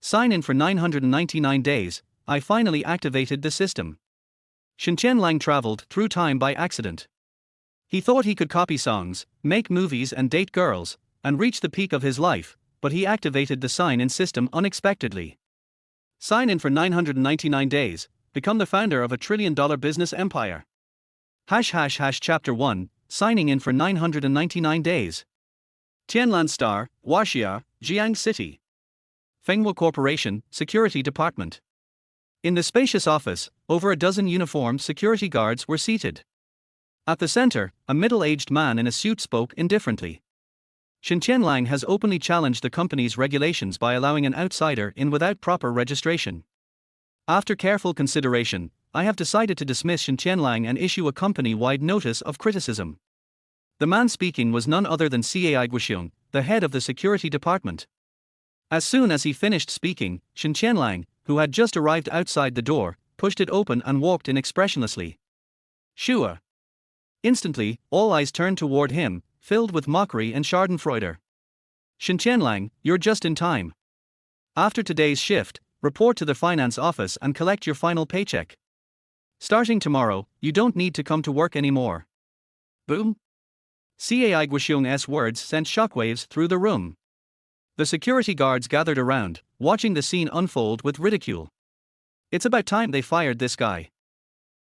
Sign in for 999 days, I finally activated the system. Shen Tianlang traveled through time by accident. He thought he could copy songs, make movies and date girls, and reach the peak of his life, but he activated the sign-in system unexpectedly. Sign in for 999 days, become the founder of a trillion-dollar business empire. Chapter 1, Signing in for 999 days. Tianlan Star, Huaxia, Jiang City. Fenghua Corporation, Security Department. In the spacious office, over a dozen uniformed security guards were seated. At the center, a middle-aged man in a suit spoke indifferently. Shen Tianlang has openly challenged the company's regulations by allowing an outsider in without proper registration. After careful consideration, I have decided to dismiss Shen Tianlang and issue a company-wide notice of criticism. The man speaking was none other than Cai Guoxiong, the head of the security department. As soon as he finished speaking, Shen Tianlang, who had just arrived outside the door, pushed it open and walked in expressionlessly. Sure. Instantly, all eyes turned toward him, filled with mockery and schadenfreude. Shen Tianlang, you're just in time. After today's shift, report to the finance office and collect your final paycheck. Starting tomorrow, you don't need to come to work anymore. Boom. Cai Guoxiong's words sent shockwaves through the room. The security guards gathered around, watching the scene unfold with ridicule. It's about time they fired this guy.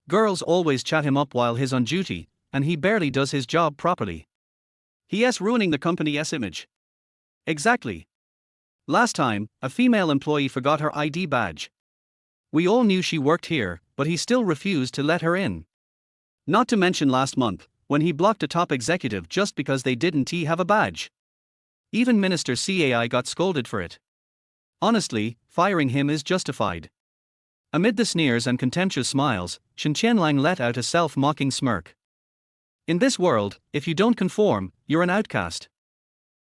Girls always chat him up while he's on duty, and he barely does his job properly. He's ruining the company's image. Exactly. Last time, a female employee forgot her ID badge. We all knew she worked here, but he still refused to let her in. Not to mention last month, when he blocked a top executive just because they didn't have a badge. Even Minister Cai got scolded for it. Honestly, firing him is justified. Amid the sneers and contemptuous smiles, Shen Tianlang let out a self-mocking smirk. In this world, if you don't conform, you're an outcast.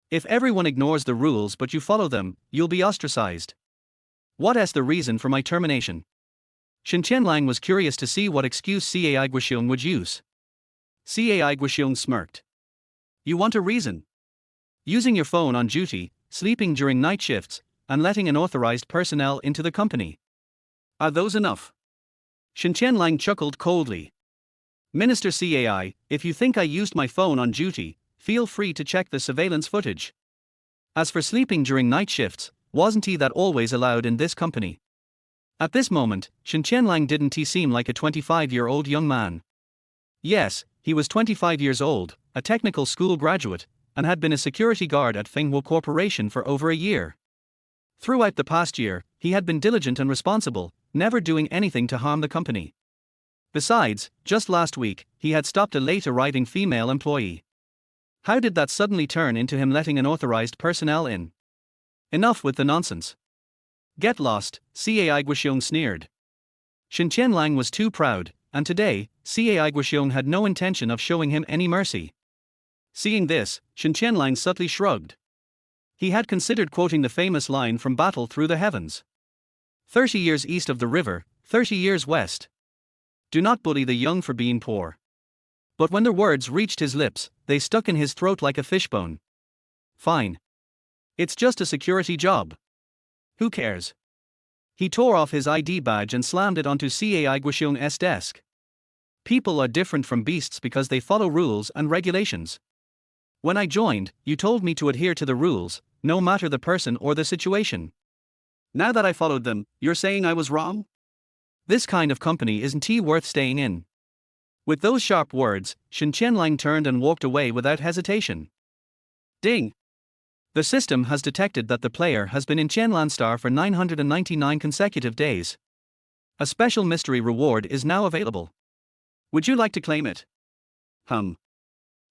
If everyone ignores the rules but you follow them, you'll be ostracized. What's the reason for my termination? Shen Tianlang was curious to see what excuse Cai Guoxiong would use. Cai Guoxiong smirked. You want a reason? Using your phone on duty, sleeping during night shifts, and letting unauthorized personnel into the company. Are those enough? Shen Tianlang chuckled coldly. Minister Cai, if you think I used my phone on duty, feel free to check the surveillance footage. As for sleeping during night shifts, wasn't that always allowed in this company? At this moment, Shen Tianlang didn't seem like a 25-year-old young man. Yes, he was 25 years old, a technical school graduate, and had been a security guard at Fenghua Corporation for over a year. Throughout the past year, he had been diligent and responsible, never doing anything to harm the company. Besides, just last week, he had stopped a late-arriving female employee. How did that suddenly turn into him letting unauthorized personnel in? Enough with the nonsense. Get lost, Cai Guoxiong sneered. Shen Tianlang was too proud, and today, Cai Guoxiong had no intention of showing him any mercy. Seeing this, Shen Tianlang subtly shrugged. He had considered quoting the famous line from Battle Through the Heavens. 30 years east of the river, 30 years west. Do not bully the young for being poor. But when the words reached his lips, they stuck in his throat like a fishbone. Fine. It's just a security job. Who cares? He tore off his ID badge and slammed it onto Cai Guoxiong's desk. People are different from beasts because they follow rules and regulations. When I joined, you told me to adhere to the rules, no matter the person or the situation. Now that I followed them, you're saying I was wrong? This kind of company isn't worth staying in. With those sharp words, Shen Tianlang turned and walked away without hesitation. Ding! The system has detected that the player has been in Tianlan Star for 999 consecutive days. A special mystery reward is now available. Would you like to claim it?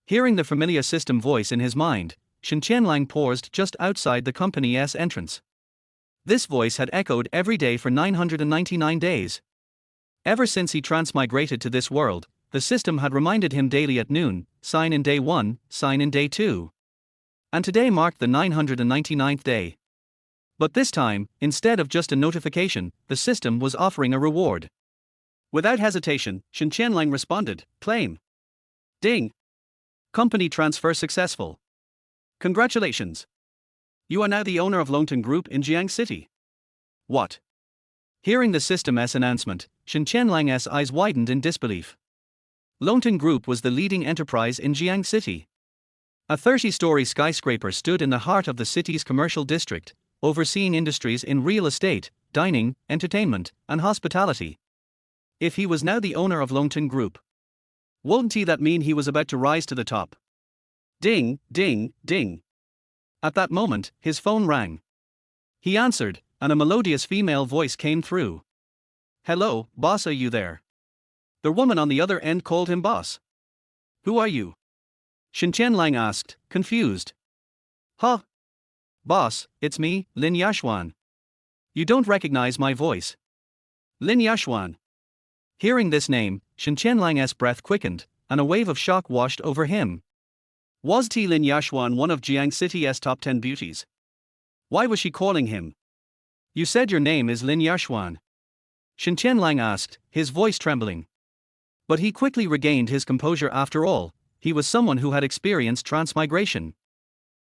Hearing the familiar system voice in his mind, Shen Tianlang paused just outside the company's entrance. This voice had echoed every day for 999 days. Ever since he transmigrated to this world, the system had reminded him daily at noon, sign in day 1, sign in day 2. And today marked the 999th day. But this time, instead of just a notification, the system was offering a reward. Without hesitation, Shen Tianlang responded, claim. Ding! Company transfer successful. Congratulations! You are now the owner of Longton Group in Jiang City. What? Hearing the system's announcement, Shen Tianlang's eyes widened in disbelief. Longton Group was the leading enterprise in Jiang City. A 30-story skyscraper stood in the heart of the city's commercial district, overseeing industries in real estate, dining, entertainment, and hospitality. If he was now the owner of Longton Group, wouldn't that mean he was about to rise to the top? Ding, ding, ding. At that moment, his phone rang. He answered, and a melodious female voice came through. "Hello, boss, are you there?" The woman on the other end called him boss. "Who are you?" Shen Tianlang asked, confused. "Huh? Boss, it's me, Lin Yashuan. You don't recognize my voice?" Lin Yashuan. Hearing this name, Shen Tianlang's breath quickened, and a wave of shock washed over him. Was Lin Yashuan one of Jiang City's top 10 beauties? Why was she calling him? "You said your name is Lin Yashuan?" Shen Tianlang asked, his voice trembling. But he quickly regained his composure. After all, he was someone who had experienced transmigration.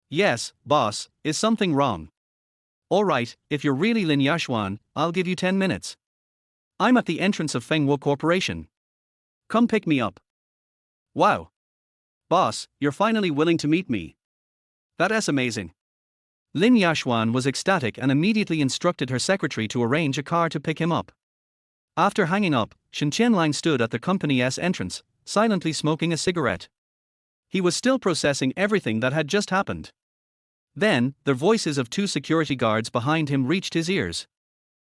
"Yes, boss, is something wrong?" "All right, if you're really Lin Yashuan, I'll give you 10 minutes. I'm at the entrance of Fengwo Corporation. Come pick me up." "Wow. Boss, you're finally willing to meet me. That's amazing." Lin Yashuan was ecstatic and immediately instructed her secretary to arrange a car to pick him up. After hanging up, Shen Tianlang stood at the company's entrance, silently smoking a cigarette. He was still processing everything that had just happened. Then, the voices of 2 security guards behind him reached his ears.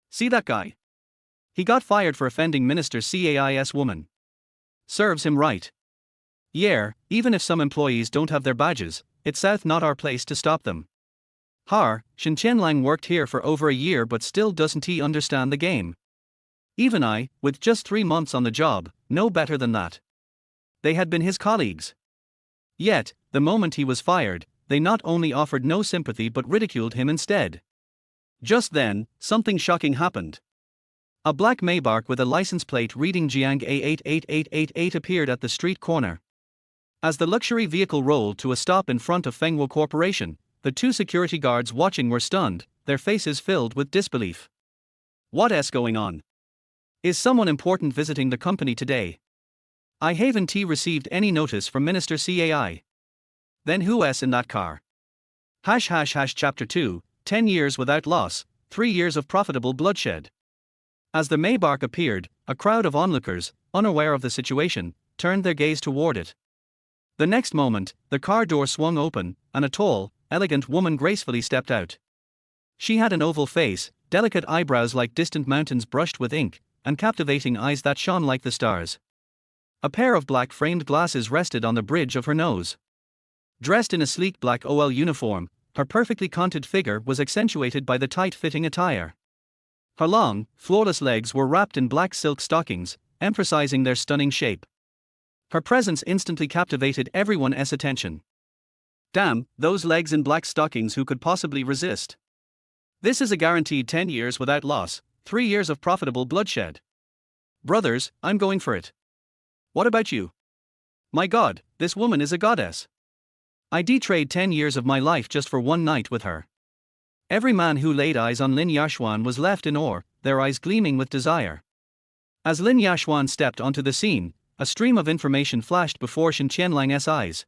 "See that guy? He got fired for offending Minister Cai's woman. Serves him right. Yeah, even if some employees don't have their badges, it's not our place to stop them." Shen Tianlang worked here for over a year but still doesn't he understand the game. Even I, with just 3 months on the job, know better than that. They had been his colleagues. Yet, the moment he was fired, they not only offered no sympathy but ridiculed him instead. Just then, something shocking happened. A black Maybach with a license plate reading Jiang A88888 appeared at the street corner. As the luxury vehicle rolled to a stop in front of Fengwo Corporation, the 2 security guards watching were stunned, their faces filled with disbelief. "What's going on? Is someone important visiting the company today? I haven't received any notice from Minister Cai. Then who's in that car?" Chapter 2, 10 years without loss, 3 years of profitable bloodshed. As the Maybach appeared, a crowd of onlookers, unaware of the situation, turned their gaze toward it. The next moment, the car door swung open, and a tall, elegant woman gracefully stepped out. She had an oval face, delicate eyebrows like distant mountains brushed with ink, and captivating eyes that shone like the stars. A pair of black framed glasses rested on the bridge of her nose. Dressed in a sleek black OL uniform, her perfectly contoured figure was accentuated by the tight-fitting attire. Her long, flawless legs were wrapped in black silk stockings, emphasizing their stunning shape. Her presence instantly captivated everyone's attention. Damn, those legs in black stockings, who could possibly resist? This is a guaranteed 10 years without loss, 3 years of profitable bloodshed. Brothers, I'm going for it. What about you? My God, this woman is a goddess. I'd trade 10 years of my life just for one night with her. Every man who laid eyes on Lin Yashuan was left in awe, their eyes gleaming with desire. As Lin Yashuan stepped onto the scene, a stream of information flashed before Shen Tianlang's eyes.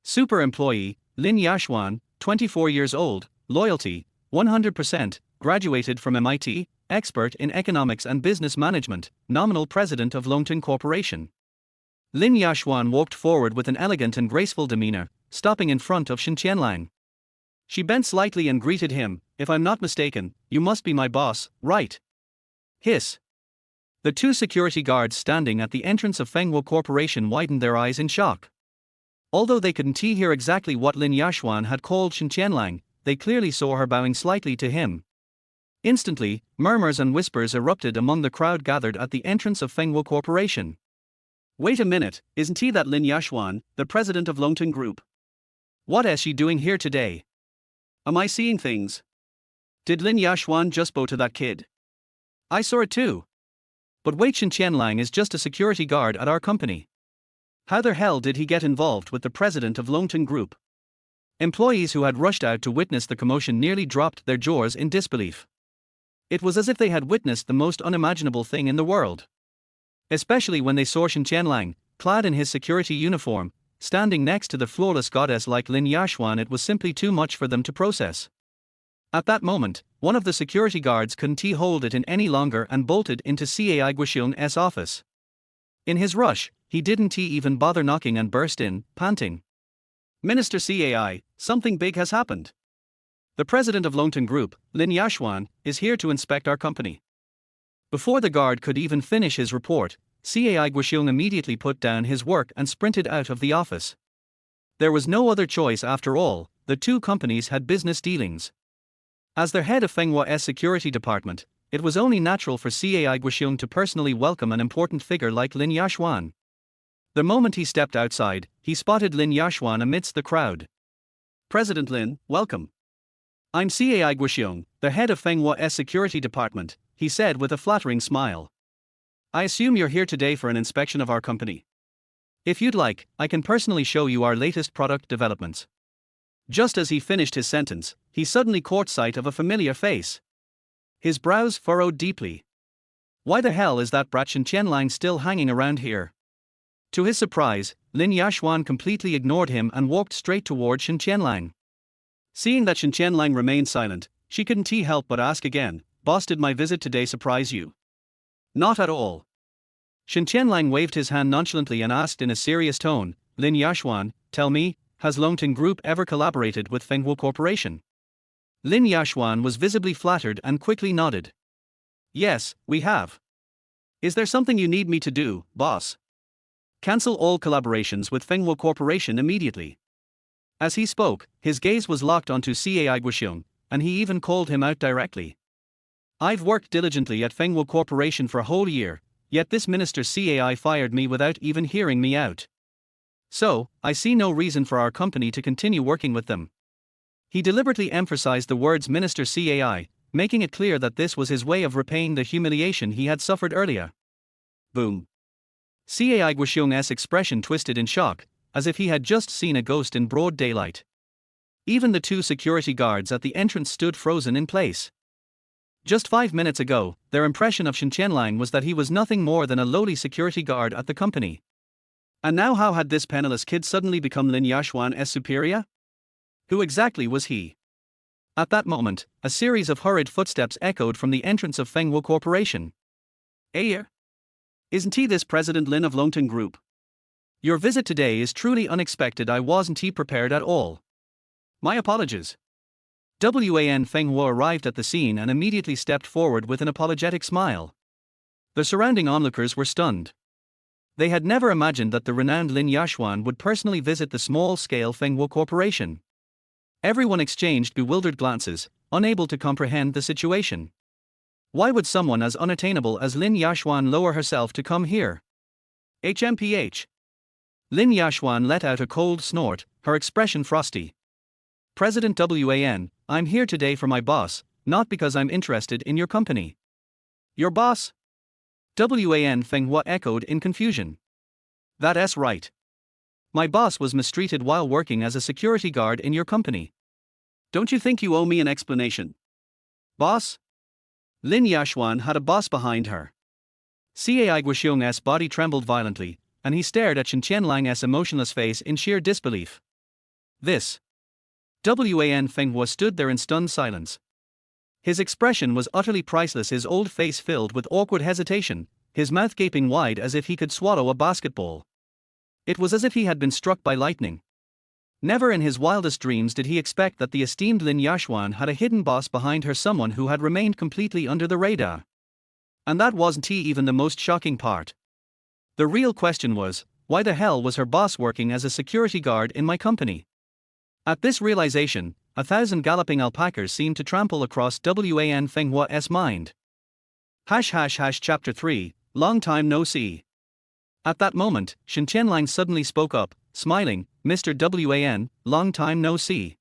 Super employee, Lin Yashuan, 24 years old, loyalty, 100%, graduated from MIT, expert in economics and business management, nominal president of Longton Corporation. Lin Yashuan walked forward with an elegant and graceful demeanor, stopping in front of Shen Tianlang. She bent slightly and greeted him. "If I'm not mistaken, you must be my boss, right?" Hiss. The 2 security guards standing at the entrance of Fengwo Corporation widened their eyes in shock. Although they couldn't hear exactly what Lin Yashuan had called Shen Tianlang, they clearly saw her bowing slightly to him. Instantly, murmurs and whispers erupted among the crowd gathered at the entrance of Fengwo Corporation. "Wait a minute, isn't he that Lin Yashuan, the president of Longton Group? What is she doing here today? Am I seeing things? Did Lin Yashuan just bow to that kid? I saw it too. But wait, Shen Tianlang is just a security guard at our company. How the hell did he get involved with the president of Longton Group?" Employees who had rushed out to witness the commotion nearly dropped their jaws in disbelief. It was as if they had witnessed the most unimaginable thing in the world. Especially when they saw Shen Tianlang, clad in his security uniform, standing next to the flawless goddess like Lin Yashuan. It was simply too much for them to process. At that moment, one of the security guards couldn't hold it in any longer and bolted into Cai Guoxiong's office. In his rush, he didn't even bother knocking and burst in, panting. "Minister Cai, something big has happened. The president of Longton Group, Lin Yashuan, is here to inspect our company." Before the guard could even finish his report, Cai Guoxiong immediately put down his work and sprinted out of the office. There was no other choice after all, the two companies had business dealings. As their head of Fenghua's security department, it was only natural for Cai Guoxiong to personally welcome an important figure like Lin Yashuan. The moment he stepped outside, he spotted Lin Yashuan amidst the crowd. "President Lin, welcome. I'm Cai Guoxiong, the head of Fenghua's security department," he said with a flattering smile. "I assume you're here today for an inspection of our company. If you'd like, I can personally show you our latest product developments." Just as he finished his sentence, he suddenly caught sight of a familiar face. His brows furrowed deeply. Why the hell is that brat Shen Tianlang still hanging around here? To his surprise, Lin Yashuan completely ignored him and walked straight toward Shen Tianlang. Seeing that Shen Tianlang remained silent, she couldn't help but ask again, "Boss, did my visit today surprise you?" "Not at all." Shen Tianlang waved his hand nonchalantly and asked in a serious tone, "Lin Yashuan, tell me, has Longton Group ever collaborated with Fenghua Corporation?" Lin Yashuan was visibly flattered and quickly nodded. "Yes, we have. Is there something you need me to do, boss?" "Cancel all collaborations with Fenghua Corporation immediately." As he spoke, his gaze was locked onto Cai Guoxiong, and he even called him out directly. "I've worked diligently at Fenghua Corporation for a whole year, yet this minister Cai fired me without even hearing me out. So, I see no reason for our company to continue working with them." He deliberately emphasized the words Minister Cai, making it clear that this was his way of repaying the humiliation he had suffered earlier. Boom. Cai Guoxiong's expression twisted in shock, as if he had just seen a ghost in broad daylight. Even the two security guards at the entrance stood frozen in place. Just 5 minutes ago, their impression of Shen Tianlang was that he was nothing more than a lowly security guard at the company. And now how had this penniless kid suddenly become Lin Yashuan's superior? Who exactly was he? At that moment, a series of hurried footsteps echoed from the entrance of Fenghua Corporation. "Hey, isn't he this President Lin of Longton Group? Your visit today is truly unexpected. I wasn't prepared at all. My apologies." Wan Fenghua arrived at the scene and immediately stepped forward with an apologetic smile. The surrounding onlookers were stunned. They had never imagined that the renowned Lin Yashuan would personally visit the small-scale Fenghua Corporation. Everyone exchanged bewildered glances, unable to comprehend the situation. Why would someone as unattainable as Lin Yashuan lower herself to come here? HMPH. Lin Yashuan let out a cold snort, her expression frosty. "President Wan, I'm here today for my boss, not because I'm interested in your company." "Your boss?" Wan Fenghua echoed in confusion. "That's right. My boss was mistreated while working as a security guard in your company. Don't you think you owe me an explanation?" "Boss?" Lin Yashuan had a boss behind her. Cai Guoxiong's body trembled violently, and he stared at Shen Tianlang's emotionless face in sheer disbelief. "This." Wan Fenghua stood there in stunned silence. His expression was utterly priceless, his old face filled with awkward hesitation, his mouth gaping wide as if he could swallow a basketball. It was as if he had been struck by lightning. Never in his wildest dreams did he expect that the esteemed Lin Yashuan had a hidden boss behind her, someone who had remained completely under the radar. And that wasn't even the most shocking part. The real question was, why the hell was her boss working as a security guard in my company? At this realization, 1,000 galloping alpacas seemed to trample across Wan Fenghua's mind. Chapter 3, Long Time No See. At that moment, Shen Tianlang suddenly spoke up, smiling, "Mr. Wan, long time no see."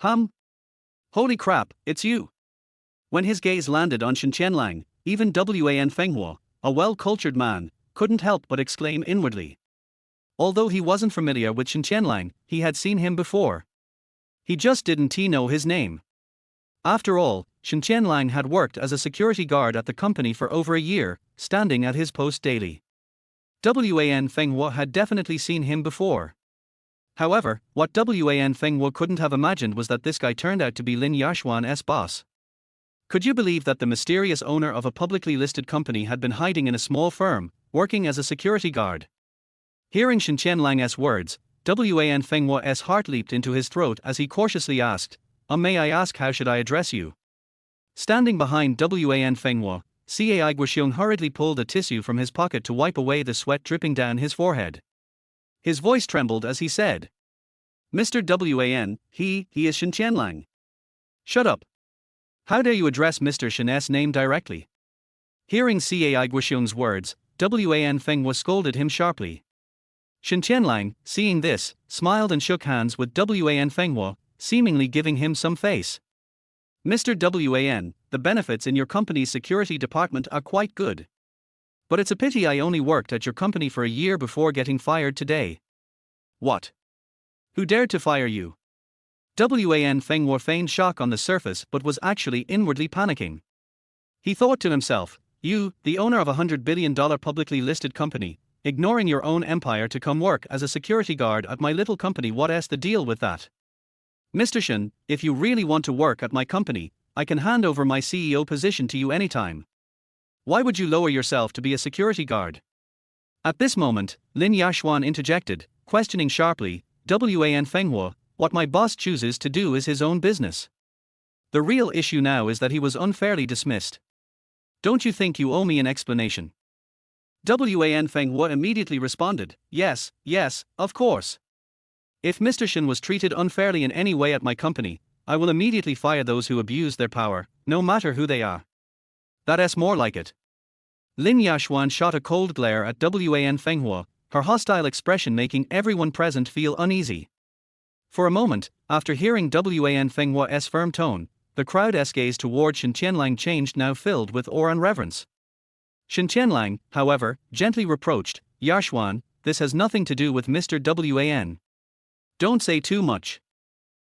Holy crap, it's you." When his gaze landed on Shen Tianlang, even Wan Fenghua, a well-cultured man, couldn't help but exclaim inwardly. Although he wasn't familiar with Shen Tianlang, he had seen him before. He just didn't know his name. After all, Shen Tianlang had worked as a security guard at the company for over a year, standing at his post daily. Wan Fenghua had definitely seen him before. However, what Wan Fenghua couldn't have imagined was that this guy turned out to be Lin Yashuan's boss. Could you believe that the mysterious owner of a publicly listed company had been hiding in a small firm, working as a security guard? Hearing Shen Tianlang's words, Wan Fenghua's heart leaped into his throat as he cautiously asked, may I ask how should I address you? Standing behind Wan Fenghua, Cai Guoxiong hurriedly pulled a tissue from his pocket to wipe away the sweat dripping down his forehead. His voice trembled as he said, Mr. Wan, he is Shen Tianlang. Shut up. How dare you address Mr. Shen's name directly? Hearing Cai Guoxiong's words, Wan Fenghua scolded him sharply. Shen Tianlang, seeing this, smiled and shook hands with Wan Fenghua, seemingly giving him some face. Mr. Wan, the benefits in your company's security department are quite good. But it's a pity I only worked at your company for a year before getting fired today. What? Who dared to fire you? Wan Fenghua feigned shock on the surface but was actually inwardly panicking. He thought to himself, you, the owner of a $100 billion publicly listed company, ignoring your own empire to come work as a security guard at my little company, what's the deal with that? Mr. Shen, if you really want to work at my company, I can hand over my CEO position to you anytime. Why would you lower yourself to be a security guard? At this moment, Lin Yashuan interjected, questioning sharply, Wan Fenghua, what my boss chooses to do is his own business. The real issue now is that he was unfairly dismissed. Don't you think you owe me an explanation? Wan Fenghua immediately responded, yes, of course. If Mr. Shen was treated unfairly in any way at my company, I will immediately fire those who abuse their power, no matter who they are. That's more like it. Lin Yashuan shot a cold glare at Wan Fenghua, her hostile expression making everyone present feel uneasy. For a moment, after hearing Wan Fenghua's firm tone, the crowd's gaze toward Shen Tianlang changed, now filled with awe and reverence. Shen Tianlang, however, gently reproached, Yashuan, this has nothing to do with Mr. Wan. Don't say too much.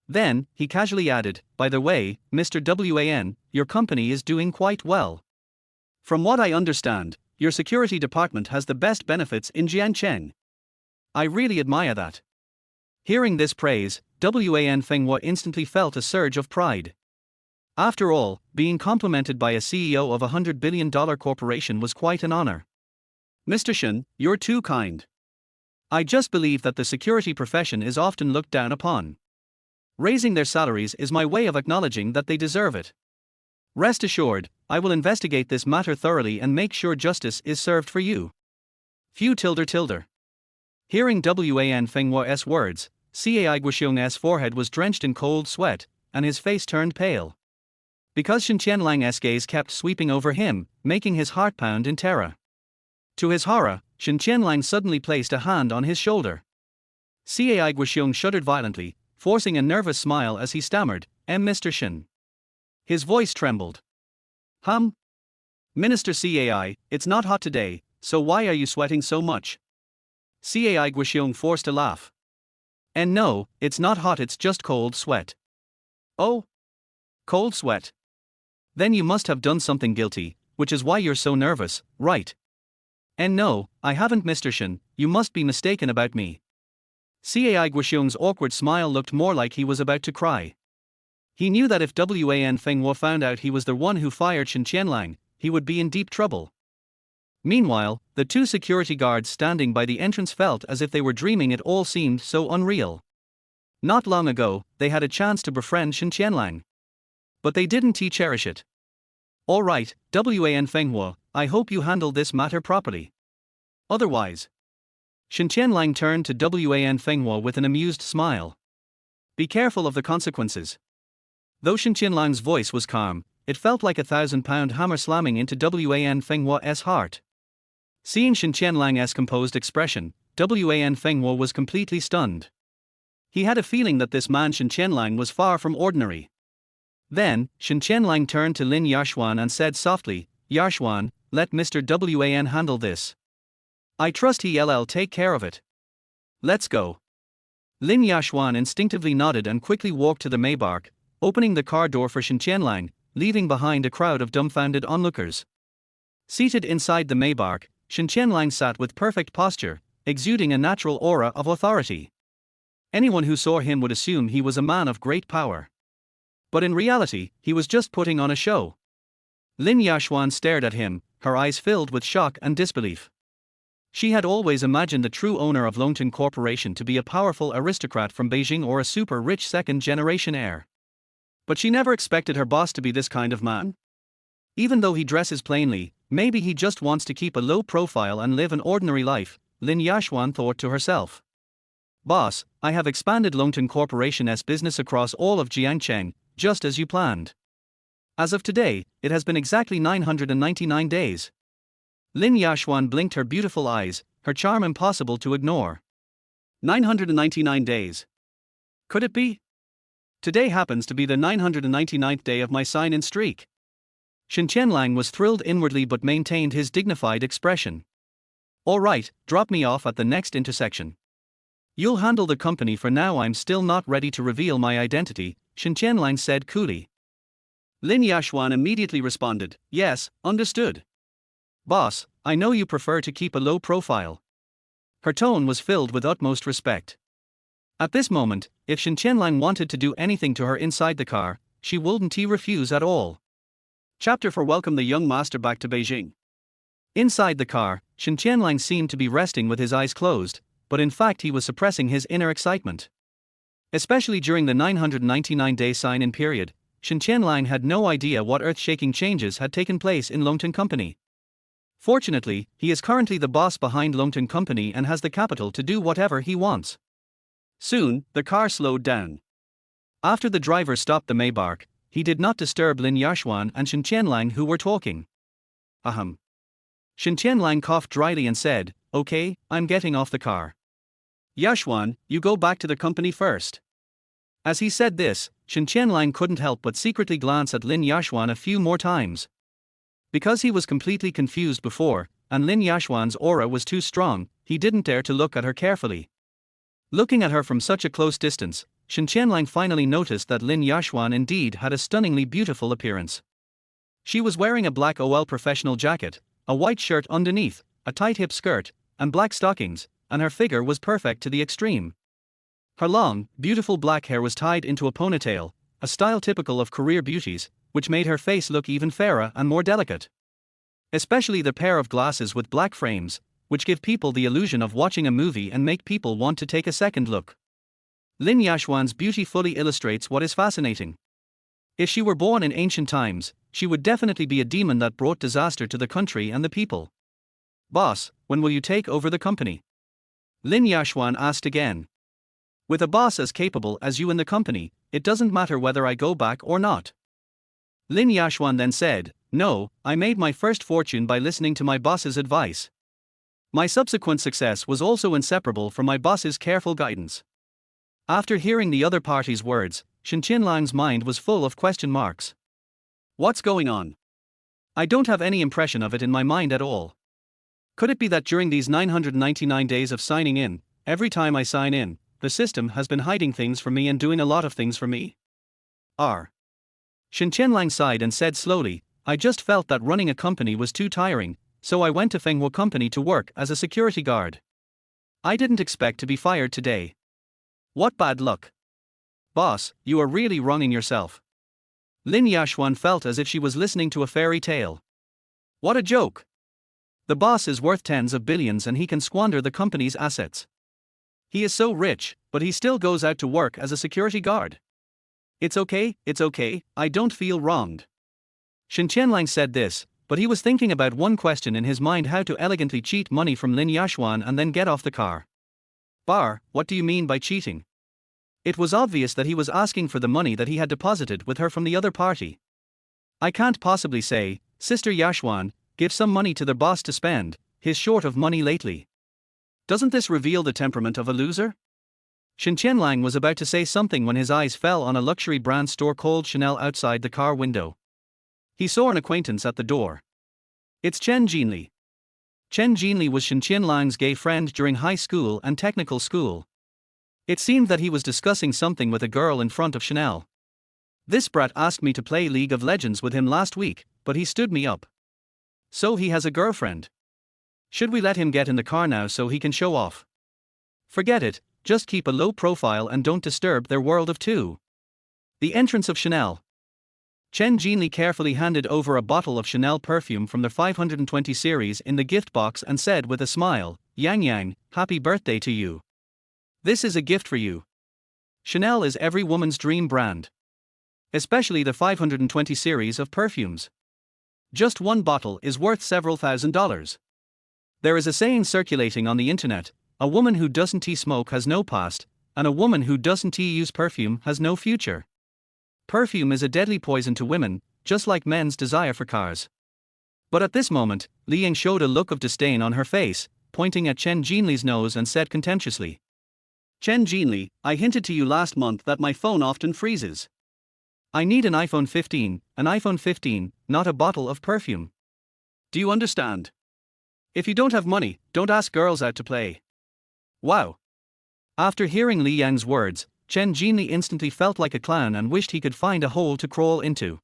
Then, he casually added, by the way, Mr. Wan, your company is doing quite well. From what I understand, your security department has the best benefits in Jiancheng. I really admire that. Hearing this praise, Wan Fenghua instantly felt a surge of pride. After all, being complimented by a CEO of a $100 billion corporation was quite an honor. Mr. Shen, you're too kind. I just believe that the security profession is often looked down upon. Raising their salaries is my way of acknowledging that they deserve it. Rest assured, I will investigate this matter thoroughly and make sure justice is served for you. Few tilde. Hearing Wan Fenghua's words, Cai Guoxiong's forehead was drenched in cold sweat, and his face turned pale. Because Shen Tianlang's gaze kept sweeping over him, making his heart pound in terror. To his horror, Shen Tianlang suddenly placed a hand on his shoulder. Cai Guoxiong shuddered violently, forcing a nervous smile as he stammered, Mr. Shen. His voice trembled. Minister Cai, it's not hot today, so why are you sweating so much? Cai Guoxiong forced a laugh. And no, it's not hot, it's just cold sweat. Oh? Cold sweat? Then you must have done something guilty, which is why you're so nervous, right? And no, I haven't, Mr. Shen, you must be mistaken about me. Cai Guoxiong's awkward smile looked more like he was about to cry. He knew that if Wan Fenghua found out he was the one who fired Shen Tianlang, he would be in deep trouble. Meanwhile, the two security guards standing by the entrance felt as if they were dreaming. It all seemed so unreal. Not long ago, they had a chance to befriend Shen Tianlang. But they didn't cherish it. All right, Wan Fenghua, I hope you handle this matter properly. Otherwise. Shen Tianlang turned to Wan Fenghua with an amused smile. Be careful of the consequences. Though Shen Tianlang's voice was calm, it felt like a 1,000-pound hammer slamming into Wan Fenghua's heart. Seeing Shen Tianlang's composed expression, Wan Fenghua was completely stunned. He had a feeling that this man Shen Tianlang was far from ordinary. Then, Shen Tianlang turned to Lin Yashuan and said softly, Yashuan, let Mr. Wan handle this. I trust he'll take care of it. Let's go. Lin Yashuan instinctively nodded and quickly walked to the Maybach, opening the car door for Shen Tianlang, leaving behind a crowd of dumbfounded onlookers. Seated inside the Maybach, Shen Tianlang sat with perfect posture, exuding a natural aura of authority. Anyone who saw him would assume he was a man of great power. But in reality, he was just putting on a show. Lin Yashuan stared at him, her eyes filled with shock and disbelief. She had always imagined the true owner of Longton Corporation to be a powerful aristocrat from Beijing or a super-rich second-generation heir. But she never expected her boss to be this kind of man. Even though he dresses plainly, maybe he just wants to keep a low profile and live an ordinary life, Lin Yashuan thought to herself. Boss, I have expanded Longton Corporation's business across all of Jiangcheng, just as you planned. As of today, it has been exactly 999 days. Lin Yashuan blinked her beautiful eyes, her charm impossible to ignore. 999 days. Could it be? Today happens to be the 999th day of my sign-in streak. Shen Tianlang was thrilled inwardly but maintained his dignified expression. All right, drop me off at the next intersection. You'll handle the company for now. I'm still not ready to reveal my identity, Shen Tianlang said coolly. Lin Yashuan immediately responded, yes, understood. Boss, I know you prefer to keep a low profile. Her tone was filled with utmost respect. At this moment, if Shen Tianlang wanted to do anything to her inside the car, she wouldn't refuse at all. Chapter 4 Welcome the young master back to Beijing. Inside the car, Shen Tianlang seemed to be resting with his eyes closed, but in fact he was suppressing his inner excitement. Especially during the 999-day sign-in period, Shen Tianlang had no idea what earth-shaking changes had taken place in Longton Company. Fortunately, he is currently the boss behind Longton Company and has the capital to do whatever he wants. Soon, the car slowed down. After the driver stopped the Maybach, he did not disturb Lin Yashuan and Shen Tianlang who were talking. Ahem. Shen Tianlang coughed dryly and said, okay, I'm getting off the car. Yashuan, you go back to the company first. As he said this, Shen Tianlang couldn't help but secretly glance at Lin Yashuan a few more times. Because he was completely confused before, and Lin Yashuan's aura was too strong, he didn't dare to look at her carefully. Looking at her from such a close distance, Shen Tianlang finally noticed that Lin Yashuan indeed had a stunningly beautiful appearance. She was wearing a black OL professional jacket, a white shirt underneath, a tight hip skirt, and black stockings, and her figure was perfect to the extreme. Her long, beautiful black hair was tied into a ponytail, a style typical of career beauties, which made her face look even fairer and more delicate. Especially the pair of glasses with black frames, which give people the illusion of watching a movie and make people want to take a second look. Lin Yashuan's beauty fully illustrates what is fascinating. If she were born in ancient times, she would definitely be a demon that brought disaster to the country and the people. Boss, when will you take over the company? Lin Yashuan asked again. With a boss as capable as you in the company, it doesn't matter whether I go back or not. Lin Yashuan then said, no, I made my first fortune by listening to my boss's advice. My subsequent success was also inseparable from my boss's careful guidance. After hearing the other party's words, Shen Tianlang's mind was full of question marks. What's going on? I don't have any impression of it in my mind at all. Could it be that during these 999 days of signing in, every time I sign in, the system has been hiding things from me and doing a lot of things for me? Shen Tianlang sighed and said slowly, I just felt that running a company was too tiring, so I went to Fenghua Company to work as a security guard. I didn't expect to be fired today. What bad luck. Boss, you are really wronging yourself. Lin Yashuan felt as if she was listening to a fairy tale. What a joke. The boss is worth tens of billions and he can squander the company's assets. He is so rich, but he still goes out to work as a security guard. It's okay, I don't feel wronged. Shen Tianlang said this, but he was thinking about one question in his mind: how to elegantly cheat money from Lin Yashuan and then get off the car. What do you mean by cheating? It was obvious that he was asking for the money that he had deposited with her from the other party. I can't possibly say, Sister Yashuan, give some money to the boss to spend, he's short of money lately. Doesn't this reveal the temperament of a loser? Shen Tianlang was about to say something when his eyes fell on a luxury brand store called Chanel outside the car window. He saw an acquaintance at the door. It's Chen Jinli. Chen Jinli was Shen Tianlang's gay friend during high school and technical school. It seemed that he was discussing something with a girl in front of Chanel. This brat asked me to play League of Legends with him last week, but he stood me up. So he has a girlfriend. Should we let him get in the car now so he can show off? Forget it, just keep a low profile and don't disturb their world of two. The entrance of Chanel. Chen Jinli carefully handed over a bottle of Chanel perfume from the 520 series in the gift box and said with a smile, "Yang Yang, happy birthday to you. This is a gift for you." Chanel is every woman's dream brand. Especially the 520 series of perfumes. Just one bottle is worth several $1,000s. There is a saying circulating on the internet, a woman who doesn't smoke has no past, and a woman who doesn't use perfume has no future. Perfume is a deadly poison to women, just like men's desire for cars. But at this moment, Li Ying showed a look of disdain on her face, pointing at Chen Jinli's nose and said contemptuously, "Chen Jinli, I hinted to you last month that my phone often freezes. I need an iPhone 15, not a bottle of perfume. Do you understand? If you don't have money, don't ask girls out to play." Wow. After hearing Li Yang's words, Chen Jinli instantly felt like a clown and wished he could find a hole to crawl into.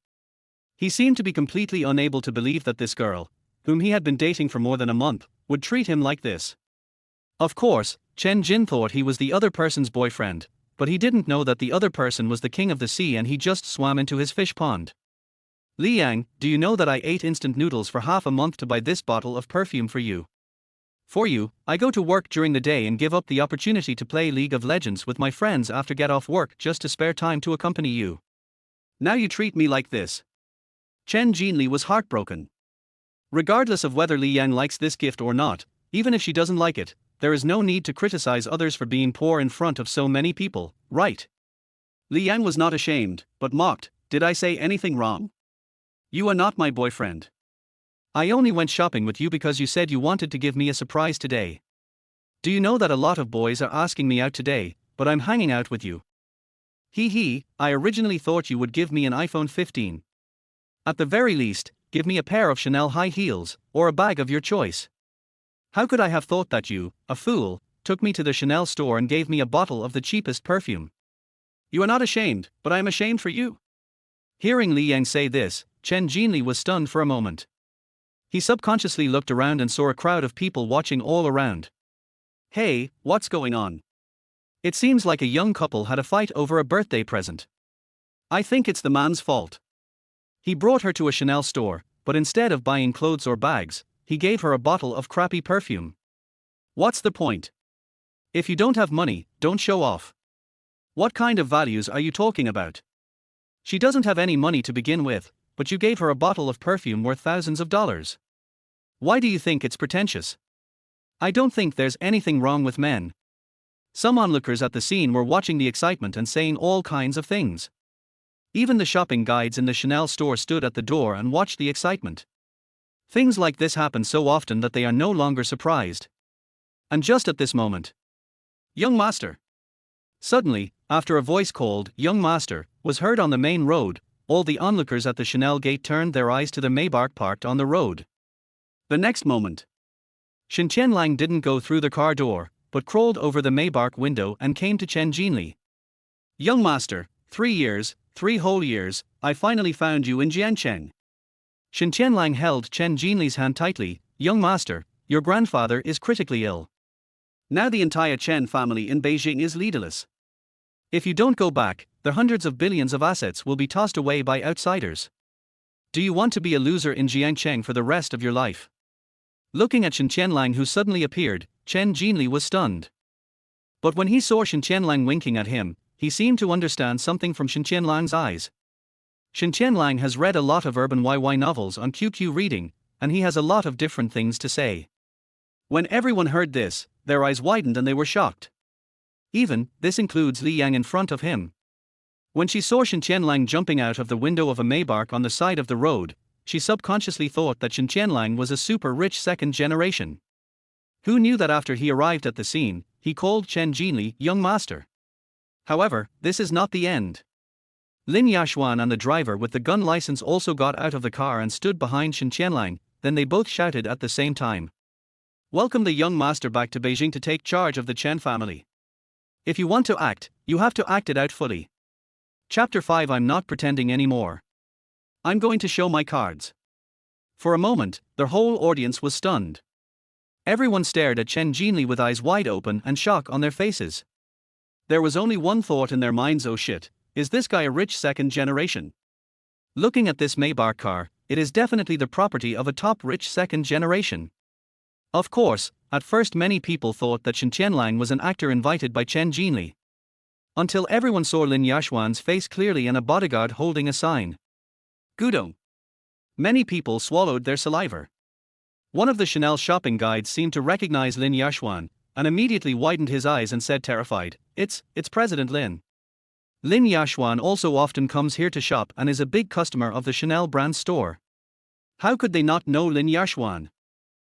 He seemed to be completely unable to believe that this girl, whom he had been dating for more than a month, would treat him like this. Of course, Chen Jin thought he was the other person's boyfriend, but he didn't know that the other person was the king of the sea and he just swam into his fish pond. "Li Yang, do you know that I ate instant noodles for half a month to buy this bottle of perfume for you? For you, I go to work during the day and give up the opportunity to play League of Legends with my friends after get off work just to spare time to accompany you. Now you treat me like this." Chen Jinli was heartbroken. Regardless of whether Li Yang likes this gift or not, even if she doesn't like it, there is no need to criticize others for being poor in front of so many people, right? Li Yang was not ashamed, but mocked, "Did I say anything wrong? You are not my boyfriend. I only went shopping with you because you said you wanted to give me a surprise today. Do you know that a lot of boys are asking me out today, but I'm hanging out with you? I originally thought you would give me an iPhone 15. At the very least, give me a pair of Chanel high heels, or a bag of your choice. How could I have thought that you, a fool, took me to the Chanel store and gave me a bottle of the cheapest perfume? You are not ashamed, but I am ashamed for you." Hearing Li Yang say this, Chen Jinli was stunned for a moment. He subconsciously looked around and saw a crowd of people watching all around. Hey, what's going on? It seems like a young couple had a fight over a birthday present. I think it's the man's fault. He brought her to a Chanel store, but instead of buying clothes or bags, he gave her a bottle of crappy perfume. What's the point? If you don't have money, don't show off. What kind of values are you talking about? She doesn't have any money to begin with, but you gave her a bottle of perfume worth thousands of dollars. Why do you think it's pretentious? I don't think there's anything wrong with men. Some onlookers at the scene were watching the excitement and saying all kinds of things. Even the shopping guides in the Chanel store stood at the door and watched the excitement. Things like this happen so often that they are no longer surprised. And just at this moment, "Young master." Suddenly, after a voice called, "Young master," was heard on the main road, all the onlookers at the Chanel gate turned their eyes to the Maybach parked on the road. The next moment, Shen Tianlang didn't go through the car door, but crawled over the Maybach window and came to Chen Jinli. "Young master, 3 years, 3 whole years, I finally found you in Jiancheng." Shen Tianlang held Chen Jinli's hand tightly. "Young master, your grandfather is critically ill. Now the entire Chen family in Beijing is leaderless. If you don't go back, the hundreds of billions of assets will be tossed away by outsiders. Do you want to be a loser in Jiangcheng for the rest of your life?" Looking at Shen Tianlang, who suddenly appeared, Chen Jinli was stunned. But when he saw Shen Tianlang winking at him, he seemed to understand something from Shen Tianlang's eyes. Shen Tianlang has read a lot of urban YY novels on QQ reading, and he has a lot of different things to say. When everyone heard this, their eyes widened and they were shocked. Even, this includes Li Yang in front of him. When she saw Shen Tianlang jumping out of the window of a Maybach on the side of the road, she subconsciously thought that Shen Tianlang was a super rich second generation. Who knew that after he arrived at the scene, he called Chen Jinli young master? However, this is not the end. Lin Yashuan and the driver with the gun license also got out of the car and stood behind Shen Tianlang, then they both shouted at the same time. "Welcome the young master back to Beijing to take charge of the Chen family. If you want to act, you have to act it out fully. Chapter 5. I'm not pretending anymore. I'm going to show my cards. For a moment, their whole audience was stunned. Everyone stared at Chen Jinli with eyes wide open and shock on their faces. There was only one thought in their minds: oh shit, is this guy a rich second generation? Looking at this Maybach car, it is definitely the property of a top rich second generation. Of course, at first many people thought that Shen Tianlang was an actor invited by Chen Jinli. Until everyone saw Lin Yashuan's face clearly and a bodyguard holding a sign. Gudong. Many people swallowed their saliva. One of the Chanel shopping guides seemed to recognize Lin Yashuan, and immediately widened his eyes and said terrified, It's President Lin. Lin Yashuan also often comes here to shop and is a big customer of the Chanel brand store. How could they not know Lin Yashuan?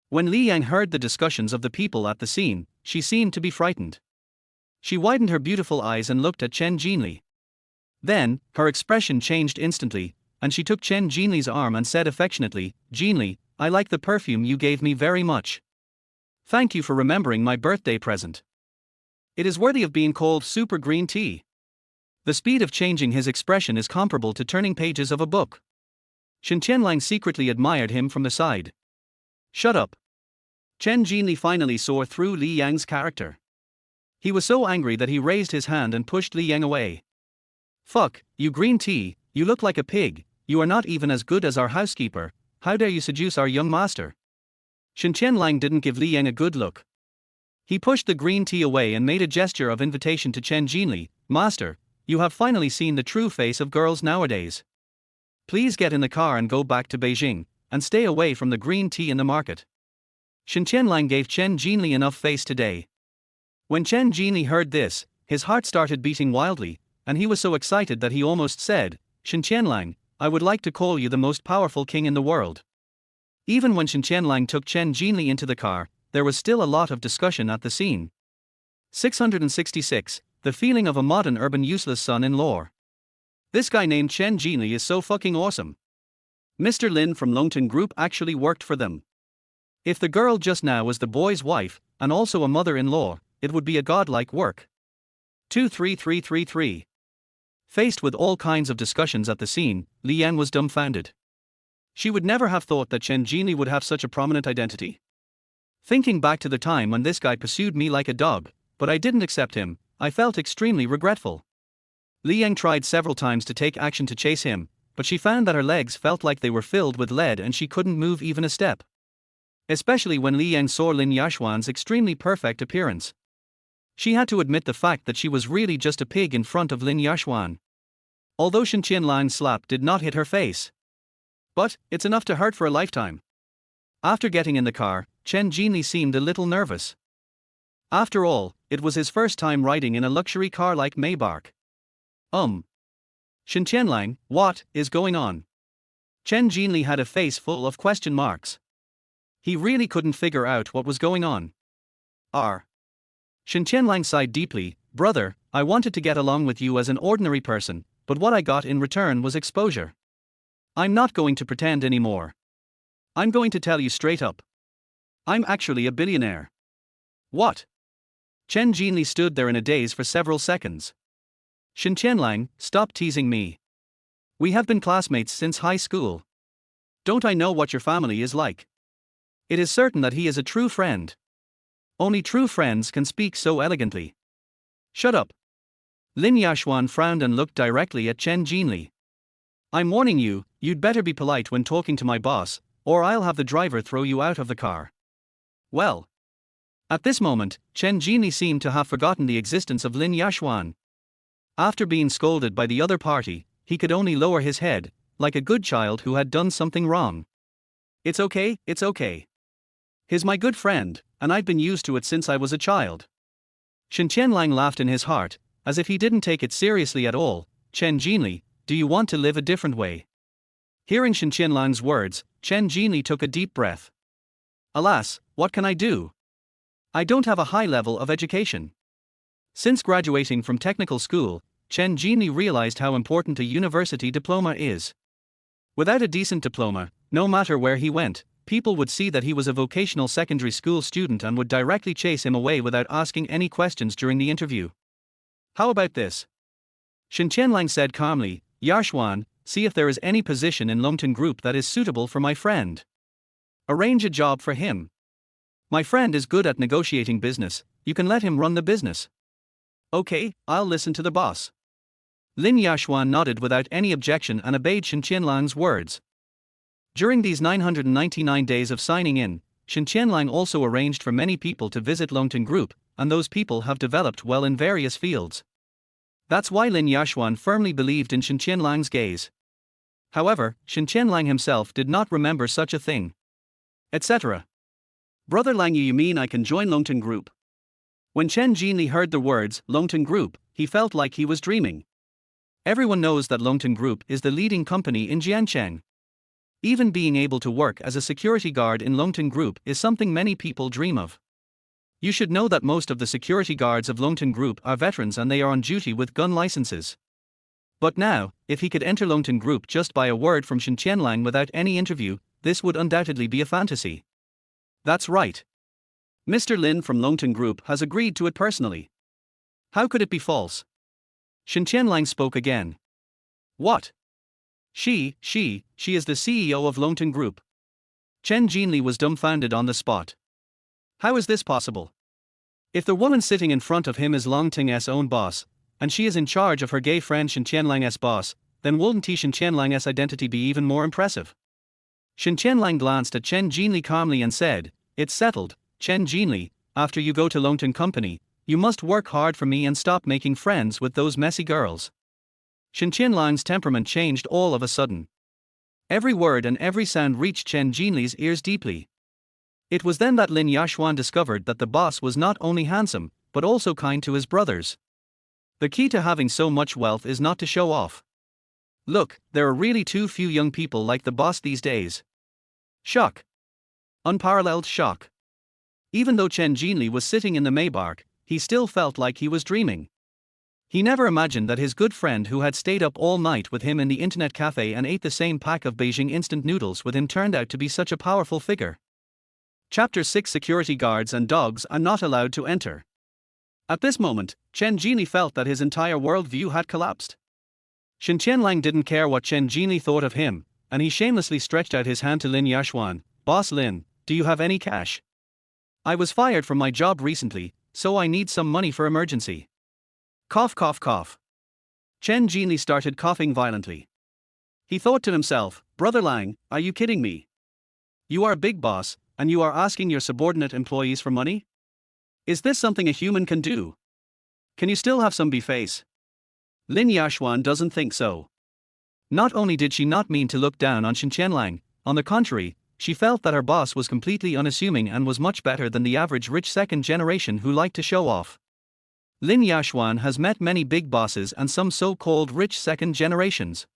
When Li Yang heard the discussions of the people at the scene, she seemed to be frightened. She widened her beautiful eyes and looked at Chen Jinli. Then, her expression changed instantly, and she took Chen Jinli's arm and said affectionately, Jinli, I like the perfume you gave me very much. Thank you for remembering my birthday present. It is worthy of being called super green tea. The speed of changing his expression is comparable to turning pages of a book. Shen Tianlang secretly admired him from the side. Shut up. Chen Jinli finally saw through Li Yang's character. He was so angry that he raised his hand and pushed Li Yang away. Fuck, you green tea, you look like a pig, you are not even as good as our housekeeper, how dare you seduce our young master? Shen Tianlang didn't give Li Yang a good look. He pushed the green tea away and made a gesture of invitation to Chen Jinli, Master, you have finally seen the true face of girls nowadays. Please get in the car and go back to Beijing, and stay away from the green tea in the market. Shen Tianlang gave Chen Jinli enough face today. When Chen Jinli heard this, his heart started beating wildly, and he was so excited that he almost said, Shen Tianlang, I would like to call you the most powerful king in the world. Even when Shen Tianlang took Chen Jinli into the car, there was still a lot of discussion at the scene. 666. The feeling of a modern urban useless son-in-law. This guy named Chen Jinli is so fucking awesome. Mr. Lin from Longton Group actually worked for them. If the girl just now was the boy's wife, and also a mother-in-law, it would be a godlike work. 23333. Faced with all kinds of discussions at the scene, Li Yang was dumbfounded. She would never have thought that Chen Jinli would have such a prominent identity. Thinking back to the time when this guy pursued me like a dog, but I didn't accept him, I felt extremely regretful. Li Yang tried several times to take action to chase him, but she found that her legs felt like they were filled with lead and she couldn't move even a step. Especially when Li Yang saw Lin Yashuan's extremely perfect appearance. She had to admit the fact that she was really just a pig in front of Lin Yashuan. Although Shen Tianlang's slap did not hit her face. But, it's enough to hurt for a lifetime. After getting in the car, Chen Jinli seemed a little nervous. After all, it was his first time riding in a luxury car like Maybach. Shen Tianlang, what is going on? Chen Jinli had a face full of question marks. He really couldn't figure out what was going on. Shen Tianlang sighed deeply, brother, I wanted to get along with you as an ordinary person, but what I got in return was exposure. I'm not going to pretend anymore. I'm going to tell you straight up. I'm actually a billionaire. What? Chen Jinli stood there in a daze for several seconds. Shen Tianlang, stop teasing me. We have been classmates since high school. Don't I know what your family is like? It is certain that he is a true friend. Only true friends can speak so elegantly. Shut up. Lin Yashuan frowned and looked directly at Chen Jinli. I'm warning you, you'd better be polite when talking to my boss, or I'll have the driver throw you out of the car. Well. At this moment, Chen Jinli seemed to have forgotten the existence of Lin Yashuan. After being scolded by the other party, he could only lower his head, like a good child who had done something wrong. It's okay, it's okay. He's my good friend, and I've been used to it since I was a child. Shen Tianlang laughed in his heart, as if he didn't take it seriously at all. Chen Jinli, do you want to live a different way? Hearing Shen Tianlang's words, Chen Jinli took a deep breath. Alas, what can I do? I don't have a high level of education. Since graduating from technical school, Chen Jinli realized how important a university diploma is. Without a decent diploma, no matter where he went, people would see that he was a vocational secondary school student and would directly chase him away without asking any questions during the interview. How about this? Shen Tianlang said calmly, Yaxuan, see if there is any position in Longton Group that is suitable for my friend. Arrange a job for him. My friend is good at negotiating business, you can let him run the business. Okay, I'll listen to the boss. Lin Yaxuan nodded without any objection and obeyed Shen Tianlang's words. During these 999 days of signing in, Shen Tianlang also arranged for many people to visit Longton Group, and those people have developed well in various fields. That's why Lin Yaxuan firmly believed in Shen Tianlang's gaze. However, Shen Tianlang himself did not remember such a thing. Etc. Brother Lang, you mean I can join Longton Group? When Chen Jinli heard the words, Longton Group, he felt like he was dreaming. Everyone knows that Longton Group is the leading company in Jiancheng. Even being able to work as a security guard in Longton Group is something many people dream of. You should know that most of the security guards of Longton Group are veterans and they are on duty with gun licenses. But now, if he could enter Longton Group just by a word from Shen Tianlang without any interview, this would undoubtedly be a fantasy. That's right. Mr. Lin from Longton Group has agreed to it personally. How could it be false? Shen Tianlang spoke again. What? She is the CEO of Longton Group. Chen Jinli was dumbfounded on the spot. How is this possible? If the woman sitting in front of him is Longting's own boss, and she is in charge of her gay friend Shen Tianlang's boss, then wouldn't Shen Tianlang's identity be even more impressive? Shen Tianlang glanced at Chen Jinli calmly and said, It's settled, Chen Jinli, after you go to Longton Company, you must work hard for me and stop making friends with those messy girls. Shen Tianlang's temperament changed all of a sudden. Every word and every sound reached Chen Jinli's ears deeply. It was then that Lin Yaxuan discovered that the boss was not only handsome, but also kind to his brothers. The key to having so much wealth is not to show off. Look, there are really too few young people like the boss these days. Shock. Unparalleled shock. Even though Chen Jinli was sitting in the Maybach, he still felt like he was dreaming. He never imagined that his good friend who had stayed up all night with him in the internet cafe and ate the same pack of Beijing instant noodles with him turned out to be such a powerful figure. Chapter 6 Security guards and dogs are not allowed to enter. At this moment, Chen Jinli felt that his entire worldview had collapsed. Shen Tianlang didn't care what Chen Jinli thought of him, and he shamelessly stretched out his hand to Lin Yaxuan. Boss Lin, do you have any cash? I was fired from my job recently, so I need some money for emergency. Cough cough cough. Chen Jinli started coughing violently. He thought to himself, Brother Lang, are you kidding me? You are a big boss, and you are asking your subordinate employees for money? Is this something a human can do? Can you still have some face? Lin Yaxuan doesn't think so. Not only did she not mean to look down on Shen Tianlang, on the contrary, she felt that her boss was completely unassuming and was much better than the average rich second generation who liked to show off. Lin Yaxuan has met many big bosses and some so-called rich second generations.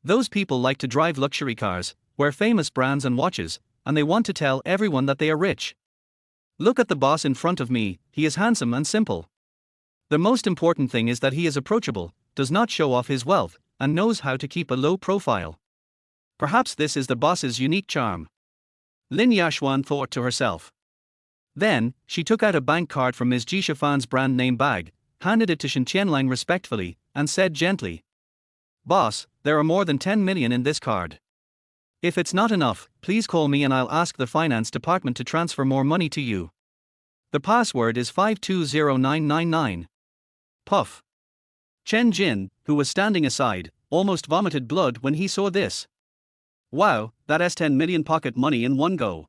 Those people like to drive luxury cars, wear famous brands and watches, and they want to tell everyone that they are rich. Look at the boss in front of me, he is handsome and simple. The most important thing is that he is approachable, does not show off his wealth, and knows how to keep a low profile. Perhaps this is the boss's unique charm. Lin Yaxuan thought to herself. Then, she took out a bank card from Ms. Ji Shifan's brand name bag, handed it to Shen Tianlang respectfully, and said gently, Boss, there are more than 10 million in this card. If it's not enough, please call me and I'll ask the finance department to transfer more money to you. The password is 520999. Puff. Chen Jin, who was standing aside, almost vomited blood when he saw this. Wow, that's 10 million pocket money in one go.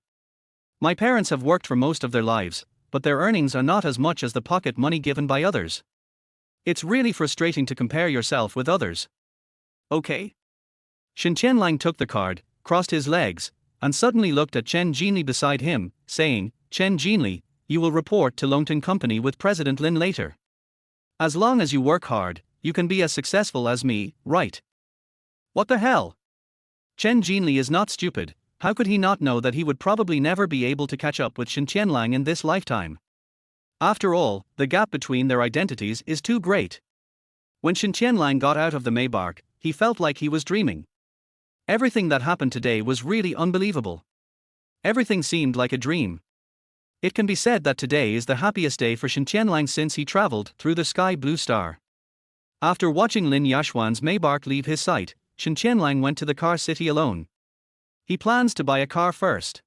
My parents have worked for most of their lives, but their earnings are not as much as the pocket money given by others. It's really frustrating to compare yourself with others. Okay? Shen Tianlang took the card, crossed his legs, and suddenly looked at Chen Jinli beside him, saying, Chen Jinli, you will report to Longton Company with President Lin later. As long as you work hard, you can be as successful as me, right? What the hell? Chen Jinli is not stupid, how could he not know that he would probably never be able to catch up with Shen Tianlang in this lifetime? After all, the gap between their identities is too great. When Shen Tianlang got out of the Maybach, he felt like he was dreaming. Everything that happened today was really unbelievable. Everything seemed like a dream. It can be said that today is the happiest day for Shen Tianlang since he traveled through the sky blue star. After watching Lin Yashuan's Maybach leave his sight, Shen Tianlang went to the car city alone. He plans to buy a car first.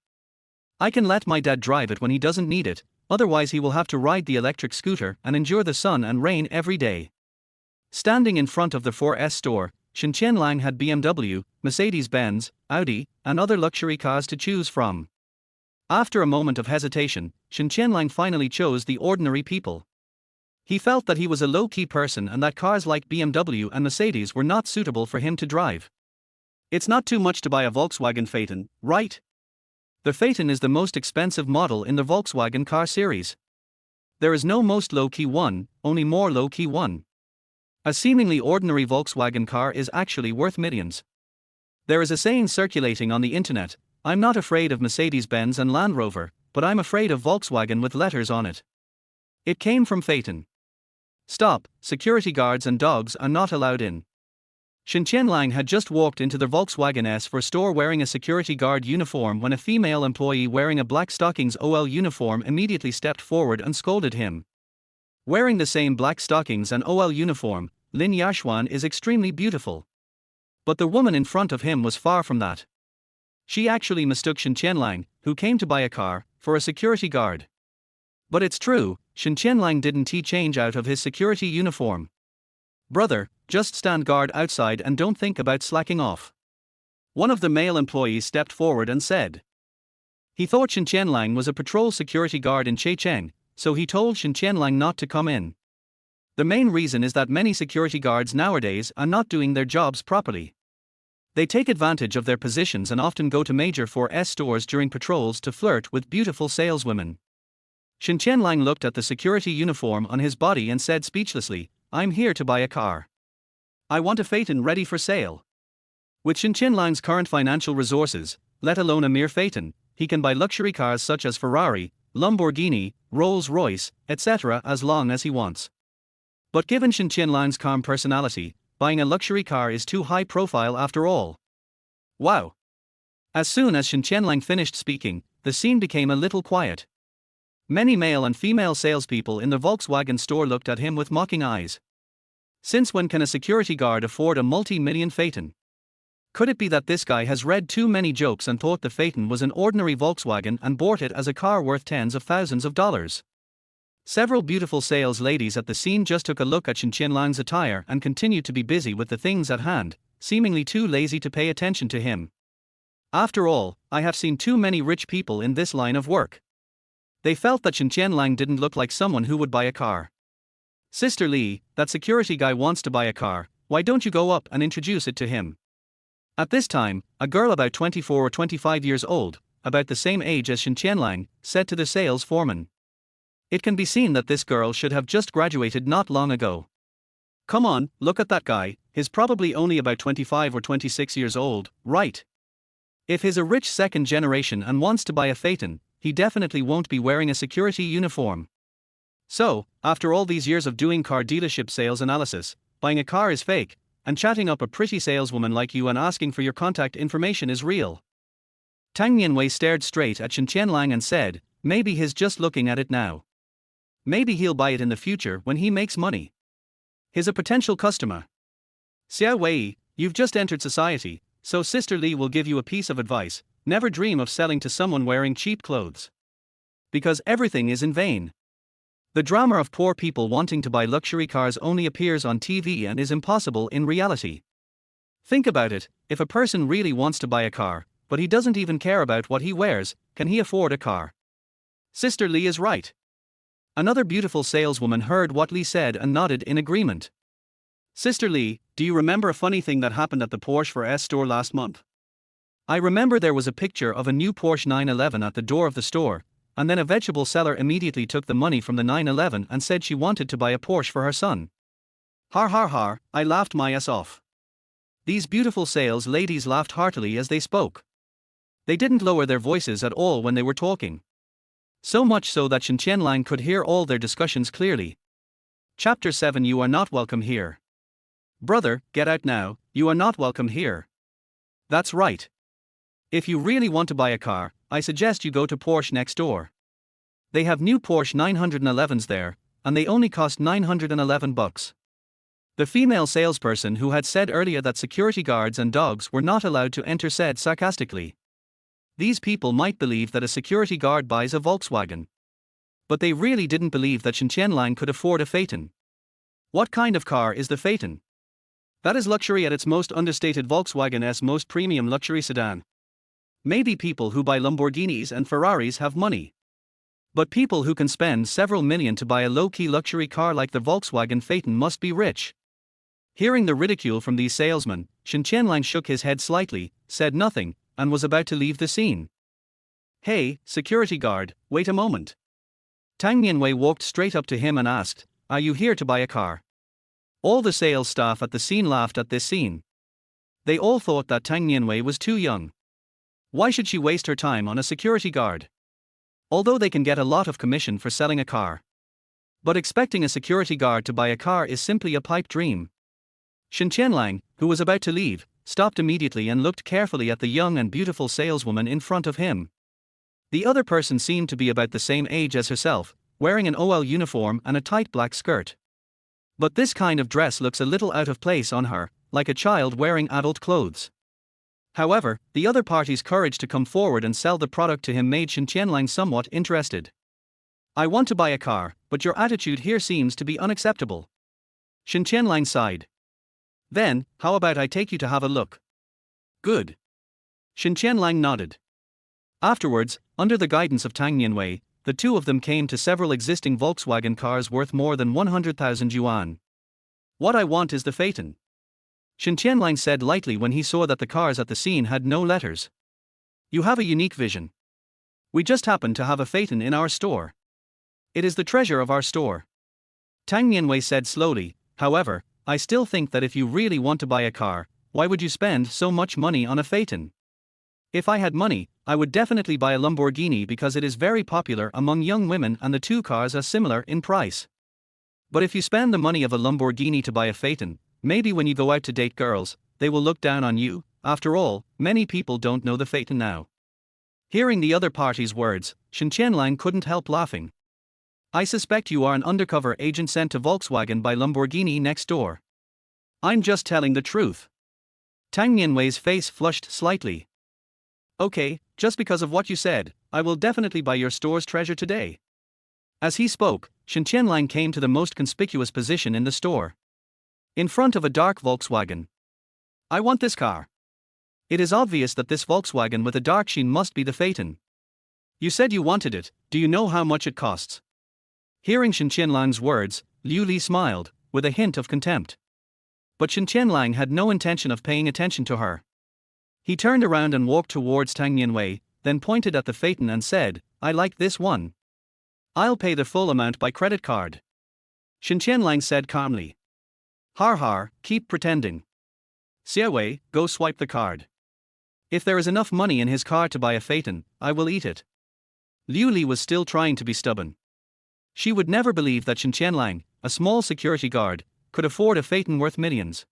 I can let my dad drive it when he doesn't need it, otherwise he will have to ride the electric scooter and endure the sun and rain every day. Standing in front of the 4S store, Shen Tianlang had BMW, Mercedes-Benz, Audi, and other luxury cars to choose from. After a moment of hesitation, Shen Tianlang finally chose the ordinary people. He felt that he was a low-key person and that cars like BMW and Mercedes were not suitable for him to drive. It's not too much to buy a Volkswagen Phaeton, right? The Phaeton is the most expensive model in the Volkswagen car series. There is no most low-key one, only more low-key one. A seemingly ordinary Volkswagen car is actually worth millions. There is a saying circulating on the internet, I'm not afraid of Mercedes-Benz and Land Rover, but I'm afraid of Volkswagen with letters on it. It came from Phaeton. Stop, security guards and dogs are not allowed in. Shen Tianlang had just walked into the Volkswagen S4 store wearing a security guard uniform when a female employee wearing a black stockings OL uniform immediately stepped forward and scolded him. Wearing the same black stockings and OL uniform, Lin Yashuan is extremely beautiful. But the woman in front of him was far from that. She actually mistook Shen Tianlang, who came to buy a car, for a security guard. But it's true, Shen Tianlang didn't change out of his security uniform. Brother, just stand guard outside and don't think about slacking off. One of the male employees stepped forward and said. He thought Shen Tianlang was a patrol security guard in Checheng, so he told Shen Tianlang not to come in. The main reason is that many security guards nowadays are not doing their jobs properly. They take advantage of their positions and often go to major 4S stores during patrols to flirt with beautiful saleswomen. Shen Tianlang looked at the security uniform on his body and said speechlessly, I'm here to buy a car. I want a Phaeton ready for sale. With Shen Tianlang's current financial resources, let alone a mere Phaeton, he can buy luxury cars such as Ferrari, Lamborghini, Rolls-Royce, etc. as long as he wants. But given Shen Tianlang's calm personality, buying a luxury car is too high profile after all. Wow! As soon as Shen Tianlang finished speaking, the scene became a little quiet. Many male and female salespeople in the Volkswagen store looked at him with mocking eyes. Since when can a security guard afford a multi-million Phaeton? Could it be that this guy has read too many jokes and thought the Phaeton was an ordinary Volkswagen and bought it as a car worth tens of thousands of dollars? Several beautiful sales ladies at the scene just took a look at Shen Tianlang's attire and continued to be busy with the things at hand, seemingly too lazy to pay attention to him. After all, I have seen too many rich people in this line of work. They felt that Shen Tianlang didn't look like someone who would buy a car. Sister Li, that security guy wants to buy a car, why don't you go up and introduce it to him? At this time, a girl about 24 or 25 years old, about the same age as Shen Tianlang, said to the sales foreman. It can be seen that this girl should have just graduated not long ago. Come on, look at that guy, he's probably only about 25 or 26 years old, right? If he's a rich second generation and wants to buy a Phaeton, he definitely won't be wearing a security uniform. So, after all these years of doing car dealership sales analysis, buying a car is fake, and chatting up a pretty saleswoman like you and asking for your contact information is real. Tang Mianwei stared straight at Shen Tianlang and said, maybe he's just looking at it now. Maybe he'll buy it in the future when he makes money. He's a potential customer. Xiao Wei, you've just entered society, so Sister Li will give you a piece of advice. Never dream of selling to someone wearing cheap clothes. Because everything is in vain. The drama of poor people wanting to buy luxury cars only appears on TV and is impossible in reality. Think about it, if a person really wants to buy a car, but he doesn't even care about what he wears, can he afford a car? Sister Li is right. Another beautiful saleswoman heard what Li said and nodded in agreement. Sister Li, do you remember a funny thing that happened at the Porsche 4S store last month? I remember there was a picture of a new Porsche 911 at the door of the store, and then a vegetable seller immediately took the money from the 911 and said she wanted to buy a Porsche for her son. Har har har, I laughed my ass off. These beautiful sales ladies laughed heartily as they spoke. They didn't lower their voices at all when they were talking. So much so that Shen Tianlang could hear all their discussions clearly. Chapter 7 You are not welcome here. Brother, get out now, you are not welcome here. That's right. If you really want to buy a car, I suggest you go to Porsche next door. They have new Porsche 911s there, and they only cost $911. The female salesperson who had said earlier that security guards and dogs were not allowed to enter said sarcastically. These people might believe that a security guard buys a Volkswagen. But they really didn't believe that Shen Tianlang could afford a Phaeton. What kind of car is the Phaeton? That is luxury at its most understated. Volkswagen's most premium luxury sedan. Maybe people who buy Lamborghinis and Ferraris have money. But people who can spend several million to buy a low-key luxury car like the Volkswagen Phaeton must be rich. Hearing the ridicule from these salesmen, Shen Tianlang shook his head slightly, said nothing, and was about to leave the scene. "Hey, security guard, wait a moment." Tang Nianwei walked straight up to him and asked, "Are you here to buy a car?" All the sales staff at the scene laughed at this scene. They all thought that Tang Nianwei was too young. Why should she waste her time on a security guard? Although they can get a lot of commission for selling a car. But expecting a security guard to buy a car is simply a pipe dream. Shen Tianlang, who was about to leave, stopped immediately and looked carefully at the young and beautiful saleswoman in front of him. The other person seemed to be about the same age as herself, wearing an OL uniform and a tight black skirt. But this kind of dress looks a little out of place on her, like a child wearing adult clothes. However, the other party's courage to come forward and sell the product to him made Shen Tianlang somewhat interested. "I want to buy a car, but your attitude here seems to be unacceptable." Shen Tianlang sighed. "Then, how about I take you to have a look?" "Good." Shen Tianlang nodded. Afterwards, under the guidance of Tang Nianwei, the two of them came to several existing Volkswagen cars worth more than 100,000 yuan. "What I want is the Phaeton," Shen Tianlang said lightly when he saw that the cars at the scene had no letters. "You have a unique vision. We just happen to have a Phaeton in our store. It is the treasure of our store." Tang Nianwei said slowly, "However, I still think that if you really want to buy a car, why would you spend so much money on a Phaeton? If I had money, I would definitely buy a Lamborghini because it is very popular among young women and the two cars are similar in price. But if you spend the money of a Lamborghini to buy a Phaeton, maybe when you go out to date girls, they will look down on you. After all, many people don't know the Phaeton now." Hearing the other party's words, Shen Tianlang couldn't help laughing. "I suspect you are an undercover agent sent to Volkswagen by Lamborghini next door." "I'm just telling the truth." Tang Nianwei's face flushed slightly. "Okay, just because of what you said, I will definitely buy your store's treasure today." As he spoke, Shen Tianlang came to the most conspicuous position in the store. In front of a dark Volkswagen. "I want this car." It is obvious that this Volkswagen with a dark sheen must be the Phaeton. "You said you wanted it, do you know how much it costs?" Hearing Shen Tianlang's words, Liu Li smiled, with a hint of contempt. But Shen Tianlang had no intention of paying attention to her. He turned around and walked towards Tang Nianwei, then pointed at the Phaeton and said, "I like this one. I'll pay the full amount by credit card." Shen Tianlang said calmly. "Har har, keep pretending. Xiawei, go swipe the card. If there is enough money in his car to buy a Phaeton, I will eat it." Liu Li was still trying to be stubborn. She would never believe that Shen Tianlang, a small security guard, could afford a Phaeton worth millions.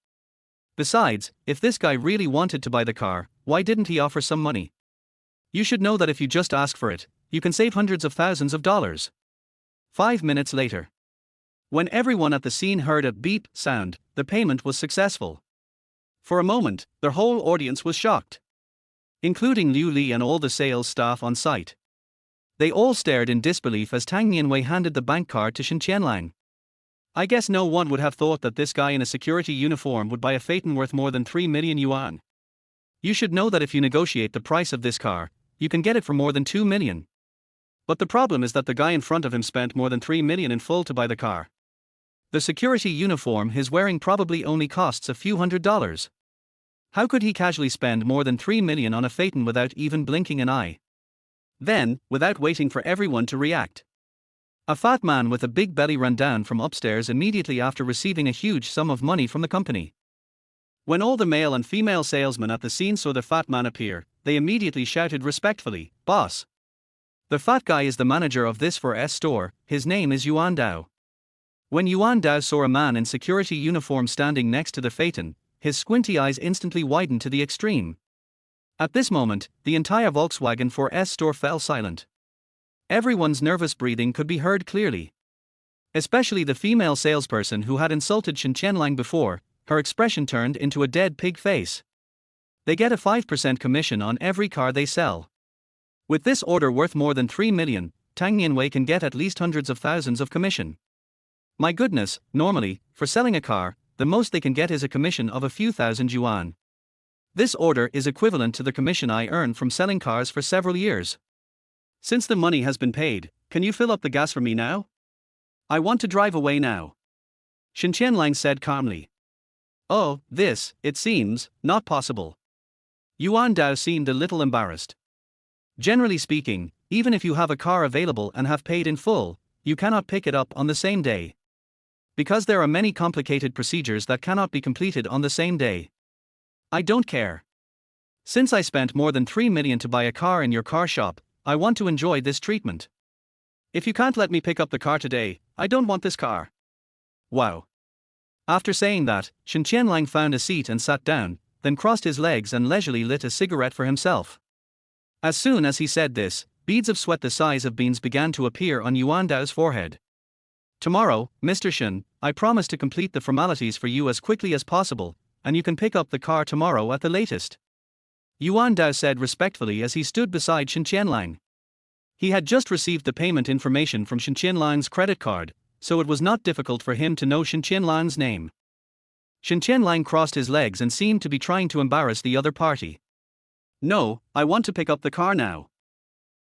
Besides, if this guy really wanted to buy the car, why didn't he offer some money? You should know that if you just ask for it, you can save hundreds of thousands of dollars. 5 minutes later. When everyone at the scene heard a beep sound, the payment was successful. For a moment, their whole audience was shocked. Including Liu Li and all the sales staff on site. They all stared in disbelief as Tang Nianwei handed the bank card to Shen Tianlang. I guess no one would have thought that this guy in a security uniform would buy a Phaeton worth more than 3 million yuan. You should know that if you negotiate the price of this car, you can get it for more than 2 million. But the problem is that the guy in front of him spent more than 3 million in full to buy the car. The security uniform he's wearing probably only costs a few $100s. How could he casually spend more than 3 million on a Phaeton without even blinking an eye? Then, without waiting for everyone to react, a fat man with a big belly ran down from upstairs immediately after receiving a huge sum of money from the company. When all the male and female salesmen at the scene saw the fat man appear, they immediately shouted respectfully, "Boss!" The fat guy is the manager of this 4S store, his name is Yuan Dao. When Yuan Dao saw a man in security uniform standing next to the Phaeton, his squinty eyes instantly widened to the extreme. At this moment, the entire Volkswagen 4S store fell silent. Everyone's nervous breathing could be heard clearly. Especially the female salesperson who had insulted Shen Tianlang before, her expression turned into a dead pig face. They get a 5% commission on every car they sell. With this order worth more than 3 million, Tang Nianwei can get at least hundreds of thousands of commission. My goodness, normally, for selling a car, the most they can get is a commission of a few thousand yuan. This order is equivalent to the commission I earn from selling cars for several years. Since the money has been paid, can you fill up the gas for me now? I want to drive away now. Shen Tianlang said calmly. Oh, this, it seems, not possible. Yuan Dao seemed a little embarrassed. Generally speaking, even if you have a car available and have paid in full, you cannot pick it up on the same day. Because there are many complicated procedures that cannot be completed on the same day. I don't care. Since I spent more than 3 million to buy a car in your car shop, I want to enjoy this treatment. If you can't let me pick up the car today, I don't want this car. Wow. After saying that, Shen Tianlang found a seat and sat down, then crossed his legs and leisurely lit a cigarette for himself. As soon as he said this, beads of sweat the size of beans began to appear on Yuan Dao's forehead. Tomorrow, Mr. Shen, I promise to complete the formalities for you as quickly as possible, and you can pick up the car tomorrow at the latest. Yuan Dao said respectfully as he stood beside Shen Tianlang. He had just received the payment information from Shen Tianlang's credit card, so it was not difficult for him to know Shen Tianlang's name. Shen Tianlang crossed his legs and seemed to be trying to embarrass the other party. No, I want to pick up the car now.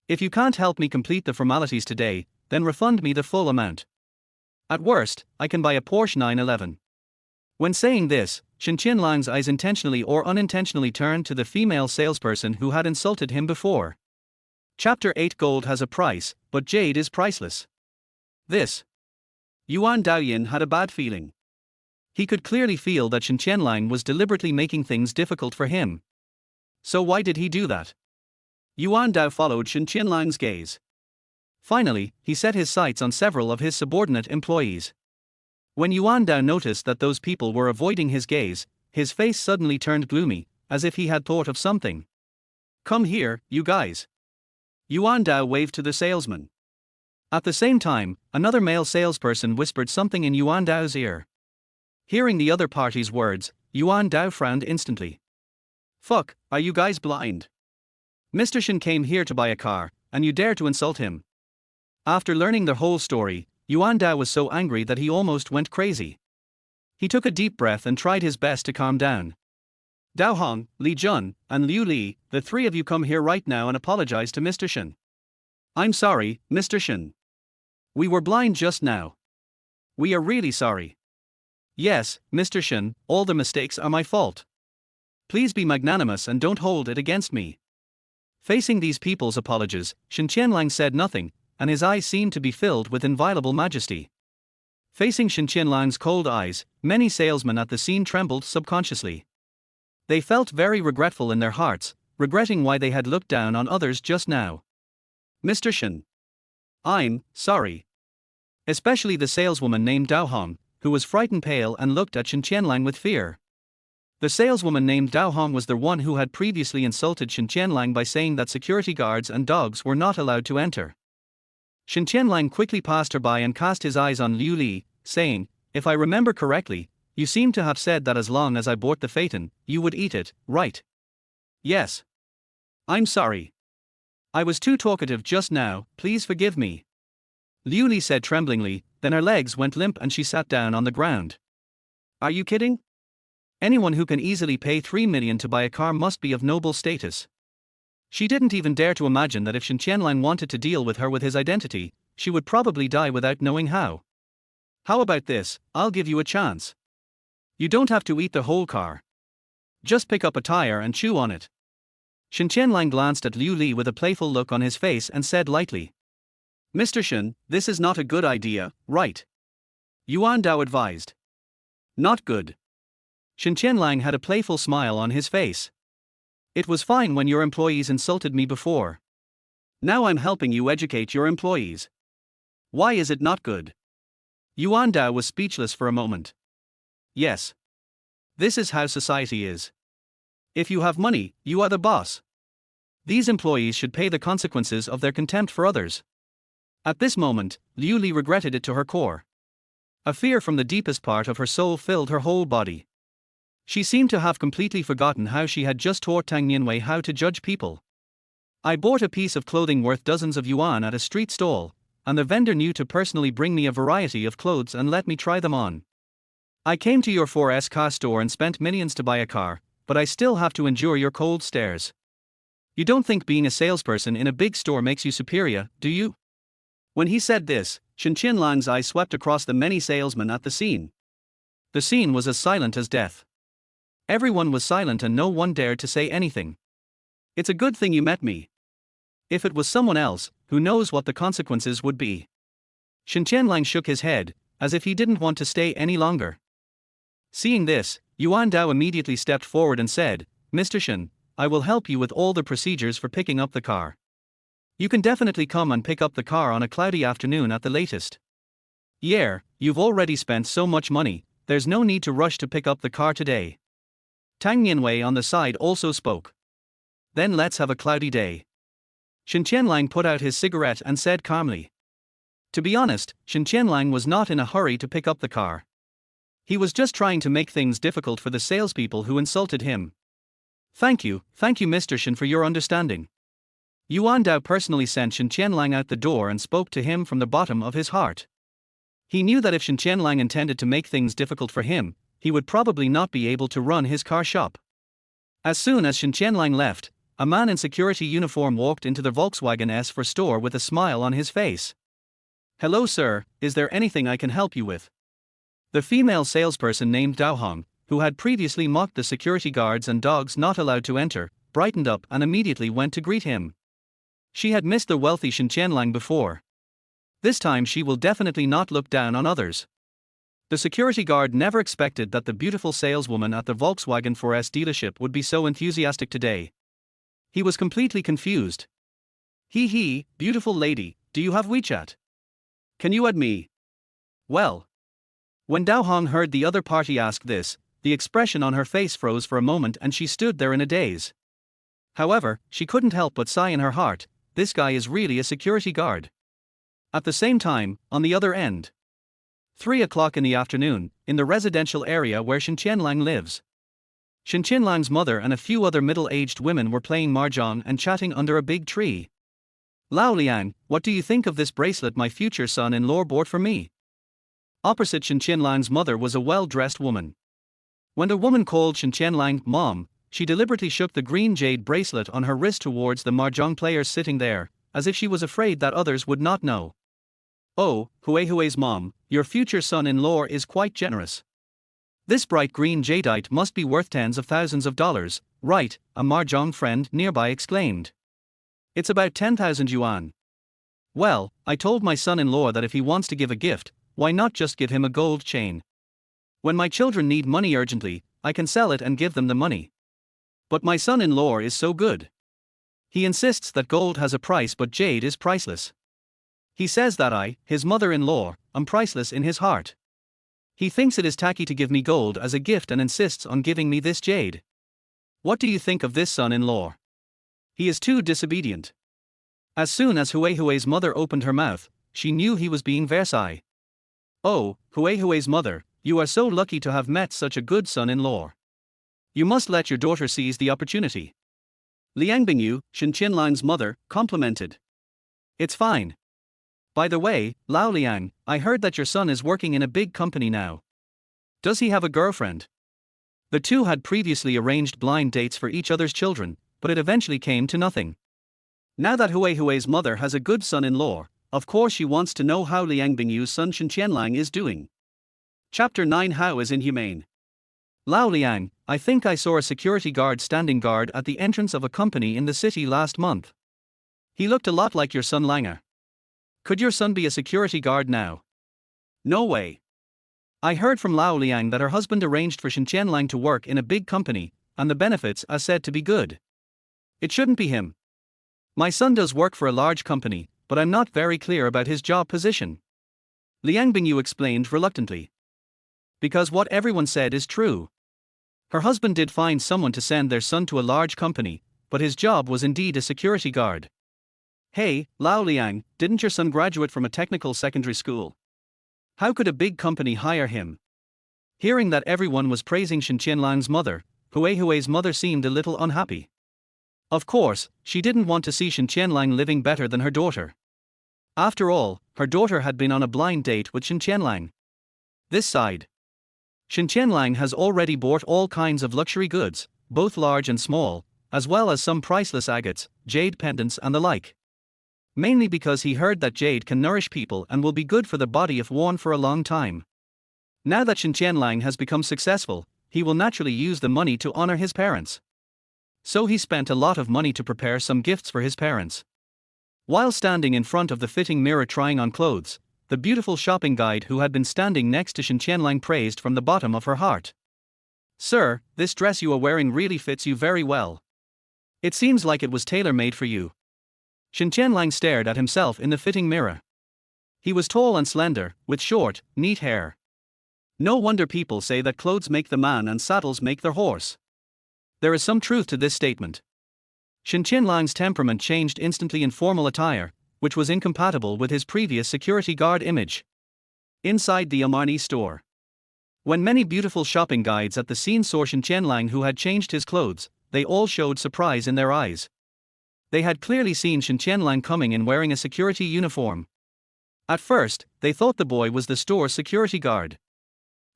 If you can't help me complete the formalities today, then refund me the full amount. At worst, I can buy a Porsche 911. When saying this, Shen Tianlang's eyes intentionally or unintentionally turned to the female salesperson who had insulted him before. Chapter 8 Gold has a price, but jade is priceless. This. Yuan Daoyin had a bad feeling. He could clearly feel that Shen Tianlang was deliberately making things difficult for him. So why did he do that? Yuan Dao followed Shen Tianlang's gaze. Finally, he set his sights on several of his subordinate employees. When Yuan Dao noticed that those people were avoiding his gaze, his face suddenly turned gloomy, as if he had thought of something. Come here, you guys. Yuan Dao waved to the salesman. At the same time, another male salesperson whispered something in Yuan Dao's ear. Hearing the other party's words, Yuan Dao frowned instantly. Fuck, are you guys blind? Mr. Shen came here to buy a car, and you dare to insult him. After learning the whole story, Yuan Dao was so angry that he almost went crazy. He took a deep breath and tried his best to calm down. Dao Hong, Li Jun, and Liu Li, the three of you come here right now and apologize to Mr. Shen. I'm sorry, Mr. Shen. We were blind just now. We are really sorry. Yes, Mr. Shen, all the mistakes are my fault. Please be magnanimous and don't hold it against me. Facing these people's apologies, Shen Tianlang said nothing, and his eyes seemed to be filled with inviolable majesty. Facing Shen Tianlang's cold eyes, many salesmen at the scene trembled subconsciously. They felt very regretful in their hearts, regretting why they had looked down on others just now. Mr. Shen. I'm sorry. Especially the saleswoman named Dao Hong, who was frightened pale and looked at Shen Tianlang with fear. The saleswoman named Dao Hong was the one who had previously insulted Shen Tianlang by saying that security guards and dogs were not allowed to enter. Shen Tianlang quickly passed her by and cast his eyes on Liu Li, saying, If I remember correctly, you seem to have said that as long as I bought the Phaeton, you would eat it, right? Yes. I'm sorry. I was too talkative just now, please forgive me. Liu Li said tremblingly, then her legs went limp and she sat down on the ground. Are you kidding? Anyone who can easily pay 3 million to buy a car must be of noble status. She didn't even dare to imagine that if Shen Tianlang wanted to deal with her with his identity, she would probably die without knowing how. How about this, I'll give you a chance. You don't have to eat the whole car. Just pick up a tire and chew on it. Shen Tianlang glanced at Liu Li with a playful look on his face and said lightly. Mr. Shen, this is not a good idea, right? Yuan Dao advised. Not good. Shen Tianlang had a playful smile on his face. It was fine when your employees insulted me before. Now I'm helping you educate your employees. Why is it not good? Yuan Dao was speechless for a moment. Yes. This is how society is. If you have money, you are the boss. These employees should pay the consequences of their contempt for others. At this moment, Liu Li regretted it to her core. A fear from the deepest part of her soul filled her whole body. She seemed to have completely forgotten how she had just taught Tang Nianwei how to judge people. I bought a piece of clothing worth dozens of yuan at a street stall, and the vendor knew to personally bring me a variety of clothes and let me try them on. I came to your 4S car store and spent millions to buy a car, but I still have to endure your cold stares. You don't think being a salesperson in a big store makes you superior, do you? When he said this, Shen Tianlang's eyes swept across the many salesmen at the scene. The scene was as silent as death. Everyone was silent and no one dared to say anything. It's a good thing you met me. If it was someone else, who knows what the consequences would be. Shen Tianlang shook his head, as if he didn't want to stay any longer. Seeing this, Yuan Dao immediately stepped forward and said, Mr. Shen, I will help you with all the procedures for picking up the car. You can definitely come and pick up the car on a cloudy afternoon at the latest. Yeah, you've already spent so much money, there's no need to rush to pick up the car today. Tang Nianwei on the side also spoke. Then let's have a cloudy day. Shen Tianlang put out his cigarette and said calmly. To be honest, Shen Tianlang was not in a hurry to pick up the car. He was just trying to make things difficult for the salespeople who insulted him. Thank you, Mr. Shen, for your understanding. Yuan Dao personally sent Shen Tianlang out the door and spoke to him from the bottom of his heart. He knew that if Shen Tianlang intended to make things difficult for him, he would probably not be able to run his car shop. As soon as Shen Tianlang left, a man in security uniform walked into the Volkswagen S4 store with a smile on his face. Hello sir, is there anything I can help you with? The female salesperson named Dao Hong, who had previously mocked the security guards and dogs not allowed to enter, brightened up and immediately went to greet him. She had missed the wealthy Shen Tianlang before. This time she will definitely not look down on others. The security guard never expected that the beautiful saleswoman at the Volkswagen 4S dealership would be so enthusiastic today. He was completely confused. Hee, beautiful lady, do you have WeChat? Can you add me? Well. When Dao Hong heard the other party ask this, the expression on her face froze for a moment and she stood there in a daze. However, she couldn't help but sigh in her heart, this guy is really a security guard. At the same time, on the other end. 3 o'clock in the afternoon, in the residential area where Shen Tianlang lives. Shen Tianlang's mother and a few other middle-aged women were playing mahjong and chatting under a big tree. Lao Liang, what do you think of this bracelet my future son-in-law bought for me? Opposite Shen Tianlang's mother was a well-dressed woman. When the woman called Shen Tianlang mom, she deliberately shook the green jade bracelet on her wrist towards the mahjong players sitting there, as if she was afraid that others would not know. Oh, Hui's mom, your future son-in-law is quite generous. This bright green jadeite must be worth tens of thousands of dollars, right? A mahjong friend nearby exclaimed. It's about 10,000 yuan. Well, I told my son-in-law that if he wants to give a gift, why not just give him a gold chain? When my children need money urgently, I can sell it and give them the money. But my son-in-law is so good. He insists that gold has a price but jade is priceless. He says that I, his mother-in-law, am priceless in his heart. He thinks it is tacky to give me gold as a gift and insists on giving me this jade. What do you think of this son-in-law? He is too disobedient. As soon as Hui's mother opened her mouth, she knew he was being Versailles. Oh, Hui's mother, you are so lucky to have met such a good son-in-law. You must let your daughter seize the opportunity. Liang Bingyu, Shen Tianlang's mother, complimented. It's fine. By the way, Lao Liang, I heard that your son is working in a big company now. Does he have a girlfriend? The two had previously arranged blind dates for each other's children, but it eventually came to nothing. Now that Hui's mother has a good son-in-law, of course she wants to know how Liang Bingyu's son Shen Tianlang is doing. Chapter 9 How is inhumane. Lao Liang, I think I saw a security guard standing guard at the entrance of a company in the city last month. He looked a lot like your son Langer. Could your son be a security guard now? No way. I heard from Lao Liang that her husband arranged for Shen Tianlang to work in a big company, and the benefits are said to be good. It shouldn't be him. My son does work for a large company, but I'm not very clear about his job position. Liang Bingyu explained reluctantly. Because what everyone said is true. Her husband did find someone to send their son to a large company, but his job was indeed a security guard. Hey, Lao Liang, didn't your son graduate from a technical secondary school? How could a big company hire him? Hearing that everyone was praising Shen Tianlang's mother, Hui's mother seemed a little unhappy. Of course, she didn't want to see Shen Tianlang living better than her daughter. After all, her daughter had been on a blind date with Shen Tianlang. This side. Shen Tianlang has already bought all kinds of luxury goods, both large and small, as well as some priceless agates, jade pendants and the like. Mainly because he heard that jade can nourish people and will be good for the body if worn for a long time. Now that Shen Tianlang has become successful, he will naturally use the money to honor his parents. So he spent a lot of money to prepare some gifts for his parents. While standing in front of the fitting mirror trying on clothes, the beautiful shopping guide who had been standing next to Shen Tianlang praised from the bottom of her heart. "Sir, this dress you are wearing really fits you very well. It seems like it was tailor-made for you." Shen Tianlang stared at himself in the fitting mirror. He was tall and slender, with short, neat hair. No wonder people say that clothes make the man and saddles make the horse. There is some truth to this statement. Shen Tianlang's temperament changed instantly in formal attire, which was incompatible with his previous security guard image. Inside the Armani store. When many beautiful shopping guides at the scene saw Shen Tianlang who had changed his clothes, they all showed surprise in their eyes. They had clearly seen Shen Tianlang coming in wearing a security uniform. At first, they thought the boy was the store's security guard.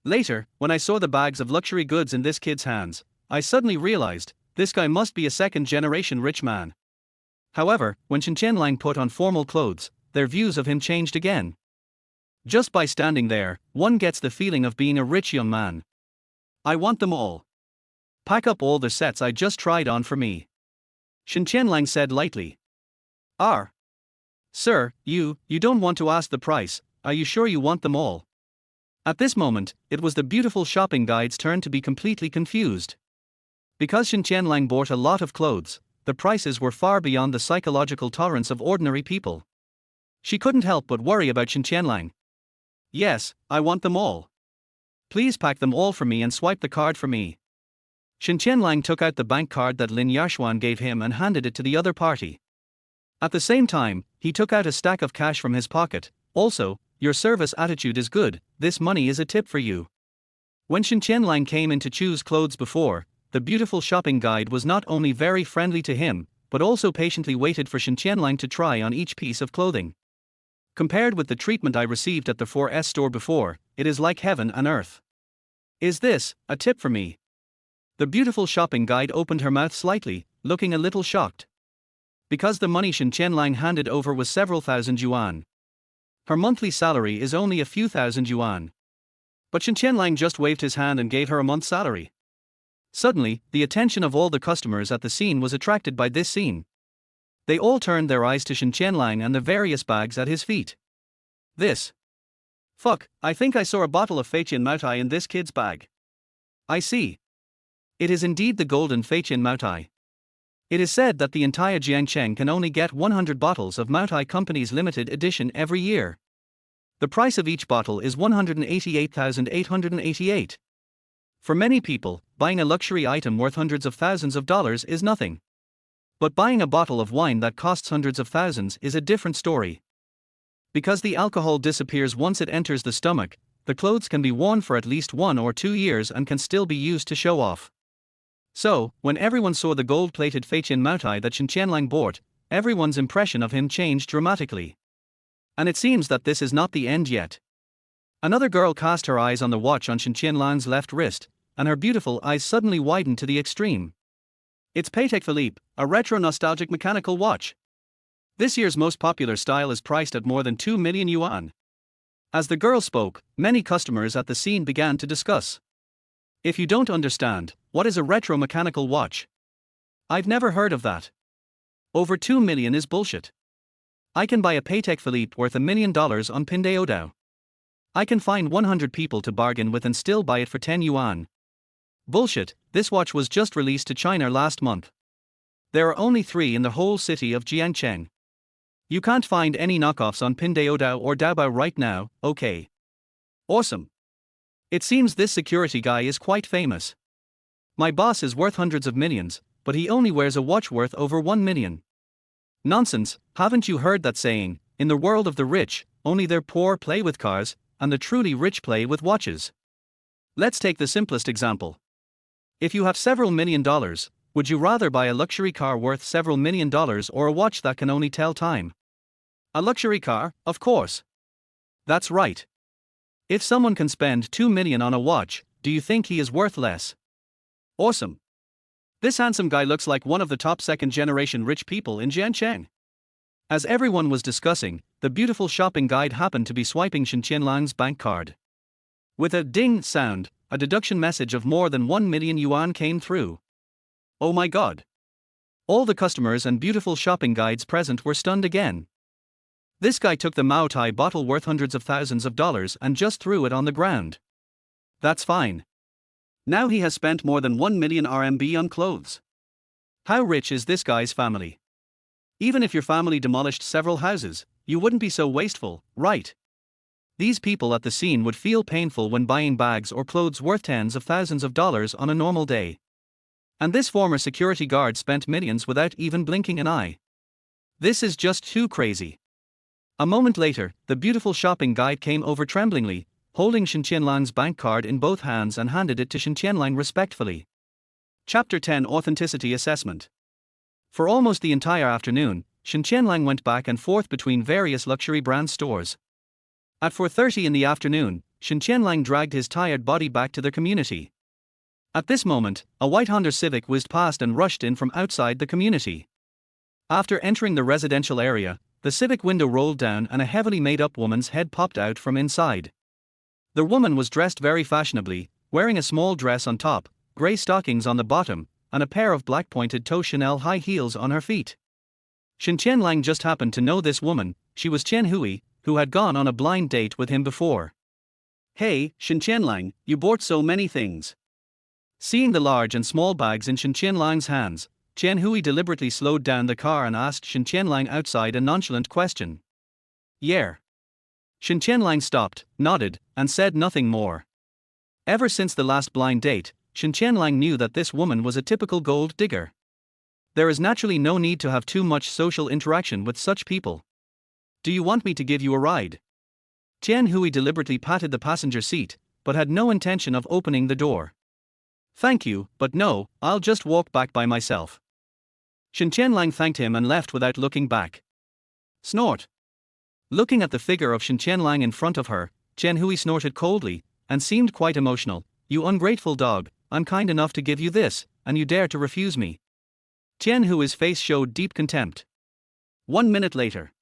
Later, when I saw the bags of luxury goods in this kid's hands, I suddenly realized, this guy must be a second-generation rich man. However, when Shen Tianlang put on formal clothes, their views of him changed again. Just by standing there, one gets the feeling of being a rich young man. "I want them all. Pack up all the sets I just tried on for me," Shen Tianlang said lightly. Sir, you don't want to ask the price, are you sure you want them all?" At this moment, it was the beautiful shopping guide's turn to be completely confused. Because Shen Tianlang bought a lot of clothes, the prices were far beyond the psychological tolerance of ordinary people. She couldn't help but worry about Shen Tianlang. "Yes, I want them all. Please pack them all for me and swipe the card for me." Shen Tianlang took out the bank card that Lin Yashuan gave him and handed it to the other party. At the same time, he took out a stack of cash from his pocket. "Also, your service attitude is good, this money is a tip for you." When Shen Tianlang came in to choose clothes before, the beautiful shopping guide was not only very friendly to him, but also patiently waited for Shen Tianlang to try on each piece of clothing. Compared with the treatment I received at the 4S store before, it is like heaven and earth. "Is this a tip for me?" The beautiful shopping guide opened her mouth slightly, looking a little shocked. Because the money Shen Tianlang handed over was several thousand yuan. Her monthly salary is only a few thousand yuan. But Shen Tianlang just waved his hand and gave her a month's salary. Suddenly, the attention of all the customers at the scene was attracted by this scene. They all turned their eyes to Shen Tianlang and the various bags at his feet. Fuck, I think I saw a bottle of Phaeton Maotai in this kid's bag. I see. It is indeed the golden Phaeton Maotai. It is said that the entire Jiangcheng can only get 100 bottles of Maotai Company's limited edition every year. The price of each bottle is 188,888. For many people, buying a luxury item worth hundreds of thousands of dollars is nothing. But buying a bottle of wine that costs hundreds of thousands is a different story. Because the alcohol disappears once it enters the stomach, the clothes can be worn for at least 1 or 2 years and can still be used to show off. So, when everyone saw the gold-plated Phaeton Maotai that Shen Tianlang bought, everyone's impression of him changed dramatically. And it seems that this is not the end yet. Another girl cast her eyes on the watch on Shen Tianlang's left wrist, and her beautiful eyes suddenly widened to the extreme. It's Patek Philippe, a retro nostalgic mechanical watch. This year's most popular style is priced at more than 2 million yuan. As the girl spoke, many customers at the scene began to discuss. "If you don't understand, what is a retro mechanical watch? I've never heard of that. Over 2 million is bullshit. I can buy a Patek Philippe worth $1 million on Pinduoduo. I can find 100 people to bargain with and still buy it for 10 yuan. Bullshit, this watch was just released to China last month. There are only 3 in the whole city of Jiangcheng. You can't find any knockoffs on Pinduoduo or Taobao right now, okay? Awesome. It seems this security guy is quite famous. My boss is worth hundreds of millions, but he only wears a watch worth over 1 million. Nonsense, haven't you heard that saying, in the world of the rich, only their poor play with cars? and the truly rich play with watches. Let's take the simplest example. If you have several $1 million, would you rather buy a luxury car worth several $1 million or a watch that can only tell time? A luxury car, of course. That's right. If someone can spend $2 million on a watch, do you think he is worth less? Awesome. This handsome guy looks like one of the top second-generation rich people in Jiancheng. As everyone was discussing, the beautiful shopping guide happened to be swiping Shen Tianlang's bank card. With a ding sound, a deduction message of more than 1 million yuan came through. Oh my god. All the customers and beautiful shopping guides present were stunned again. This guy took the Mao Tai bottle worth hundreds of thousands of dollars and just threw it on the ground. That's fine. Now he has spent more than 1 million RMB on clothes. How rich is this guy's family? Even if your family demolished several houses, you wouldn't be so wasteful, right? These people at the scene would feel painful when buying bags or clothes worth tens of thousands of dollars on a normal day. And this former security guard spent millions without even blinking an eye. This is just too crazy. A moment later, the beautiful shopping guide came over tremblingly, holding Shen Tianlang's bank card in both hands and handed it to Shen Tianlang respectfully. Chapter 10 Authenticity Assessment. For almost the entire afternoon, Shen Tianlang went back and forth between various luxury brand stores. At 4:30 in the afternoon, Shen Tianlang dragged his tired body back to their community. At this moment, a white Honda Civic whizzed past and rushed in from outside the community. After entering the residential area, the Civic window rolled down and a heavily made-up woman's head popped out from inside. The woman was dressed very fashionably, wearing a small dress on top, grey stockings on the bottom, and a pair of black pointed-toe Chanel high heels on her feet. Shen Tianlang just happened to know this woman. She was Chen Hui, who had gone on a blind date with him before. Hey, Shen Tianlang, you bought so many things. Seeing the large and small bags in Shen Tianlang's hands, Chen Hui deliberately slowed down the car and asked Shen Tianlang outside a nonchalant question. Yeah. Shen Tianlang stopped, nodded, and said nothing more. Ever since the last blind date, Shen Tianlang knew that this woman was a typical gold digger. There is naturally no need to have too much social interaction with such people. Do you want me to give you a ride? Chen Hui deliberately patted the passenger seat, but had no intention of opening the door. Thank you, but no, I'll just walk back by myself. Shen Tianlang thanked him and left without looking back. Snort. Looking at the figure of Shen Tianlang in front of her, Chen Hui snorted coldly, and seemed quite emotional. You ungrateful dog, I'm kind enough to give you this, and you dare to refuse me. Chen Hui's face showed deep contempt. 1 minute later.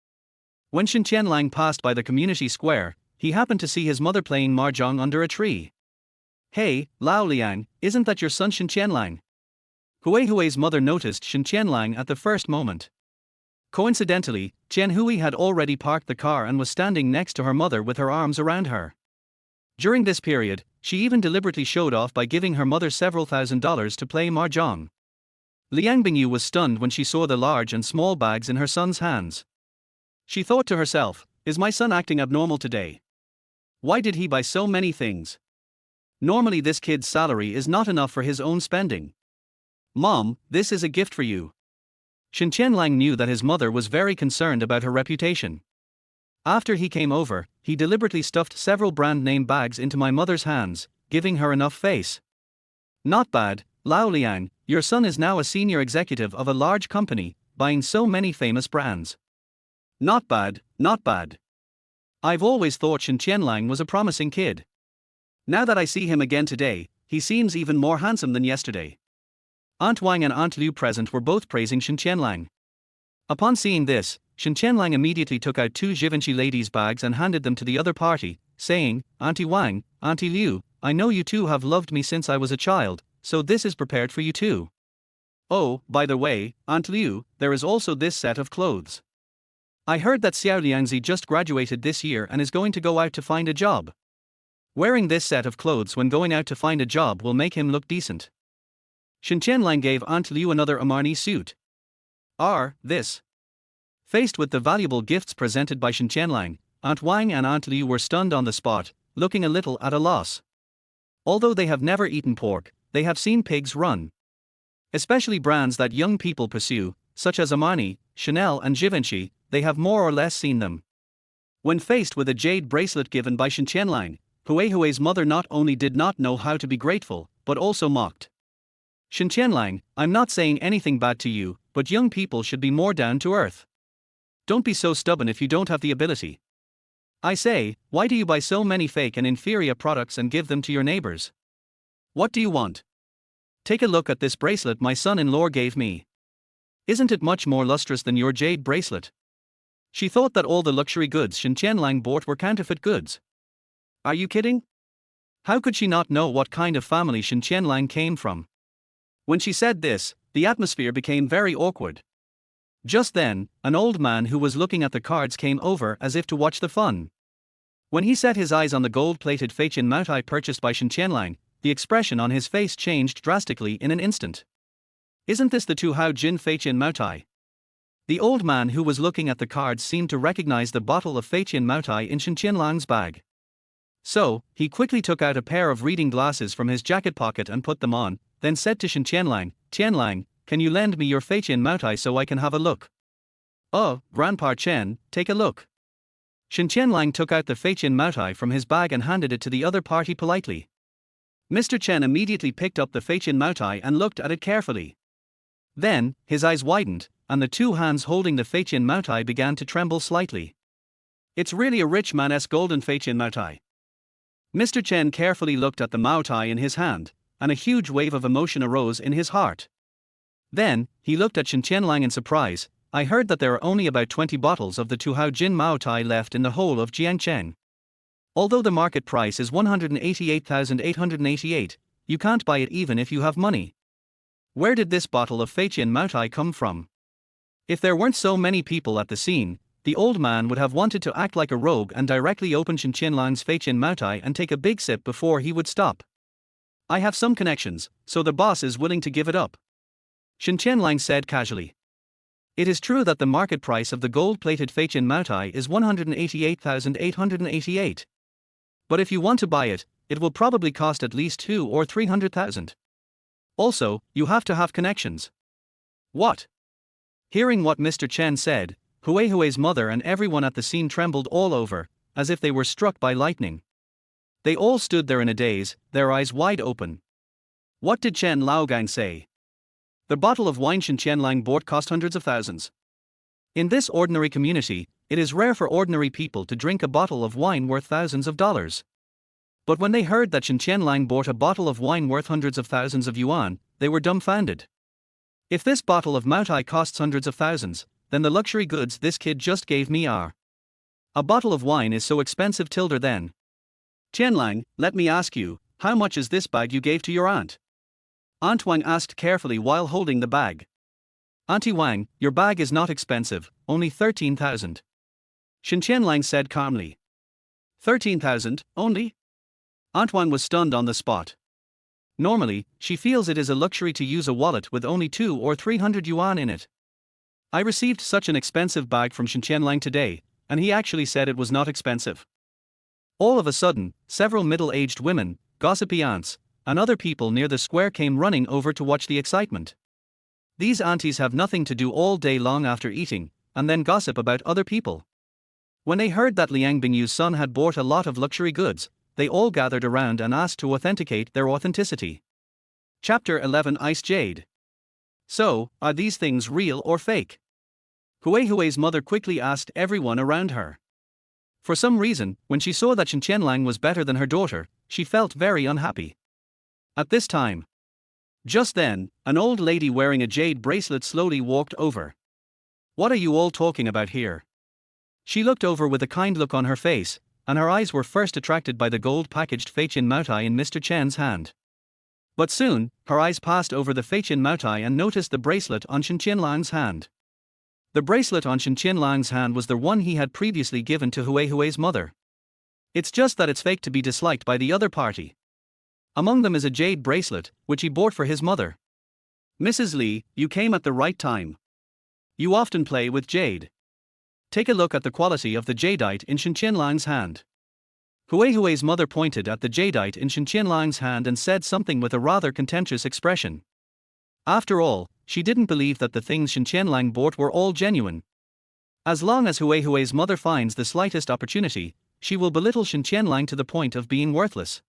When Shen Tianlang passed by the community square, he happened to see his mother playing mahjong under a tree. Hey, Lao Liang, isn't that your son Shen Tianlang? Hui's mother noticed Shen Tianlang at the first moment. Coincidentally, Chen Hui had already parked the car and was standing next to her mother with her arms around her. During this period, she even deliberately showed off by giving her mother several $1,000s to play mahjong. Liang Bingyu was stunned when she saw the large and small bags in her son's hands. She thought to herself, is my son acting abnormal today? Why did he buy so many things? Normally this kid's salary is not enough for his own spending. Mom, this is a gift for you. Shen Tianlang knew that his mother was very concerned about her reputation. After he came over, he deliberately stuffed several brand-name bags into my mother's hands, giving her enough face. Not bad, Lao Liang, your son is now a senior executive of a large company, buying so many famous brands. Not bad, not bad. I've always thought Shen Tianlang was a promising kid. Now that I see him again today, he seems even more handsome than yesterday. Aunt Wang and Aunt Liu present were both praising Shen Tianlang. Upon seeing this, Shen Tianlang immediately took out 2 Givenchy ladies' bags and handed them to the other party, saying, Auntie Wang, Auntie Liu, I know you two have loved me since I was a child, so this is prepared for you too. Oh, by the way, Aunt Liu, there is also this set of clothes. I heard that Xiao Liangzi just graduated this year and is going to go out to find a job. Wearing this set of clothes when going out to find a job will make him look decent. Shen Tianlang gave Aunt Liu another Armani suit. This. Faced with the valuable gifts presented by Shen Tianlang, Aunt Wang and Aunt Liu were stunned on the spot, looking a little at a loss. Although they have never eaten pork, they have seen pigs run. Especially brands that young people pursue, such as Armani, Chanel and Givenchy, they have more or less seen them. When faced with a jade bracelet given by Shen Tianlang, Hui's mother not only did not know how to be grateful, but also mocked. Shen Tianlang, I'm not saying anything bad to you, but young people should be more down to earth. Don't be so stubborn if you don't have the ability. I say, why do you buy so many fake and inferior products and give them to your neighbors? What do you want? Take a look at this bracelet my son-in-law gave me. Isn't it much more lustrous than your jade bracelet? She thought that all the luxury goods Shen Tianlang bought were counterfeit goods. Are you kidding? How could she not know what kind of family Shen Tianlang came from? When she said this, the atmosphere became very awkward. Just then, an old man who was looking at the cards came over as if to watch the fun. When he set his eyes on the gold-plated Phaeton Moutai purchased by Shen Tianlang, the expression on his face changed drastically in an instant. Isn't this the Tuhao Jin Phaeton Moutai? The old man who was looking at the cards seemed to recognize the bottle of Phaeton Moutai in Shen Tianlang's bag. So, he quickly took out a pair of reading glasses from his jacket pocket and put them on, then said to Shen Tianlang, Tianlang, can you lend me your Phaeton Moutai so I can have a look? Oh, Grandpa Chen, take a look. Shen Tianlang took out the Phaeton Moutai from his bag and handed it to the other party politely. Mr. Chen immediately picked up the Phaeton Moutai and looked at it carefully. Then, his eyes widened, and the two hands holding the Phaeton Moutai began to tremble slightly. It's really a rich man's golden Phaeton Moutai. Mr. Chen carefully looked at the Moutai in his hand, and a huge wave of emotion arose in his heart. Then, he looked at Shen Tianlang in surprise. I heard that there are only about 20 bottles of the Tuhao Jin Moutai left in the whole of Jiangcheng. Although the market price is 188,888, you can't buy it even if you have money. Where did this bottle of Phaeton Moutai come from? If there weren't so many people at the scene, the old man would have wanted to act like a rogue and directly open Shen Tianlang's Phaeton Moutai and take a big sip before he would stop. I have some connections, so the boss is willing to give it up. Shen Tianlang said casually. It is true that the market price of the gold-plated Phaeton Moutai is 188,888. But if you want to buy it, it will probably cost at least 200,000 or 300,000. Also, you have to have connections. What? Hearing what Mr. Chen said, Hui's mother and everyone at the scene trembled all over, as if they were struck by lightning. They all stood there in a daze, their eyes wide open. What did Chen Laogang say? The bottle of wine Shen Tianlang bought cost hundreds of thousands. In this ordinary community, it is rare for ordinary people to drink a bottle of wine worth thousands of dollars. But when they heard that Shen Tianlang bought a bottle of wine worth hundreds of thousands of yuan, they were dumbfounded. If this bottle of Moutai costs hundreds of thousands, then the luxury goods this kid just gave me are. A bottle of wine is so expensive tilde then. Tianlang, let me ask you, how much is this bag you gave to your aunt? Aunt Wang asked carefully while holding the bag. Auntie Wang, your bag is not expensive, only 13,000. Shen Tianlang said calmly. 13,000, only? Aunt Wang was stunned on the spot. Normally, she feels it is a luxury to use a wallet with only 200 or 300 yuan in it. I received such an expensive bag from Shen Tianlang today, and he actually said it was not expensive. All of a sudden, several middle-aged women, gossipy aunts, and other people near the square came running over to watch the excitement. These aunties have nothing to do all day long after eating, and then gossip about other people. When they heard that Liang Bingyu's son had bought a lot of luxury goods, they all gathered around and asked to authenticate their authenticity. Chapter 11 Ice Jade. So, are these things real or fake? Hui's mother quickly asked everyone around her. For some reason, when she saw that Shen Tianlang was better than her daughter, she felt very unhappy. At this time. Just then, an old lady wearing a jade bracelet slowly walked over. What are you all talking about here? She looked over with a kind look on her face, and her eyes were first attracted by the gold-packaged Phaeton Moutai in Mr. Chen's hand. But soon, her eyes passed over the Phaeton Moutai and noticed the bracelet on Shen Tianlang's hand. The bracelet on Shen Tianlang's hand was the one he had previously given to Hui's mother. It's just that it's fake to be disliked by the other party. Among them is a jade bracelet, which he bought for his mother. Mrs. Li, you came at the right time. You often play with jade. Take a look at the quality of the jadeite in Shen Tianlang's hand. Hui's mother pointed at the jadeite in Shen Tianlang's hand and said something with a rather contemptuous expression. After all, she didn't believe that the things Shen Tianlang bought were all genuine. As long as Hui's mother finds the slightest opportunity, she will belittle Shen Tianlang to the point of being worthless.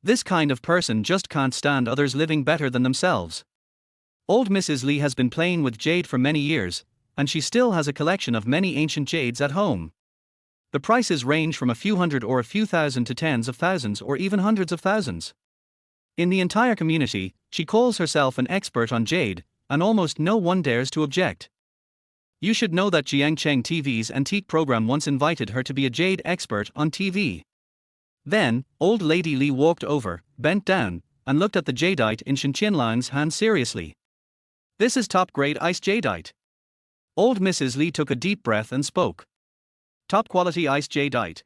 This kind of person just can't stand others living better than themselves. Old Mrs. Li has been playing with jade for many years, and she still has a collection of many ancient jades at home. The prices range from a few hundred or a few thousand to tens of thousands or even hundreds of thousands. In the entire community, she calls herself an expert on jade, and almost no one dares to object. You should know that Jiang Cheng TV's antique program once invited her to be a jade expert on TV. Then, old lady Li walked over, bent down, and looked at the jadeite in Shen Tianlang's hand seriously. This is top-grade ice jadeite. Old Mrs. Li took a deep breath and spoke. Top-quality ice jadeite.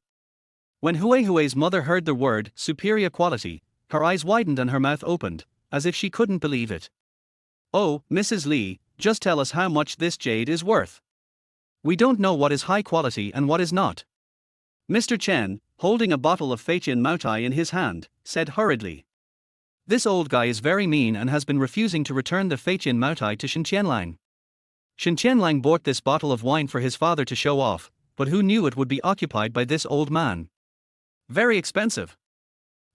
When Hui's mother heard the word superior quality, her eyes widened and her mouth opened, as if she couldn't believe it. Oh, Mrs. Li, just tell us how much this jade is worth. We don't know what is high quality and what is not. Mr. Chen, holding a bottle of Phaeton Moutai in his hand, said hurriedly. This old guy is very mean and has been refusing to return the Phaeton Moutai to Shen Tianlang. Shen Tianlang bought this bottle of wine for his father to show off, but who knew it would be occupied by this old man? Very expensive.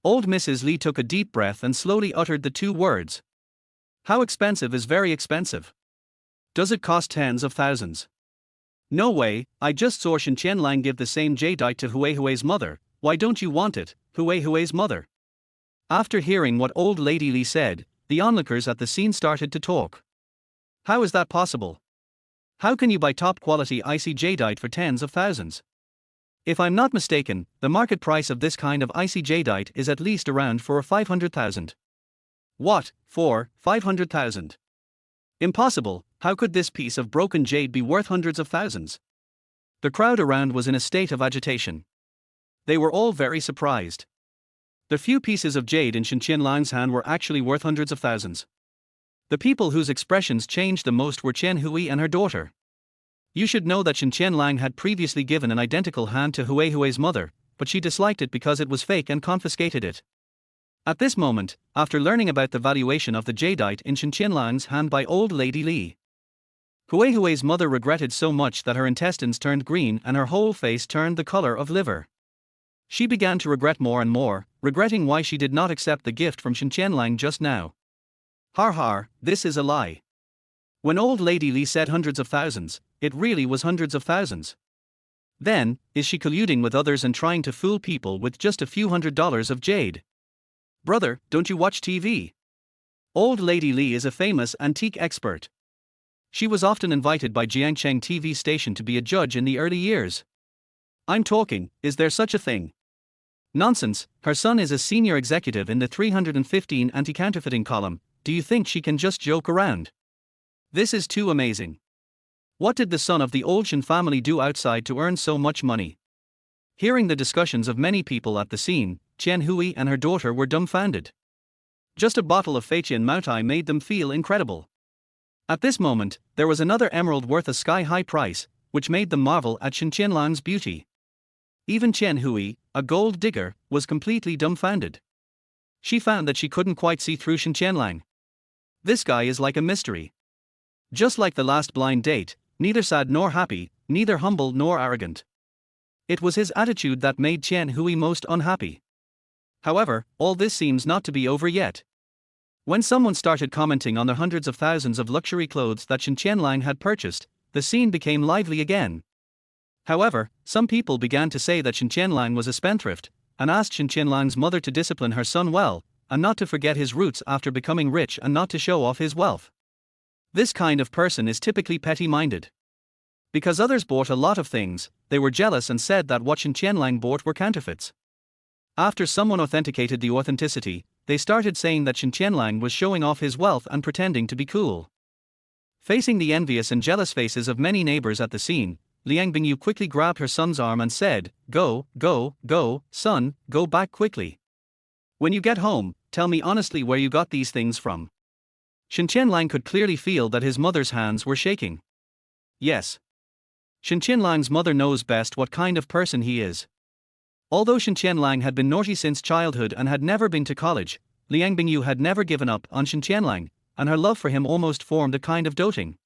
Old Mrs. Li took a deep breath and slowly uttered the two words. How expensive is very expensive? Does it cost tens of thousands? No way, I just saw Shen Tianlang give the same jadeite to Hui's mother. Why don't you want it, Hui's mother? After hearing what old lady Li said, the onlookers at the scene started to talk. How is that possible? How can you buy top-quality icy jadeite for tens of thousands? If I'm not mistaken, the market price of this kind of icy jadeite is at least around 4 or 500,000. What, 4, 500,000? Impossible, how could this piece of broken jade be worth hundreds of thousands? The crowd around was in a state of agitation. They were all very surprised. The few pieces of jade in Shen Tianlang's hand were actually worth hundreds of thousands. The people whose expressions changed the most were Chen Hui and her daughter. You should know that Shen Tianlang had previously given an identical hand to Hui's mother, but she disliked it because it was fake and confiscated it. At this moment, after learning about the valuation of the jadeite in Shen Tianlang's hand by old lady Li, Hui's mother regretted so much that her intestines turned green and her whole face turned the color of liver. She began to regret more and more, regretting why she did not accept the gift from Shen Tianlang just now. Har har, this is a lie. When old lady Li said hundreds of thousands, it really was hundreds of thousands. Then, is she colluding with others and trying to fool people with just a few $100s of jade? Brother, don't you watch TV? Old lady Li is a famous antique expert. She was often invited by Jiangcheng TV station to be a judge in the early years. I'm talking, is there such a thing? Nonsense, her son is a senior executive in the 315 anti-counterfeiting column. Do you think she can just joke around? This is too amazing. What did the son of the old Shen family do outside to earn so much money? Hearing the discussions of many people at the scene, Chen Hui and her daughter were dumbfounded. Just a bottle of Phaeton Moutai made them feel incredible. At this moment, there was another emerald worth a sky-high price, which made them marvel at Shen Tianlang's beauty. Even Chen Hui, a gold digger, was completely dumbfounded. She found that she couldn't quite see through Shen Tianlang. This guy is like a mystery. Just like the last blind date, neither sad nor happy, neither humble nor arrogant. It was his attitude that made Chen Hui most unhappy. However, all this seems not to be over yet. When someone started commenting on the hundreds of thousands of luxury clothes that Shen Tianlang had purchased, the scene became lively again. However, some people began to say that Shen Tianlang was a spendthrift, and asked Shen Tianlang's mother to discipline her son well, and not to forget his roots after becoming rich and not to show off his wealth. This kind of person is typically petty-minded. Because others bought a lot of things, they were jealous and said that what Shen Tianlang bought were counterfeits. After someone authenticated the authenticity, they started saying that Shen Tianlang was showing off his wealth and pretending to be cool. Facing the envious and jealous faces of many neighbors at the scene, Liang Bingyu quickly grabbed her son's arm and said, "Go, go, go, son, go back quickly. When you get home, tell me honestly where you got these things from." Shen Tianlang could clearly feel that his mother's hands were shaking. Yes. Shen Tianlang's mother knows best what kind of person he is. Although Shen Tianlang had been naughty since childhood and had never been to college, Liang Bingyu had never given up on Shen Tianlang, and her love for him almost formed a kind of doting.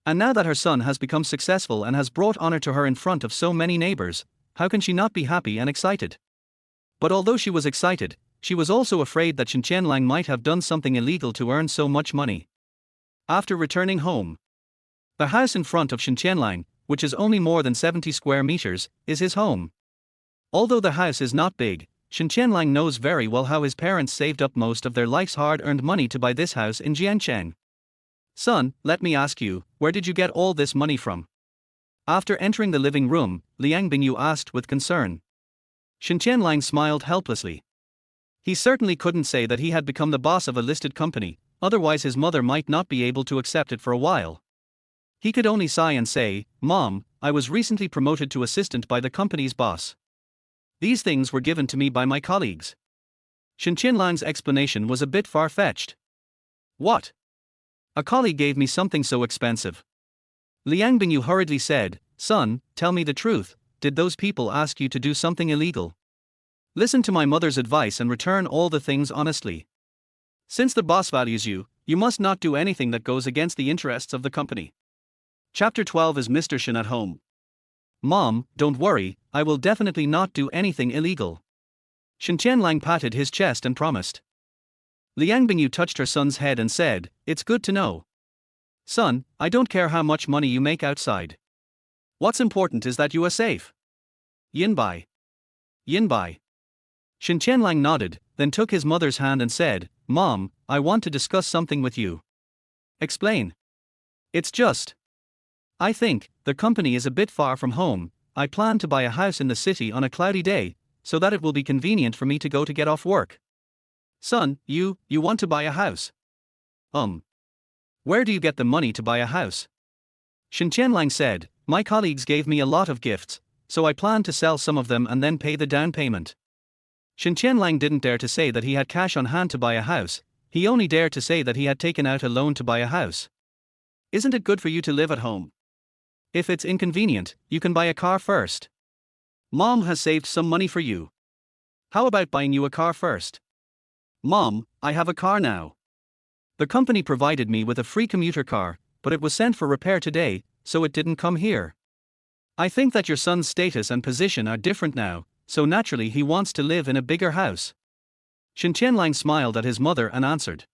And now that her son has become successful and has brought honor to her in front of so many neighbors, how can she not be happy and excited? But although she was excited, she was also afraid that Shen Tianlang might have done something illegal to earn so much money. After returning home, the house in front of Shen Tianlang, which is only more than 70 square meters, is his home. Although the house is not big, Shen Tianlang knows very well how his parents saved up most of their life's hard-earned money to buy this house in Jiangcheng. Son, let me ask you, where did you get all this money from? After entering the living room, Liang Bingyu asked with concern. Shen Tianlang smiled helplessly. He certainly couldn't say that he had become the boss of a listed company, otherwise his mother might not be able to accept it for a while. He could only sigh and say, "Mom, I was recently promoted to assistant by the company's boss. These things were given to me by my colleagues." Shen Tianlang's explanation was a bit far-fetched. "What? A colleague gave me something so expensive?" Liang Bingyu hurriedly said, "Son, tell me the truth, did those people ask you to do something illegal? Listen to my mother's advice and return all the things honestly. Since the boss values you, you must not do anything that goes against the interests of the company." Chapter 12 is Mr. Shen at home. "Mom, don't worry, I will definitely not do anything illegal." Shen Tianlang patted his chest and promised. Liang Bingyu touched her son's head and said, "It's good to know. Son, I don't care how much money you make outside. What's important is that you are safe. Yinbai. Yinbai." Shen Tianlang nodded, then took his mother's hand and said, "Mom, I want to discuss something with you." "Explain." "It's just, I think the company is a bit far from home. I plan to buy a house in the city on a cloudy day, so that it will be convenient for me to go to get off work." "Son, you want to buy a house? Where do you get the money to buy a house?" Shen Tianlang said, "My colleagues gave me a lot of gifts, so I plan to sell some of them and then pay the down payment." Shen Tianlang didn't dare to say that he had cash on hand to buy a house, he only dared to say that he had taken out a loan to buy a house. "Isn't it good for you to live at home? If it's inconvenient, you can buy a car first. Mom has saved some money for you. How about buying you a car first?" "Mom, I have a car now. The company provided me with a free commuter car, but it was sent for repair today, so it didn't come here. I think that your son's status and position are different now, so naturally he wants to live in a bigger house." Shen Tianlang smiled at his mother and answered.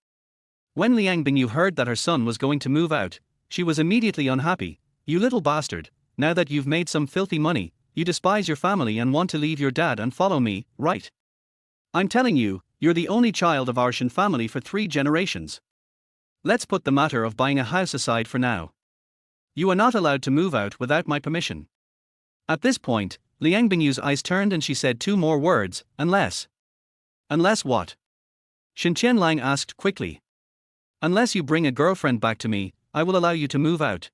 When Liang Bingyu heard that her son was going to move out, she was immediately unhappy. "You little bastard, now that you've made some filthy money, you despise your family and want to leave your dad and follow me, right? I'm telling you, you're the only child of our Shen family for 3 generations. Let's put the matter of buying a house aside for now. You are not allowed to move out without my permission." At this point, Liang Bingyu's eyes turned and she said 2 more words, "Unless." "Unless what?" Shen Tianlang asked quickly. "Unless you bring a girlfriend back to me, I will allow you to move out."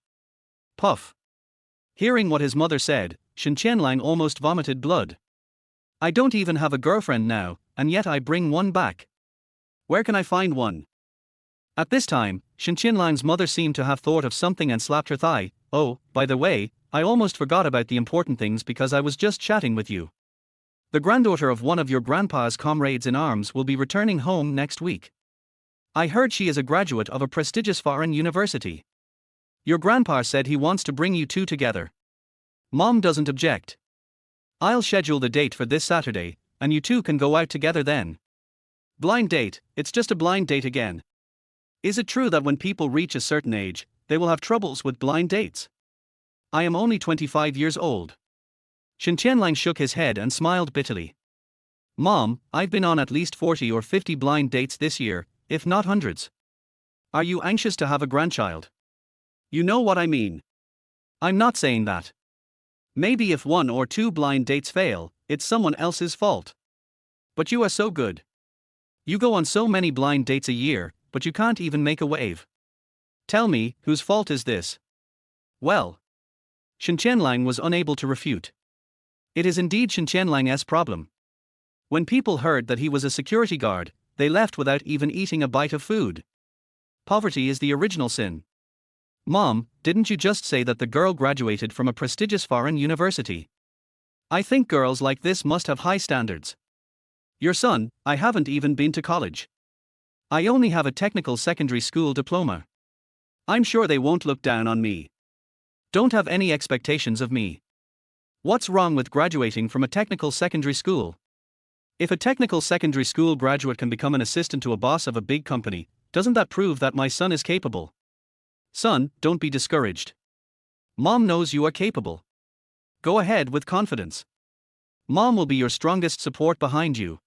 Puff. Hearing what his mother said, Shen Tianlang almost vomited blood. "I don't even have a girlfriend now, and yet I bring one back. Where can I find one?" At this time, Shen Tianlang's mother seemed to have thought of something and slapped her thigh. "Oh, by the way, I almost forgot about the important things because I was just chatting with you. The granddaughter of one of your grandpa's comrades in arms will be returning home next week. I heard she is a graduate of a prestigious foreign university. Your grandpa said he wants to bring you 2 together. Mom doesn't object. I'll schedule the date for this Saturday, and you 2 can go out together then." Blind date, it's just a blind date again. Is it true that when people reach a certain age, they will have troubles with blind dates? I am only 25 years old. Shen Tianlang shook his head and smiled bitterly. "Mom, I've been on at least 40 or 50 blind dates this year, if not hundreds. Are you anxious to have a grandchild? You know what I mean. I'm not saying that. Maybe if 1 or 2 blind dates fail, it's someone else's fault. But you are so good. You go on so many blind dates a year, but you can't even make a wave. Tell me, whose fault is this?" "Well," Shen Tianlang was unable to refute. "It is indeed Shen Tianlang's problem. When people heard that he was a security guard, they left without even eating a bite of food. Poverty is the original sin. Mom, didn't you just say that the girl graduated from a prestigious foreign university? I think girls like this must have high standards. Your son, I haven't even been to college. I only have a technical secondary school diploma. I'm sure they won't look down on me. Don't have any expectations of me. What's wrong with graduating from a technical secondary school? If a technical secondary school graduate can become an assistant to a boss of a big company, doesn't that prove that my son is capable? Son, don't be discouraged. Mom knows you are capable. Go ahead with confidence. Mom will be your strongest support behind you.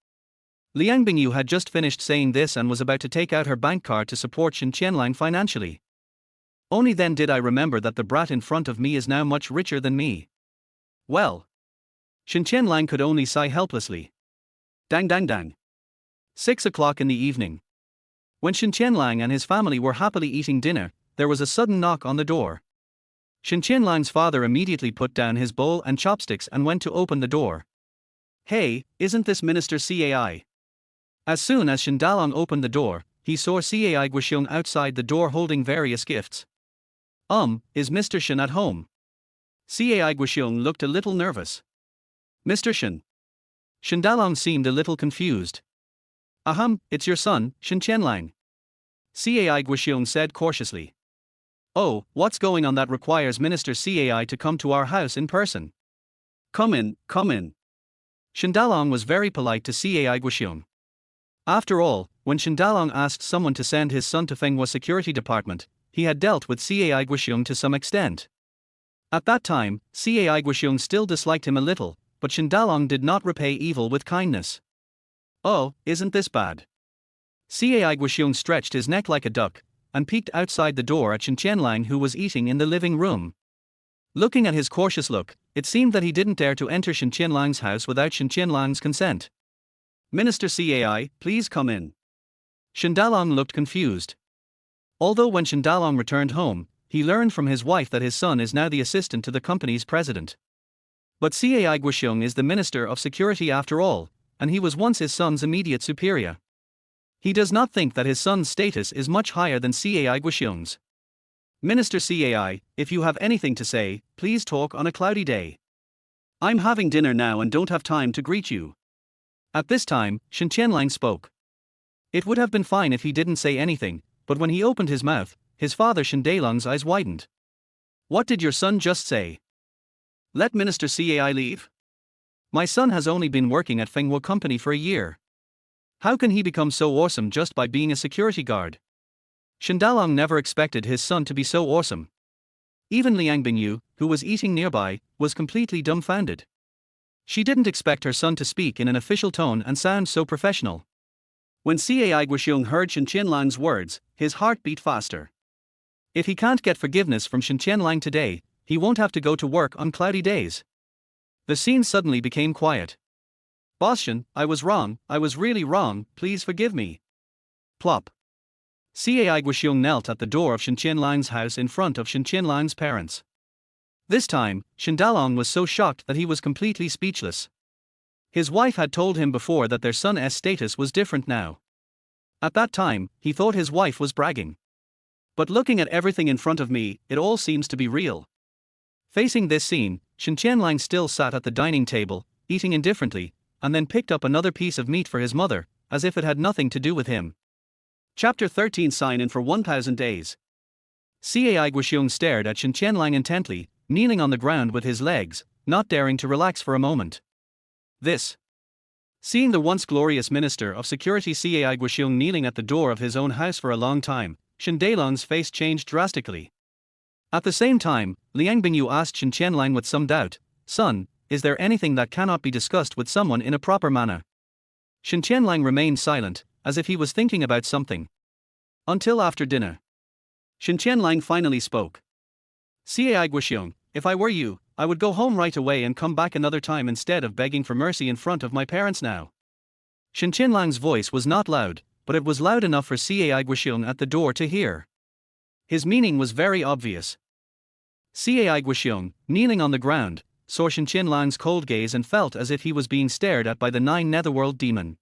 Liang Bingyu had just finished saying this and was about to take out her bank card to support Shen Tianlang financially. Only then did I remember that the brat in front of me is now much richer than me. Well. Shen Tianlang could only sigh helplessly. Dang dang dang. 6 o'clock in the evening. When Shen Tianlang and his family were happily eating dinner, there was a sudden knock on the door. Shen Tianlang's father immediately put down his bowl and chopsticks and went to open the door. Hey, isn't this Minister Cai? As soon as Shen Tianlang opened the door, he saw Cai Guoxiong outside the door holding various gifts. Is Mr. Shen at home? Cai Guoxiong looked a little nervous. Mr. Shen. Shen Tianlang seemed a little confused. It's your son, Shen Tianlang. Cai Guoxiong said cautiously. Oh, what's going on that requires Minister Cai to come to our house in person? Come in, come in. Shen Tianlang was very polite to Cai Guoxiong. After all, when Shen Tianlang asked someone to send his son to Fenghua Security Department, he had dealt with Cai Guoxiong to some extent. At that time, Cai Guoxiong still disliked him a little, but Shen Tianlang did not repay evil with kindness. Oh, isn't this bad? Cai Guoxiong stretched his neck like a duck, and peeked outside the door at Shen Tianlang, who was eating in the living room. Looking at his cautious look, it seemed that he didn't dare to enter Shen Tianlang's house without Shen Tianlang's consent. Minister Cai, please come in. Shen Tianlang looked confused. Although when Shen Tianlang returned home, he learned from his wife that his son is now the assistant to the company's president. But Cai Guoxiong is the Minister of Security after all, and he was once his son's immediate superior. He does not think that his son's status is much higher than Cai Guoxiong's. Minister Cai, if you have anything to say, please talk on a cloudy day. I'm having dinner now and don't have time to greet you. At this time, Shen Tianlang spoke. It would have been fine if he didn't say anything, but when he opened his mouth, his father Shen Tianlang's eyes widened. What did your son just say? Let Minister Cai leave? My son has only been working at Fenghua Company for a year. How can he become so awesome just by being a security guard? Shen Tianlang never expected his son to be so awesome. Even Liang Bingyu, who was eating nearby, was completely dumbfounded. She didn't expect her son to speak in an official tone and sound so professional. When Cai Guoxiong heard Shen Tianlang's words, his heart beat faster. If he can't get forgiveness from Shen Tianlang today, he won't have to go to work on cloudy days. The scene suddenly became quiet. Boss Shen, I was wrong, I was really wrong, please forgive me. Plop. Cai Guoxiong knelt at the door of Shen Tianlang's house in front of Shen Tianlang's parents. This time, Shen Tianlang was so shocked that he was completely speechless. His wife had told him before that their son's status was different now. At that time, he thought his wife was bragging. But looking at everything in front of me, it all seems to be real. Facing this scene, Shen Tianlang still sat at the dining table, eating indifferently, and then picked up another piece of meat for his mother, as if it had nothing to do with him. Chapter 13 Sign in for 1000 days. Cai Guoxiong stared at Shen Tianlang intently, kneeling on the ground with his legs, not daring to relax for a moment. Seeing the once glorious Minister of Security Cai Guoxiong kneeling at the door of his own house for a long time, Shen Tianlang's face changed drastically. At the same time, Liang Bingyu asked Shen Tianlang with some doubt, Son, is there anything that cannot be discussed with someone in a proper manner? Shen Tianlang remained silent, as if he was thinking about something. Until after dinner. Shen Tianlang finally spoke. Cai Guoxiong, if I were you, I would go home right away and come back another time instead of begging for mercy in front of my parents now. Shen Tianlang's voice was not loud, but it was loud enough for Cai Guoxiong at the door to hear. His meaning was very obvious. Cai Guoxiong, kneeling on the ground, saw Shen Tianlang's cold gaze and felt as if he was being stared at by the 9 netherworld demon.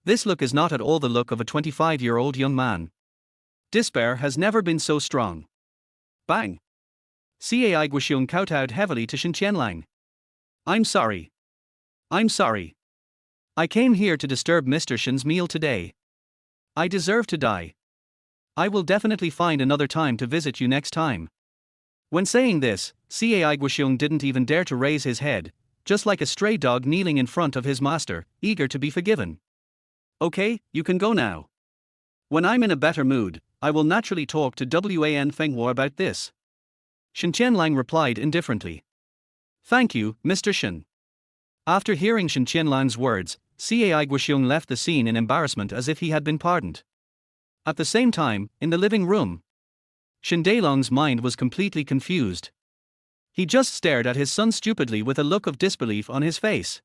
This look is not at all the look of a 25-year-old young man. Despair has never been so strong. Bang! Cai Guoxiong kowtowed heavily to Shen Tianlang. I'm sorry. I'm sorry. I came here to disturb Mr. Shen's meal today. I deserve to die. I will definitely find another time to visit you next time. When saying this, Cai Guoxiong didn't even dare to raise his head, just like a stray dog kneeling in front of his master, eager to be forgiven. Okay, you can go now. When I'm in a better mood, I will naturally talk to Wan Fenghua about this. Shen Tianlang replied indifferently. Thank you, Mr. Shen. After hearing Shen Tianlang's words, Cai Guoxiong left the scene in embarrassment as if he had been pardoned. At the same time, in the living room, Shen Tianlang's mind was completely confused. He just stared at his son stupidly with a look of disbelief on his face.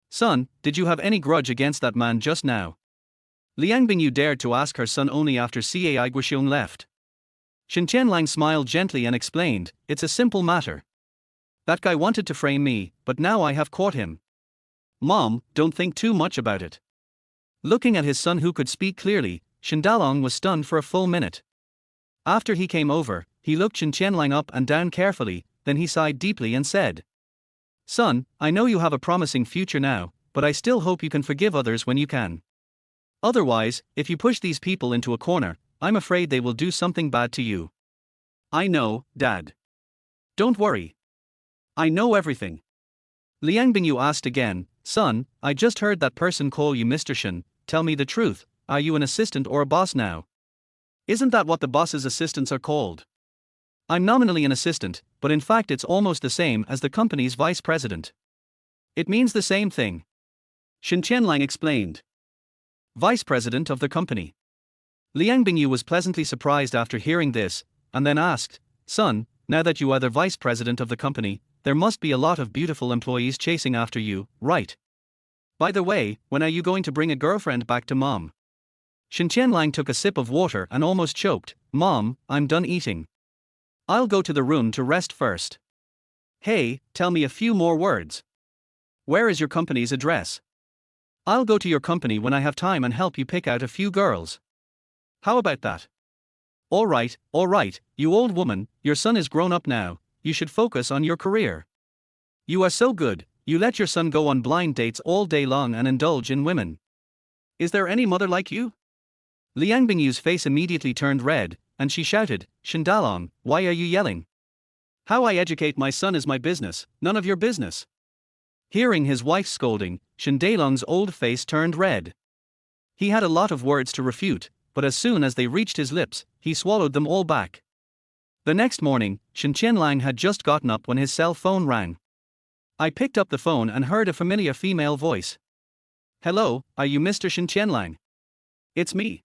Son, did you have any grudge against that man just now? Liang Bingyu dared to ask her son only after Cai Guoxiong left. Shen Tianlang smiled gently and explained, it's a simple matter. That guy wanted to frame me, but now I have caught him. Mom, don't think too much about it. Looking at his son who could speak clearly, Shen Tianlang was stunned for a full minute. After he came over, he looked Shen Tianlang up and down carefully, then he sighed deeply and said, Son, I know you have a promising future now, but I still hope you can forgive others when you can. Otherwise, if you push these people into a corner, I'm afraid they will do something bad to you. I know, Dad. Don't worry. I know everything. Liang Bingyu asked again, Son, I just heard that person call you Mr. Shen, tell me the truth, are you an assistant or a boss now? Isn't that what the boss's assistants are called? I'm nominally an assistant, but in fact it's almost the same as the company's vice president. It means the same thing. Shen Tianlang explained. Vice president of the company. Liang Bingyu was pleasantly surprised after hearing this, and then asked, Son, now that you are the vice president of the company, there must be a lot of beautiful employees chasing after you, right? By the way, when are you going to bring a girlfriend back to Mom? Shen Tianlang took a sip of water and almost choked. Mom, I'm done eating. I'll go to the room to rest first. Hey, tell me a few more words. Where is your company's address? I'll go to your company when I have time and help you pick out a few girls. How about that? All right, you old woman, your son is grown up now, you should focus on your career. You are so good, you let your son go on blind dates all day long and indulge in women. Is there any mother like you? Liang Bingyu's face immediately turned red, and she shouted, Shen Tianlang, why are you yelling? How I educate my son is my business, none of your business. Hearing his wife's scolding, Shen Tianlang's old face turned red. He had a lot of words to refute, but as soon as they reached his lips, he swallowed them all back. The next morning, Shen Tianlang had just gotten up when his cell phone rang. I picked up the phone and heard a familiar female voice. Hello, are you Mr. Shen Tianlang? It's me.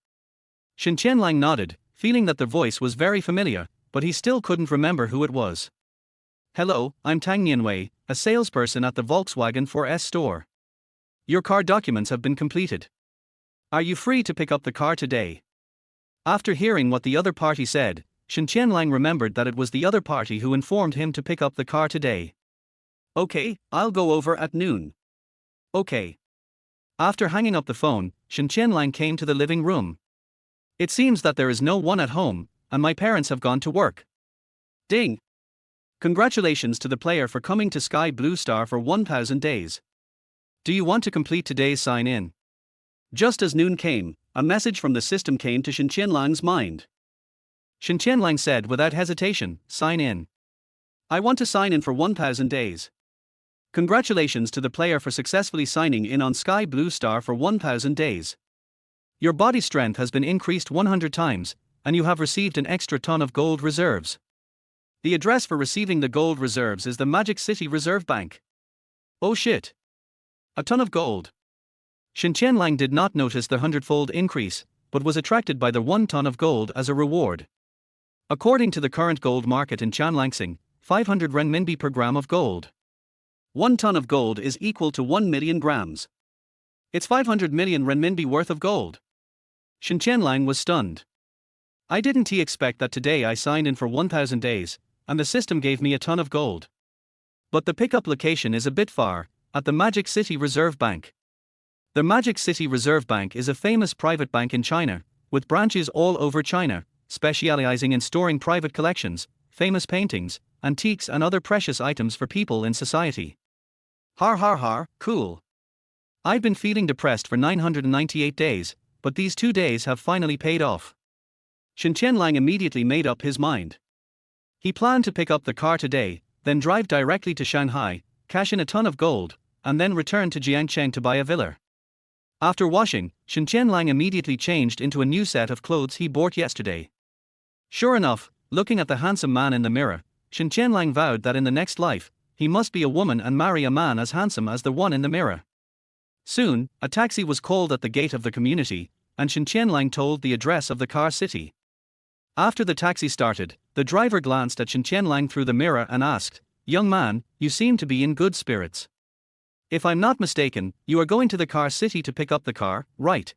Shen Tianlang nodded, feeling that the voice was very familiar, but he still couldn't remember who it was. Hello, I'm Tang Nianwei, a salesperson at the Volkswagen 4S store. Your car documents have been completed. Are you free to pick up the car today? After hearing what the other party said, Shen Tianlang remembered that it was the other party who informed him to pick up the car today. Okay, I'll go over at noon. Okay. After hanging up the phone, Shen Tianlang came to the living room. It seems that there is no one at home, and my parents have gone to work. Ding! Congratulations to the player for coming to Sky Blue Star for 1000 days. Do you want to complete today's sign-in? Just as noon came, a message from the system came to Shen Tianlang's mind. Shen Tianlang said without hesitation, sign in. I want to sign in for 1000 days. Congratulations to the player for successfully signing in on Sky Blue Star for 1000 days. Your body strength has been increased 100 times, and you have received an extra ton of gold reserves. The address for receiving the gold reserves is the Magic City Reserve Bank. Oh shit! A ton of gold. Shen Tianlang did not notice the 100-fold increase, but was attracted by the 1 ton of gold as a reward. According to the current gold market in Chanlangsing, 500 renminbi per gram of gold. 1 ton of gold is equal to 1 million grams. It's 500 million renminbi worth of gold. Shen Tianlang was stunned. I didn't expect that today I signed in for 1000 days, and the system gave me a ton of gold. But the pickup location is a bit far, at the Magic City Reserve Bank. The Magic City Reserve Bank is a famous private bank in China, with branches all over China, specializing in storing private collections, famous paintings, antiques and other precious items for people in society. Har har har, cool. I've been feeling depressed for 998 days, but these 2 days have finally paid off. Shen Tianlang immediately made up his mind. He planned to pick up the car today, then drive directly to Shanghai, cash in a ton of gold, and then return to Jiangcheng to buy a villa. After washing, Shen Tianlang immediately changed into a new set of clothes he bought yesterday. Sure enough, looking at the handsome man in the mirror, Shen Tianlang vowed that in the next life, he must be a woman and marry a man as handsome as the one in the mirror. Soon, a taxi was called at the gate of the community, and Shen Tianlang told the address of the car city. After the taxi started, the driver glanced at Shen Tianlang through the mirror and asked, "Young man, you seem to be in good spirits. If I'm not mistaken, you are going to the car city to pick up the car, right?"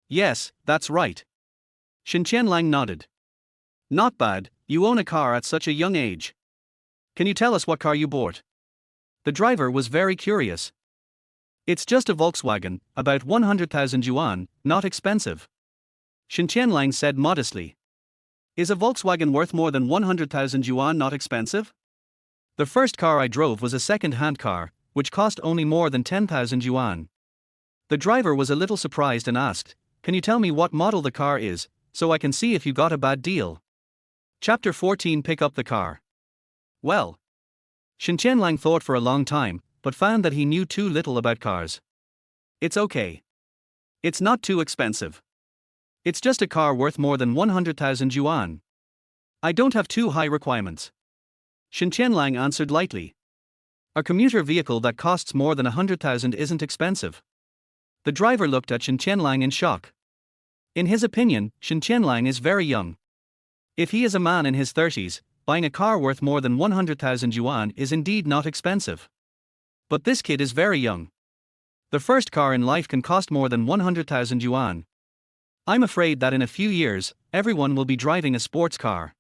"Yes, that's right." Shen Tianlang nodded. "Not bad, you own a car at such a young age. Can you tell us what car you bought?" The driver was very curious. "It's just a Volkswagen, about 100,000 yuan, not expensive." Shen Tianlang said modestly. "Is a Volkswagen worth more than 100,000 yuan not expensive?" "The first car I drove was a second-hand car, which cost only more than 10,000 yuan." The driver was a little surprised and asked, "Can you tell me what model the car is, so I can see if you got a bad deal?" Chapter 14 Pick up the car. Well. Shen Tianlang thought for a long time, but found that he knew too little about cars. "It's okay. It's not too expensive. It's just a car worth more than 100,000 yuan. I don't have too high requirements." Shen Tianlang answered lightly. "A commuter vehicle that costs more than 100,000 isn't expensive." The driver looked at Shen Tianlang in shock. In his opinion, Shen Tianlang is very young. If he is a man in his 30s, buying a car worth more than 100,000 yuan is indeed not expensive. But this kid is very young. The first car in life can cost more than 100,000 yuan. I'm afraid that in a few years, everyone will be driving a sports car.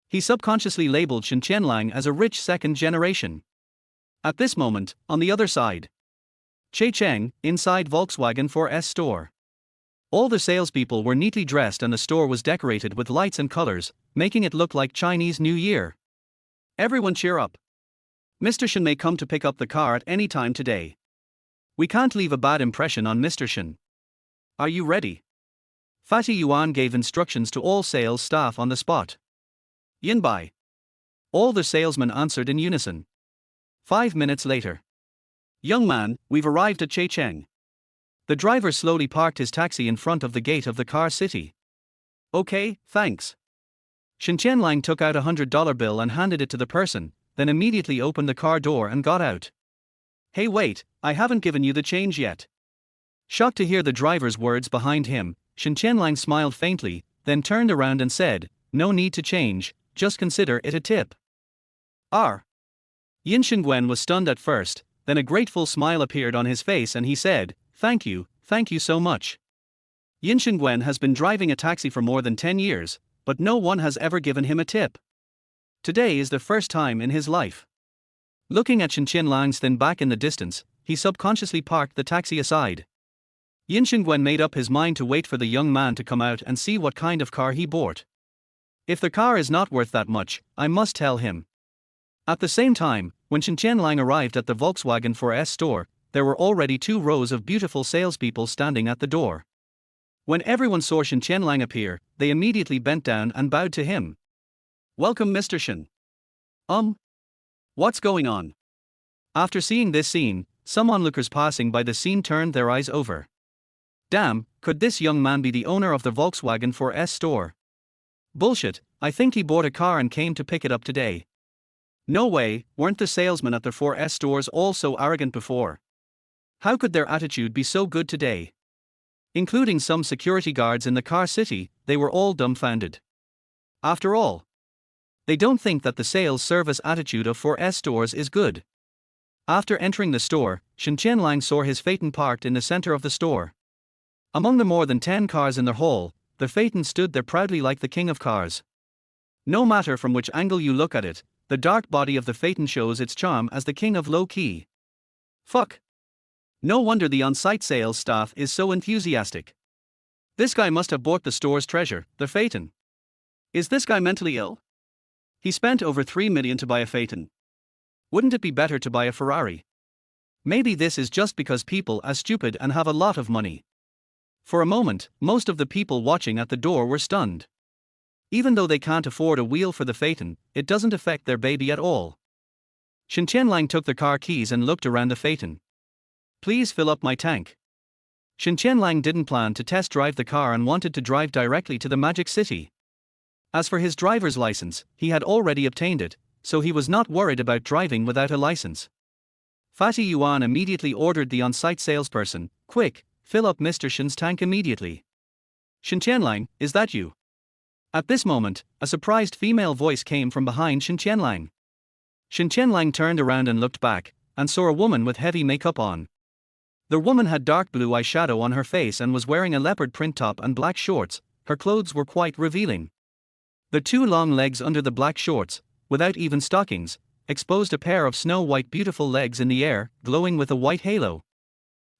He subconsciously labeled Shen Tianlang as a rich second generation. At this moment, on the other side, Chengcheng, inside Volkswagen 4S store. All the salespeople were neatly dressed and the store was decorated with lights and colors, making it look like Chinese New Year. "Everyone cheer up. Mr. Shen may come to pick up the car at any time today. We can't leave a bad impression on Mr. Shen. Are you ready?" Fatty Yuan gave instructions to all sales staff on the spot. "Yinbai." All the salesmen answered in unison. 5 minutes later. "Young man, we've arrived at Chengcheng." The driver slowly parked his taxi in front of the gate of the car city. "Okay, thanks." Shen Tianlang took out a $100 bill and handed it to the person, then immediately opened the car door and got out. "Hey wait, I haven't given you the change yet." Shocked to hear the driver's words behind him, Shen Tianlang smiled faintly, then turned around and said, "No need to change, just consider it a tip." R. Yin Shengwen was stunned at first, then a grateful smile appeared on his face and he said, thank you so much." Yin Shengwen has been driving a taxi for more than 10 years, but no one has ever given him a tip. Today is the first time in his life. Looking at Shen Tianlang's thin back in the distance, he subconsciously parked the taxi aside. Yin Shengwen made up his mind to wait for the young man to come out and see what kind of car he bought. If the car is not worth that much, I must tell him. At the same time, when Shen Tianlang arrived at the Volkswagen 4S store, there were already 2 rows of beautiful salespeople standing at the door. When everyone saw Shen Tianlang appear, they immediately bent down and bowed to him. "Welcome, Mr. Shen." What's going on?" After seeing this scene, some onlookers passing by the scene turned their eyes over. Damn, could this young man be the owner of the Volkswagen 4S store? Bullshit, I think he bought a car and came to pick it up today. No way, weren't the salesmen at the 4S stores all so arrogant before? How could their attitude be so good today? Including some security guards in the car city, they were all dumbfounded. After all, they don't think that the sales service attitude of 4S stores is good. After entering the store, Shen Tianlang saw his Phaeton parked in the center of the store. Among the more than 10 cars in the hall, the Phaeton stood there proudly like the king of cars. No matter from which angle you look at it, the dark body of the Phaeton shows its charm as the king of low-key. Fuck. No wonder the on-site sales staff is so enthusiastic. This guy must have bought the store's treasure, the Phaeton. Is this guy mentally ill? He spent over 3 million to buy a Phaeton. Wouldn't it be better to buy a Ferrari? Maybe this is just because people are stupid and have a lot of money. For a moment, most of the people watching at the door were stunned. Even though they can't afford a wheel for the Phaeton, it doesn't affect their baby at all. Shen Tianlang took the car keys and looked around the Phaeton. Please fill up my tank. Shen Tianlang didn't plan to test drive the car and wanted to drive directly to the Magic City. As for his driver's license, he had already obtained it, so he was not worried about driving without a license. Fatty Yuan immediately ordered the on-site salesperson, "Quick, fill up Mr. Shen's tank immediately." "Shen Tianlang, is that you?" At this moment, a surprised female voice came from behind Shen Tianlang. Shen Tianlang turned around and looked back, and saw a woman with heavy makeup on. The woman had dark blue eyeshadow on her face and was wearing a leopard print top and black shorts. Her clothes were quite revealing. The two long legs under the black shorts, without even stockings, exposed a pair of snow-white beautiful legs in the air, glowing with a white halo.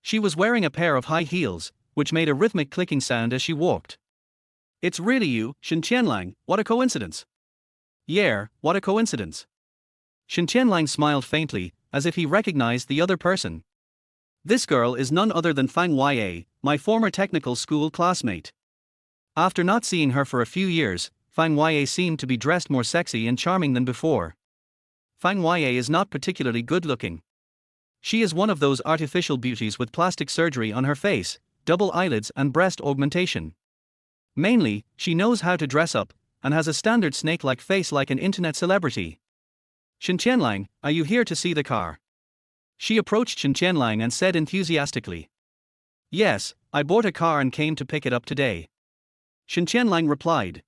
She was wearing a pair of high heels, which made a rhythmic clicking sound as she walked. "It's really you, Shen Tianlang, what a coincidence." "Yeah, what a coincidence." Shen Tianlang smiled faintly, as if he recognized the other person. "This girl is none other than Fang Ya, my former technical school classmate." After not seeing her for a few years, Fang Ya seemed to be dressed more sexy and charming than before. Fang Ya is not particularly good-looking. She is one of those artificial beauties with plastic surgery on her face, double eyelids and breast augmentation. Mainly, she knows how to dress up, and has a standard snake-like face like an internet celebrity. "Shen Tianlang, are you here to see the car?" She approached Shen Tianlang and said enthusiastically. "Yes, I bought a car and came to pick it up today." Shen Tianlang replied.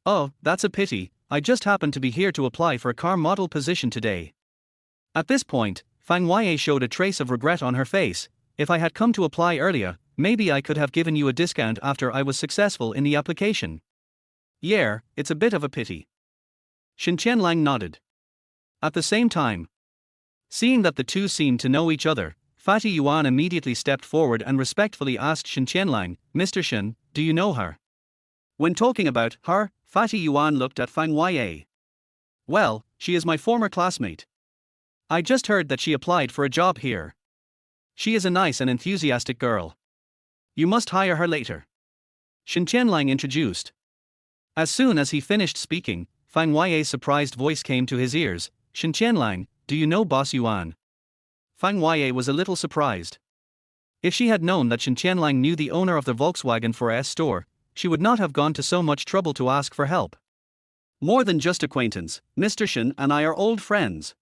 "Oh, that's a pity, I just happened to be here to apply for a car model position today." At this point, Fang Ya showed a trace of regret on her face. "If I had come to apply earlier, maybe I could have given you a discount after I was successful in the application." "Yeah, it's a bit of a pity." Shen Tianlang nodded. At the same time, seeing that the two seemed to know each other, Fatty Yuan immediately stepped forward and respectfully asked Shen Tianlang, "Mr. Shen, do you know her?" When talking about her, Fatty Yuan looked at Fang Ya. "Well, she is my former classmate. I just heard that she applied for a job here. She is a nice and enthusiastic girl. You must hire her later." Shen Tianlang introduced. As soon as he finished speaking, Fang Ya's surprised voice came to his ears. "Shen Tianlang, do you know Boss Yuan?" Fang Ya was a little surprised. If she had known that Shen Tianlang knew the owner of the Volkswagen 4S store, she would not have gone to so much trouble to ask for help. "More than just acquaintance, Mr. Shen and I are old friends."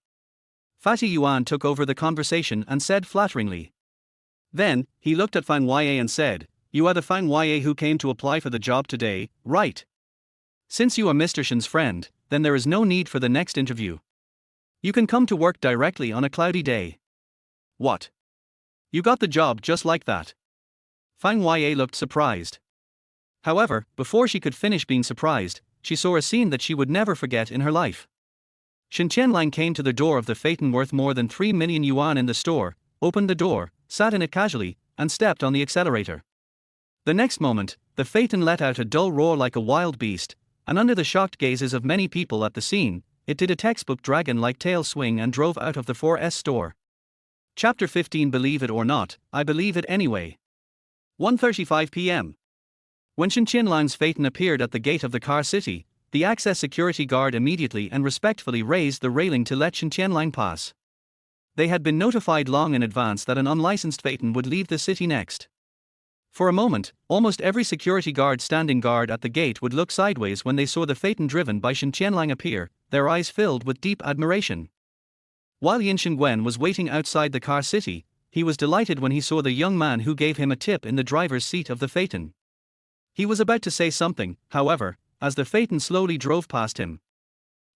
Fatty Yuan took over the conversation and said flatteringly. Then, he looked at Fang Ya and said, "You are the Fang Ya who came to apply for the job today, right? Since you are Mr. Shen's friend, then there is no need for the next interview. You can come to work directly on a cloudy day." "What? You got the job just like that?" Fang Ya looked surprised. However, before she could finish being surprised, she saw a scene that she would never forget in her life. Shen Tianlang came to the door of the Phaeton worth more than 3 million yuan in the store, opened the door, sat in it casually, and stepped on the accelerator. The next moment, the Phaeton let out a dull roar like a wild beast, and under the shocked gazes of many people at the scene, it did a textbook dragon-like tail swing and drove out of the 4S store. Chapter 15. Believe it or not, I believe it anyway. 1:35 p.m. When Shen Tianlang's Phaeton appeared at the gate of the car city, the access security guard immediately and respectfully raised the railing to let Shen Tianlang pass. They had been notified long in advance that an unlicensed Phaeton would leave the city next. For a moment, almost every security guard standing guard at the gate would look sideways when they saw the Phaeton driven by Shen Tianlang appear, their eyes filled with deep admiration. While Yin Shengwen was waiting outside the car city, he was delighted when he saw the young man who gave him a tip in the driver's seat of the Phaeton. He was about to say something, however, as the Phaeton slowly drove past him.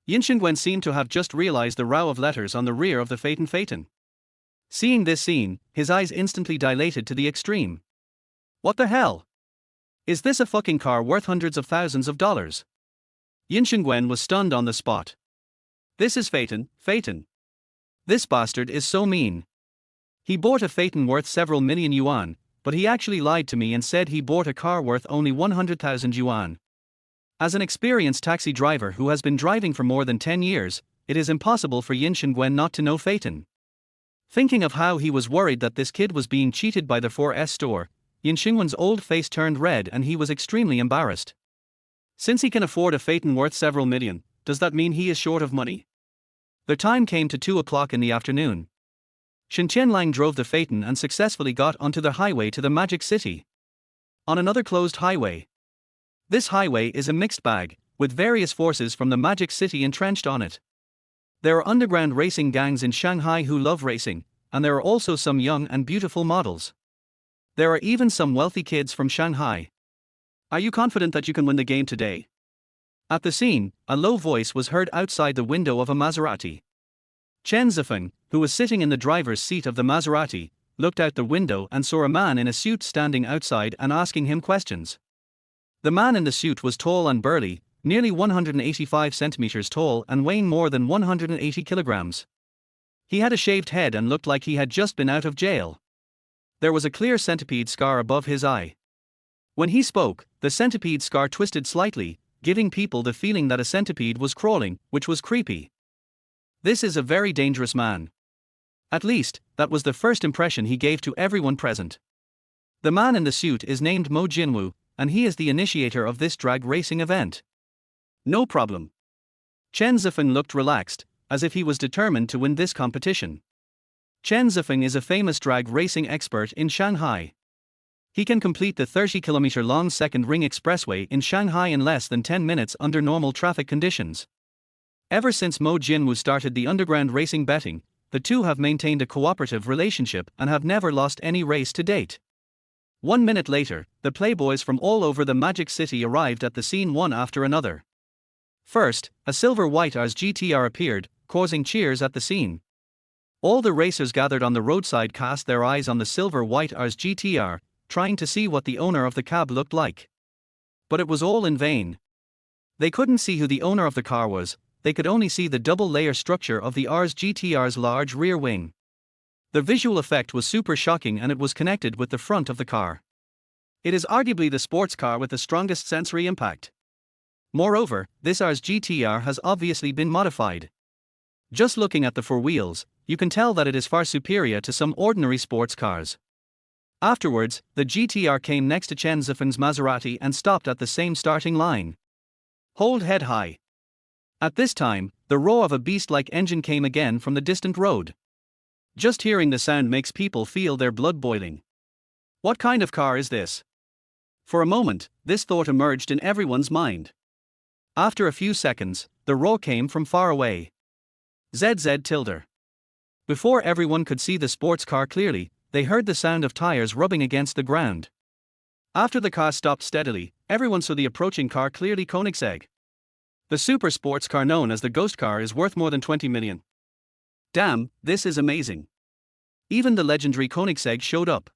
Yin Shengwen seemed to have just realized the row of letters on the rear of the Phaeton. Seeing this scene, his eyes instantly dilated to the extreme. What the hell? Is this a fucking car worth hundreds of thousands of dollars? Yin Shengwen was stunned on the spot. This is Phaeton. This bastard is so mean. He bought a Phaeton worth several million yuan, but he actually lied to me and said he bought a car worth only 100,000 yuan. As an experienced taxi driver who has been driving for more than 10 years, it is impossible for Yin Shengwen not to know Phaeton. Thinking of how he was worried that this kid was being cheated by the 4S store, Yin Shengwen's old face turned red and he was extremely embarrassed. Since he can afford a Phaeton worth several million, does that mean he is short of money? The time came to 2 o'clock in the afternoon. Shen Tianlang drove the Phaeton and successfully got onto the highway to the Magic City. On another closed highway. This highway is a mixed bag, with various forces from the Magic City entrenched on it. There are underground racing gangs in Shanghai who love racing, and there are also some young and beautiful models. There are even some wealthy kids from Shanghai. Are you confident that you can win the game today? At the scene, a low voice was heard outside the window of a Maserati. Chen Zifeng, who was sitting in the driver's seat of the Maserati, looked out the window and saw a man in a suit standing outside and asking him questions. The man in the suit was tall and burly, nearly 185 centimeters tall and weighing more than 180 kilograms. He had a shaved head and looked like he had just been out of jail. There was a clear centipede scar above his eye. When he spoke, the centipede scar twisted slightly, giving people the feeling that a centipede was crawling, which was creepy. This is a very dangerous man. At least, that was the first impression he gave to everyone present. The man in the suit is named Mo Jinwu, and he is the initiator of this drag racing event. No problem. Chen Zifeng looked relaxed, as if he was determined to win this competition. Chen Zifeng is a famous drag racing expert in Shanghai. He can complete the 30-kilometer-long second ring expressway in Shanghai in less than 10 minutes under normal traffic conditions. Ever since Mo Jinwu started the underground racing betting, the two have maintained a cooperative relationship and have never lost any race to date. 1 minute later, the playboys from all over the Magic City arrived at the scene one after another. First, a silver-white Ars GTR appeared, causing cheers at the scene. All the racers gathered on the roadside cast their eyes on the silver-white Ars GTR, trying to see what the owner of the cab looked like. But it was all in vain. They couldn't see who the owner of the car was. They could only see the double-layer structure of the Ars GTR's large rear wing. The visual effect was super shocking and it was connected with the front of the car. It is arguably the sports car with the strongest sensory impact. Moreover, this Ars GTR has obviously been modified. Just looking at the four wheels, you can tell that it is far superior to some ordinary sports cars. Afterwards, the GTR came next to Chen Zifeng's Maserati and stopped at the same starting line. Hold head high. At this time, the roar of a beast-like engine came again from the distant road. Just hearing the sound makes people feel their blood boiling. What kind of car is this? For a moment, this thought emerged in everyone's mind. After a few seconds, the roar came from far away. ZZ tilde. Before everyone could see the sports car clearly, they heard the sound of tires rubbing against the ground. After the car stopped steadily, everyone saw the approaching car clearly. Koenigsegg. The super sports car known as the Ghost Car is worth more than 20 million. Damn, this is amazing. Even the legendary Koenigsegg showed up.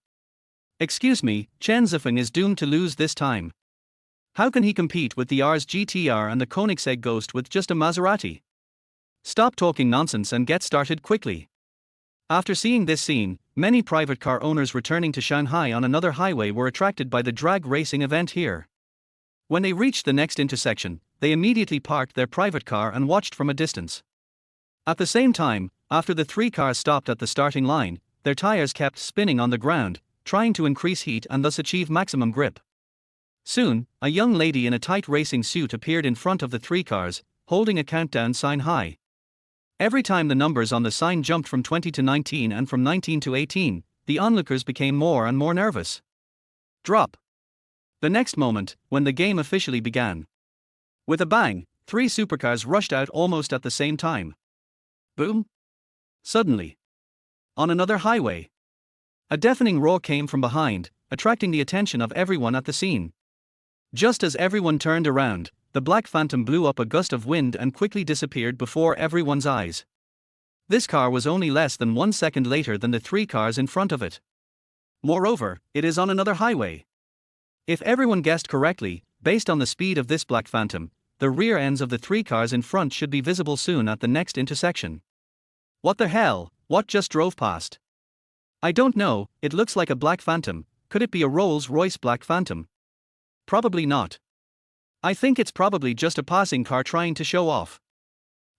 Excuse me, Chen Zifeng is doomed to lose this time. How can he compete with the Ars GTR and the Koenigsegg Ghost with just a Maserati? Stop talking nonsense and get started quickly. After seeing this scene, many private car owners returning to Shanghai on another highway were attracted by the drag racing event here. When they reached the next intersection, they immediately parked their private car and watched from a distance. At the same time, after the three cars stopped at the starting line, their tires kept spinning on the ground, trying to increase heat and thus achieve maximum grip. Soon, a young lady in a tight racing suit appeared in front of the three cars, holding a countdown sign high. Every time the numbers on the sign jumped from 20 to 19 and from 19 to 18, the onlookers became more and more nervous. Drop. The next moment, when the game officially began. With a bang, three supercars rushed out almost at the same time. Boom! Suddenly. On another highway. A deafening roar came from behind, attracting the attention of everyone at the scene. Just as everyone turned around, the Black Phantom blew up a gust of wind and quickly disappeared before everyone's eyes. This car was only less than 1 second later than the three cars in front of it. Moreover, it is on another highway. If everyone guessed correctly, based on the speed of this Black Phantom, the rear ends of the three cars in front should be visible soon at the next intersection. What the hell, what just drove past? I don't know, it looks like a Black Phantom. Could it be a Rolls-Royce Black Phantom? Probably not. I think it's probably just a passing car trying to show off.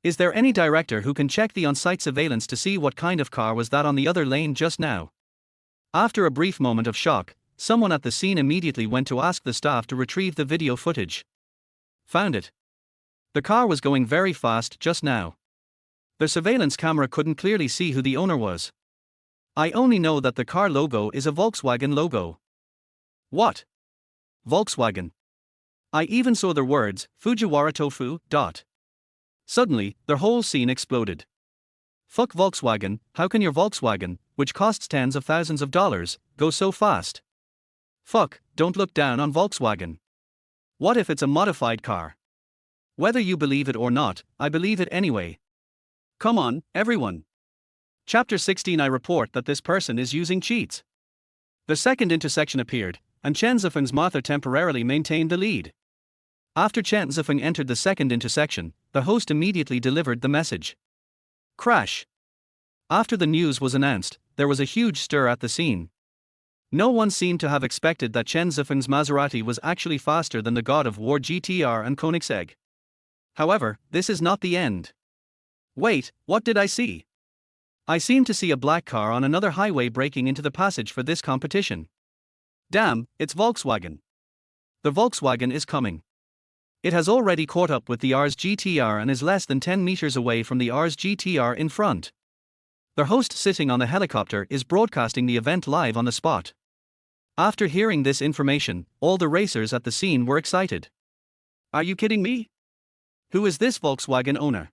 Is there any director who can check the on-site surveillance to see what kind of car was that on the other lane just now? After a brief moment of shock, someone at the scene immediately went to ask the staff to retrieve the video footage. Found it. The car was going very fast just now. The surveillance camera couldn't clearly see who the owner was. I only know that the car logo is a Volkswagen logo. What? Volkswagen. I even saw the words, Fujiwara Tofu. Suddenly, the whole scene exploded. Fuck Volkswagen, how can your Volkswagen, which costs tens of thousands of dollars, go so fast? Fuck, don't look down on Volkswagen. What if it's a modified car? Whether you believe it or not, I believe it anyway. Come on, everyone. Chapter 16. I report that this person is using cheats. The second intersection appeared, and Chen Zifeng's Martha temporarily maintained the lead. After Chen Zifeng entered the second intersection, the host immediately delivered the message. Crash. After the news was announced, there was a huge stir at the scene. No one seemed to have expected that Chen Zifeng's Maserati was actually faster than the God of War GTR and Koenigsegg. However, this is not the end. Wait, what did I see? I seem to see a black car on another highway breaking into the passage for this competition. Damn, it's Volkswagen. The Volkswagen is coming. It has already caught up with the Rs GTR and is less than 10 meters away from the Rs GTR in front. The host sitting on the helicopter is broadcasting the event live on the spot. After hearing this information, all the racers at the scene were excited. Are you kidding me? Who is this Volkswagen owner?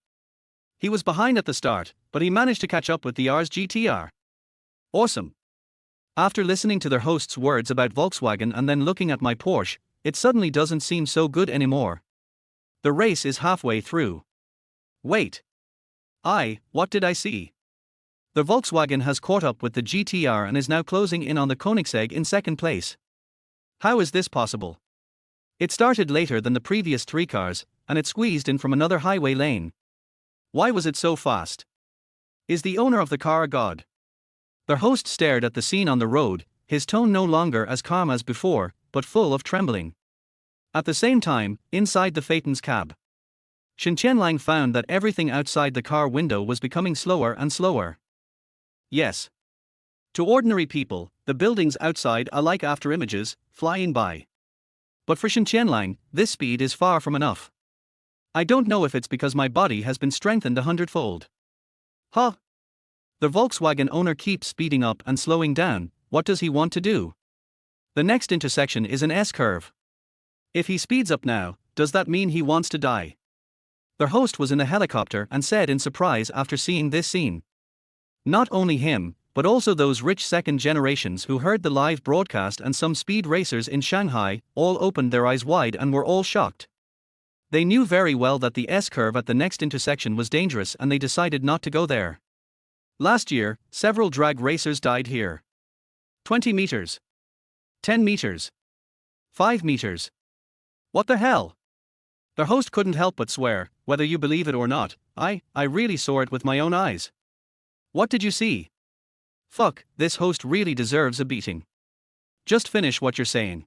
He was behind at the start, but he managed to catch up with the Rs GTR. Awesome. After listening to their host's words about Volkswagen and then looking at my Porsche, it suddenly doesn't seem so good anymore. The race is halfway through. Wait. What did I see? The Volkswagen has caught up with the GTR and is now closing in on the Koenigsegg in second place. How is this possible? It started later than the previous three cars, and it squeezed in from another highway lane. Why was it so fast? Is the owner of the car a god? The host stared at the scene on the road, his tone no longer as calm as before, but full of trembling. At the same time, inside the Phaeton's cab, Shen Tianlang found that everything outside the car window was becoming slower and slower. Yes. To ordinary people, the buildings outside are like after images, flying by. But for Shen Tianlang, this speed is far from enough. I don't know if it's because my body has been strengthened 100-fold. Huh? The Volkswagen owner keeps speeding up and slowing down. What does he want to do? The next intersection is an S-curve. If he speeds up now, does that mean he wants to die? The host was in the helicopter and said in surprise after seeing this scene. Not only him, but also those rich second generations who heard the live broadcast and some speed racers in Shanghai, all opened their eyes wide and were all shocked. They knew very well that the S-curve at the next intersection was dangerous and they decided not to go there. Last year, several drag racers died here. 20 meters. 10 meters. 5 meters. What the hell? The host couldn't help but swear, whether you believe it or not, I really saw it with my own eyes. What did you see? Fuck, this host really deserves a beating. Just finish what you're saying.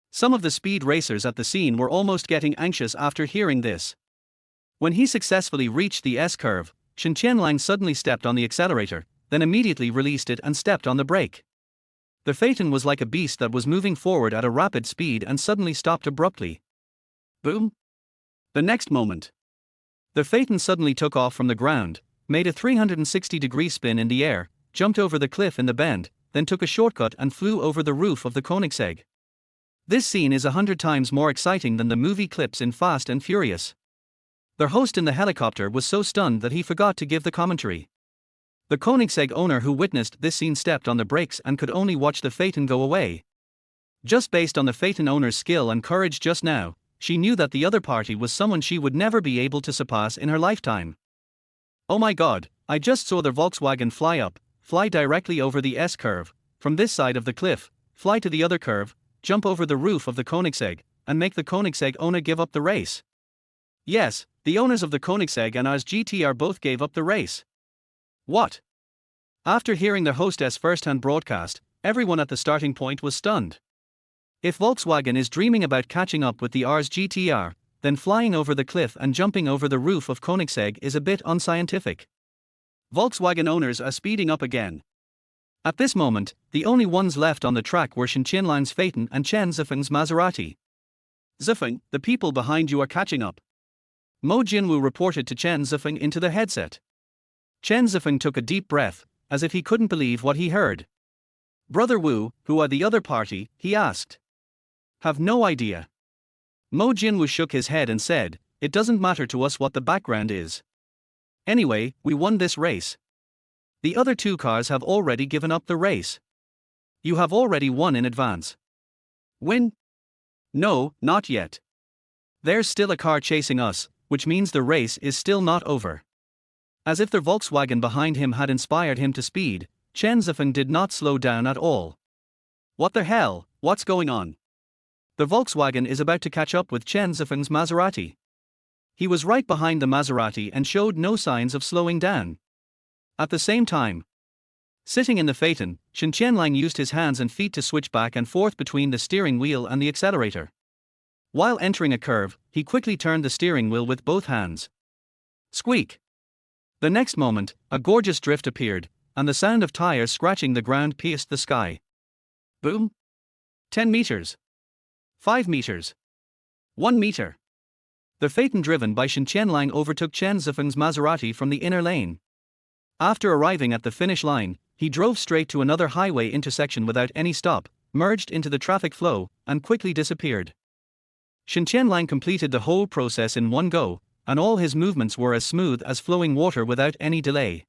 Some of the speed racers at the scene were almost getting anxious after hearing this. When he successfully reached the S-curve, Shen Tianlang suddenly stepped on the accelerator, then immediately released it and stepped on the brake. The Phaeton was like a beast that was moving forward at a rapid speed and suddenly stopped abruptly. Boom! The next moment, the Phaeton suddenly took off from the ground, made a 360-degree spin in the air, jumped over the cliff in the bend, then took a shortcut and flew over the roof of the Koenigsegg. This scene is 100 times more exciting than the movie clips in Fast and Furious. The host in the helicopter was so stunned that he forgot to give the commentary. The Koenigsegg owner who witnessed this scene stepped on the brakes and could only watch the Phaeton go away. Just based on the Phaeton owner's skill and courage just now, she knew that the other party was someone she would never be able to surpass in her lifetime. Oh my god, I just saw the Volkswagen fly directly over the S-curve, from this side of the cliff, fly to the other curve, jump over the roof of the Koenigsegg, and make the Koenigsegg owner give up the race. Yes, the owners of the Koenigsegg and Rs GTR both gave up the race. What? After hearing the hostess first-hand broadcast, everyone at the starting point was stunned. If Volkswagen is dreaming about catching up with the Rs GTR, then flying over the cliff and jumping over the roof of Koenigsegg is a bit unscientific. Volkswagen owners are speeding up again. At this moment, the only ones left on the track were Shen Tianlang's Phaeton and Chen Zifeng's Maserati. Zifeng, the people behind you are catching up. Mo Jinwu reported to Chen Zifeng into the headset. Chen Zifeng took a deep breath, as if he couldn't believe what he heard. Brother Wu, who are the other party? He asked. Have no idea. Mo Jinwu shook his head and said, it doesn't matter to us what the background is. Anyway, we won this race. The other two cars have already given up the race. You have already won in advance. Win? No, not yet. There's still a car chasing us, which means the race is still not over. As if the Volkswagen behind him had inspired him to speed, Chen Zifeng did not slow down at all. What the hell, what's going on? The Volkswagen is about to catch up with Chen Zifeng's Maserati. He was right behind the Maserati and showed no signs of slowing down. At the same time, sitting in the Phaeton, Shen Tianlang used his hands and feet to switch back and forth between the steering wheel and the accelerator. While entering a curve, he quickly turned the steering wheel with both hands. Squeak! The next moment, a gorgeous drift appeared, and the sound of tires scratching the ground pierced the sky. Boom! 10 meters. 5 meters. 1 meter. The Phaeton driven by Shen Tianlang overtook Chen Zifeng's Maserati from the inner lane. After arriving at the finish line, he drove straight to another highway intersection without any stop, merged into the traffic flow, and quickly disappeared. Shen Tianlang completed the whole process in one go, and all his movements were as smooth as flowing water without any delay.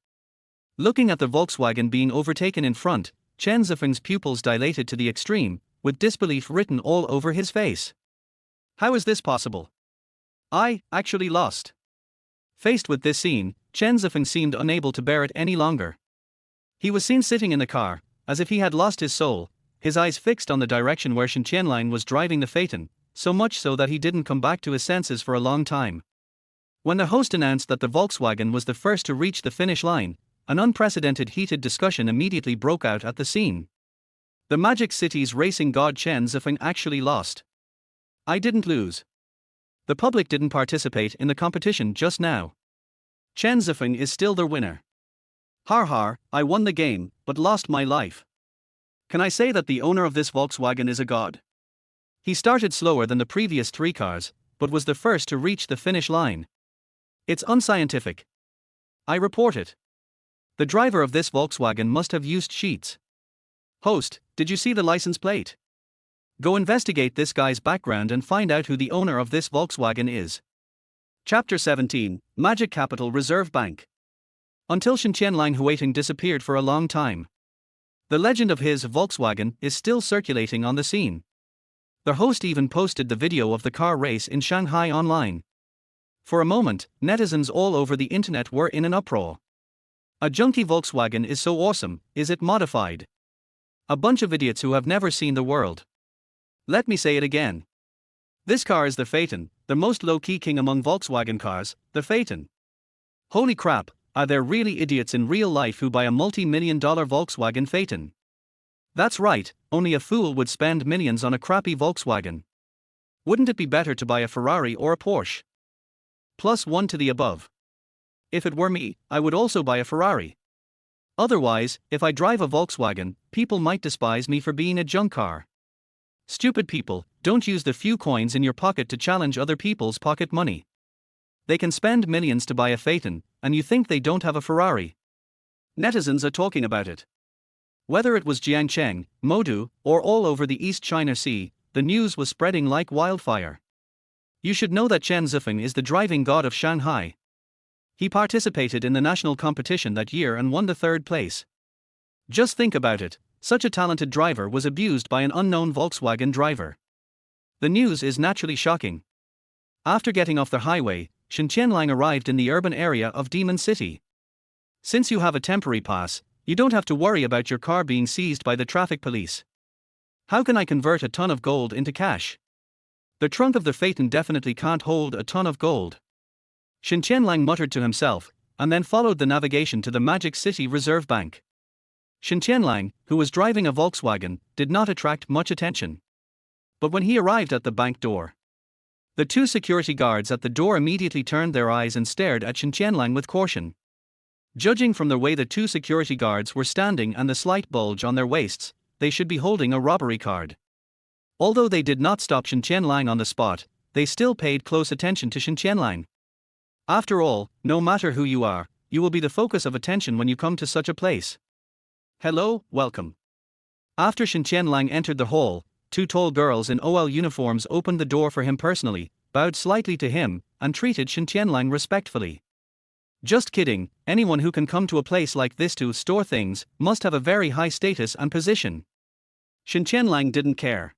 Looking at the Volkswagen being overtaken in front, Chen Zifeng's pupils dilated to the extreme, with disbelief written all over his face. How is this possible? I actually lost. Faced with this scene, Chen Zifeng seemed unable to bear it any longer. He was seen sitting in the car, as if he had lost his soul, his eyes fixed on the direction where Shen Tianlang was driving the Phaeton, so much so that he didn't come back to his senses for a long time. When the host announced that the Volkswagen was the first to reach the finish line, an unprecedented heated discussion immediately broke out at the scene. The Magic City's racing god Chen Zifeng actually lost. I didn't lose. The public didn't participate in the competition just now. Chen Zifeng is still the winner. Har har, I won the game, but lost my life. Can I say that the owner of this Volkswagen is a god? He started slower than the previous 3 cars, but was the first to reach the finish line. It's unscientific. I report it. The driver of this Volkswagen must have used cheats. Host, did you see the license plate? Go investigate this guy's background and find out who the owner of this Volkswagen is. Chapter 17, Magic Capital Reserve Bank. Until Shen Tianlang Huiting disappeared for a long time. The legend of his Volkswagen is still circulating on the scene. The host even posted the video of the car race in Shanghai online. For a moment, netizens all over the internet were in an uproar. A junky Volkswagen is so awesome, is it modified? A bunch of idiots who have never seen the world. Let me say it again. This car is the Phaeton, the most low-key king among Volkswagen cars, the Phaeton. Holy crap, are there really idiots in real life who buy a multi-million-dollar Volkswagen Phaeton? That's right, only a fool would spend millions on a crappy Volkswagen. Wouldn't it be better to buy a Ferrari or a Porsche? +1 to the above. If it were me, I would also buy a Ferrari. Otherwise, if I drive a Volkswagen, people might despise me for being a junk car. Stupid people, don't use the few coins in your pocket to challenge other people's pocket money. They can spend millions to buy a Phaeton, and you think they don't have a Ferrari. Netizens are talking about it. Whether it was Jiangcheng, Modu, or all over the East China Sea, the news was spreading like wildfire. You should know that Chen Zifeng is the driving god of Shanghai. He participated in the national competition that year and won the 3rd place. Just think about it, such a talented driver was abused by an unknown Volkswagen driver. The news is naturally shocking. After getting off the highway, Shen Tianlang arrived in the urban area of Demon City. Since you have a temporary pass, you don't have to worry about your car being seized by the traffic police. How can I convert a ton of gold into cash? The trunk of the Phaeton definitely can't hold a ton of gold. Shen Tianlang muttered to himself, and then followed the navigation to the Magic City Reserve Bank. Shen Tianlang, who was driving a Volkswagen, did not attract much attention. But when he arrived at the bank door, the 2 security guards at the door immediately turned their eyes and stared at Shen Tianlang with caution. Judging from the way the 2 security guards were standing and the slight bulge on their waists, they should be holding a robbery card. Although they did not stop Shen Tianlang on the spot, they still paid close attention to Shen Tianlang. After all, no matter who you are, you will be the focus of attention when you come to such a place. Hello, welcome. After Shen Tianlang entered the hall, two tall girls in OL uniforms opened the door for him personally, bowed slightly to him, and treated Shen Tianlang respectfully. Just kidding, anyone who can come to a place like this to store things must have a very high status and position. Shen Tianlang didn't care.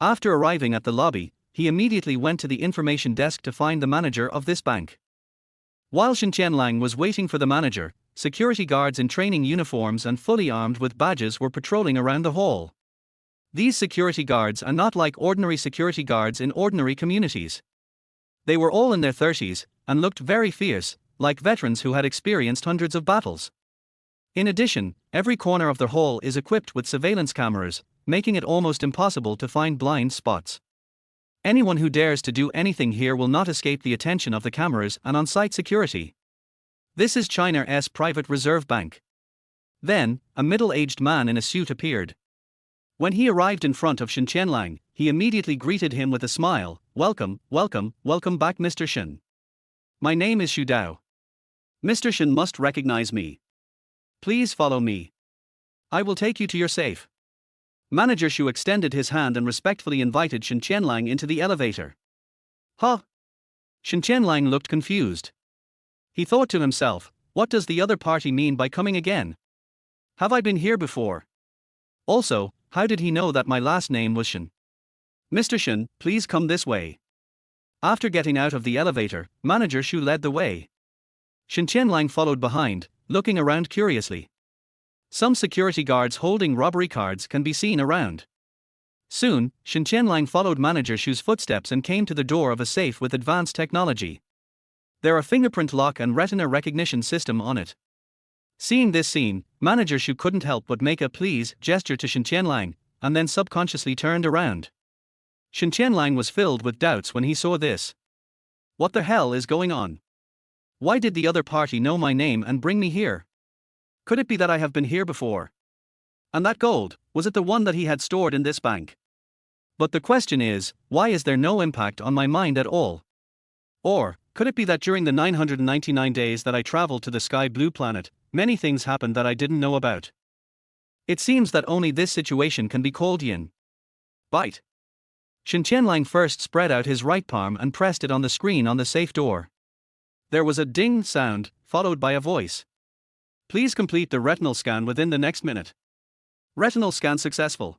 After arriving at the lobby, he immediately went to the information desk to find the manager of this bank. While Shen Tianlang was waiting for the manager, security guards in training uniforms and fully armed with badges were patrolling around the hall. These security guards are not like ordinary security guards in ordinary communities. They were all in their 30s and looked very fierce, like veterans who had experienced hundreds of battles. In addition, every corner of the hall is equipped with surveillance cameras, making it almost impossible to find blind spots. Anyone who dares to do anything here will not escape the attention of the cameras and on-site security. This is China's private reserve bank. Then, a middle-aged man in a suit appeared. When he arrived in front of Shen Tianlang, he immediately greeted him with a smile. Welcome, welcome, welcome back, Mr. Shen. My name is Xu Dao. Mr. Shen must recognize me. Please follow me. I will take you to your safe. Manager Xu extended his hand and respectfully invited Shen Tianlang into the elevator. Huh? Shen Tianlang looked confused. He thought to himself, what does the other party mean by coming again? Have I been here before? Also, how did he know that my last name was Shen? Mr. Shen, please come this way. After getting out of the elevator, Manager Xu led the way. Shen Tianlang followed behind, looking around curiously. Some security guards holding robbery cards can be seen around. Soon, Shen Tianlang followed Manager Xu's footsteps and came to the door of a safe with advanced technology. There are fingerprint lock and retina recognition system on it. Seeing this scene, Manager Xu couldn't help but make a please gesture to Shen Tianlang, and then subconsciously turned around. Shen Tianlang was filled with doubts when he saw this. What the hell is going on? Why did the other party know my name and bring me here? Could it be that I have been here before? And that gold, was it the one that he had stored in this bank? But the question is, why is there no impact on my mind at all? Or, could it be that during the 999 days that I traveled to the sky blue planet, many things happened that I didn't know about? It seems that only this situation can be called yin. Bite. Shen Tianlang first spread out his right palm and pressed it on the screen on the safe door. There was a ding sound, followed by a voice. Please complete the retinal scan within the next minute. Retinal scan successful.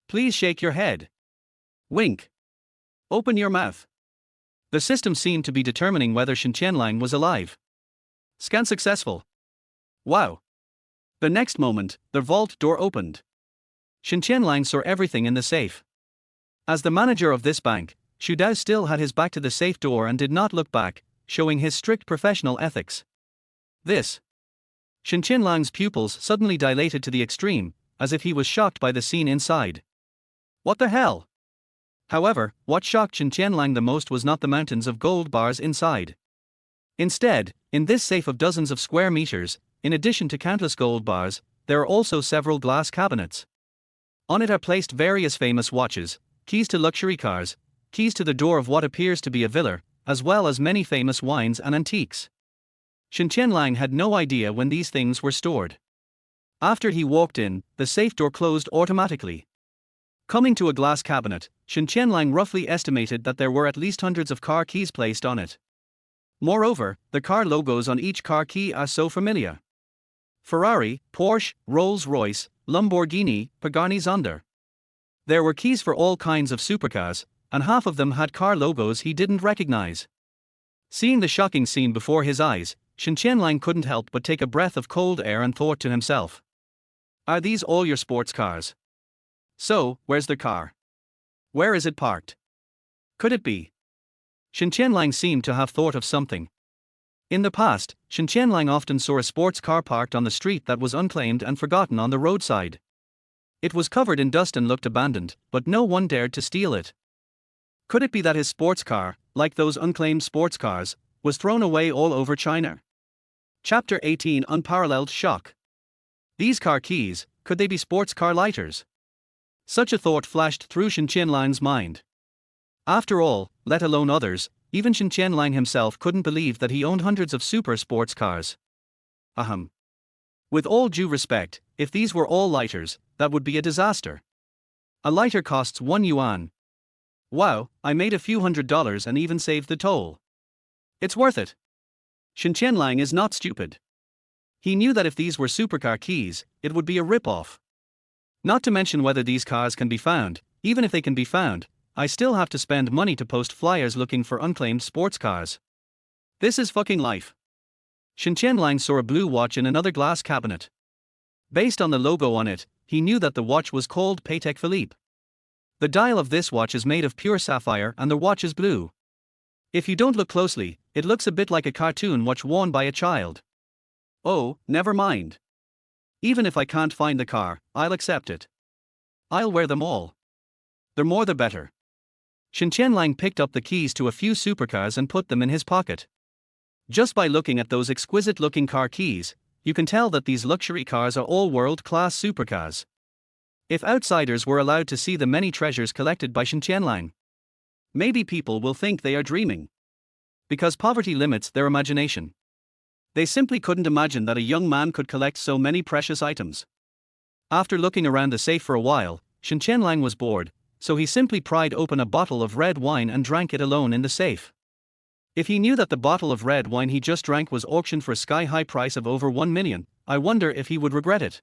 Please shake your head. Wink. Open your mouth. The system seemed to be determining whether Shen Tianlang was alive. Scan successful. Wow. The next moment, the vault door opened. Shen Tianlang saw everything in the safe. As the manager of this bank, Xu Dao still had his back to the safe door and did not look back, showing his strict professional ethics. This. Shen Tianlang's pupils suddenly dilated to the extreme, as if he was shocked by the scene inside. What the hell? However, what shocked Shen Tianlang the most was not the mountains of gold bars inside. Instead, in this safe of dozens of square meters, in addition to countless gold bars, there are also several glass cabinets. On it are placed various famous watches, keys to luxury cars, keys to the door of what appears to be a villa, as well as many famous wines and antiques. Shen Tianlang had no idea when these things were stored. After he walked in, the safe door closed automatically. Coming to a glass cabinet, Shen Tianlang roughly estimated that there were at least hundreds of car keys placed on it. Moreover, the car logos on each car key are so familiar. Ferrari, Porsche, Rolls-Royce, Lamborghini, Pagani Zonda. There were keys for all kinds of supercars, and half of them had car logos he didn't recognize. Seeing the shocking scene before his eyes, Shen Tianlang couldn't help but take a breath of cold air and thought to himself. Are these all your sports cars? So, where's the car? Where is it parked? Could it be? Shen Tianlang seemed to have thought of something. In the past, Shen Tianlang often saw a sports car parked on the street that was unclaimed and forgotten on the roadside. It was covered in dust and looked abandoned, but no one dared to steal it. Could it be that his sports car, like those unclaimed sports cars, was thrown away all over China? Chapter 18 Unparalleled Shock. These car keys, could they be sports car lighters? Such a thought flashed through Shen Tianlang's mind. After all, let alone others, even Shen Tianlang himself couldn't believe that he owned hundreds of super sports cars. Ahem. With all due respect, if these were all lighters, that would be a disaster. A lighter costs 1 yuan. Wow, I made a few $100s and even saved the toll. It's worth it. Shen Tianlang is not stupid. He knew that if these were supercar keys, it would be a rip-off. Not to mention whether these cars can be found. Even if they can be found, I still have to spend money to post flyers looking for unclaimed sports cars. This is fucking life. Shen Tianlang saw a blue watch in another glass cabinet. Based on the logo on it, he knew that the watch was called Patek Philippe. The dial of this watch is made of pure sapphire and the watch is blue. If you don't look closely, it looks a bit like a cartoon watch worn by a child. Oh, never mind. Even if I can't find the car, I'll accept it. I'll wear them all. The more the better. Shen Tianlang picked up the keys to a few supercars and put them in his pocket. Just by looking at those exquisite-looking car keys, you can tell that these luxury cars are all world-class supercars. If outsiders were allowed to see the many treasures collected by Shen Tianlang, maybe people will think they are dreaming. Because poverty limits their imagination. They simply couldn't imagine that a young man could collect so many precious items. After looking around the safe for a while, Shen Tianlang was bored, so he simply pried open a bottle of red wine and drank it alone in the safe. If he knew that the bottle of red wine he just drank was auctioned for a sky-high price of over 1 million, I wonder if he would regret it.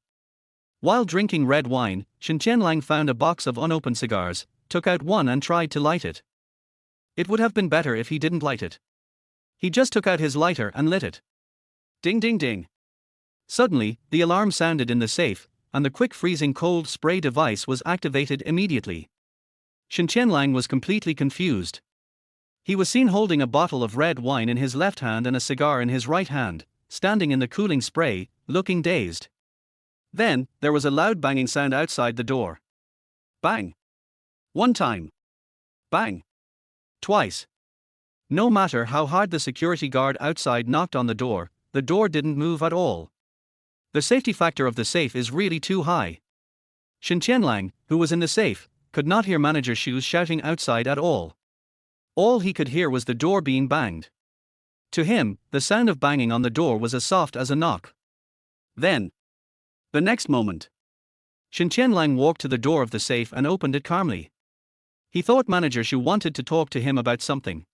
While drinking red wine, Shen Tianlang found a box of unopened cigars, took out one and tried to light it. It would have been better if he didn't light it. He just took out his lighter and lit it. Ding ding ding. Suddenly, the alarm sounded in the safe, and the quick freezing cold spray device was activated immediately. Shen Tianlang was completely confused. He was seen holding a bottle of red wine in his left hand and a cigar in his right hand, standing in the cooling spray, looking dazed. Then, there was a loud banging sound outside the door. Bang. 1 time. Bang. Twice. No matter how hard the security guard outside knocked on the door didn't move at all. The safety factor of the safe is really too high. Shen Tianlang, who was in the safe, could not hear Manager Shu's shouting outside at all. All he could hear was the door being banged. To him, the sound of banging on the door was as soft as a knock. Then, the next moment, Shen Tianlang walked to the door of the safe and opened it calmly. He thought Manager Shu wanted to talk to him about something.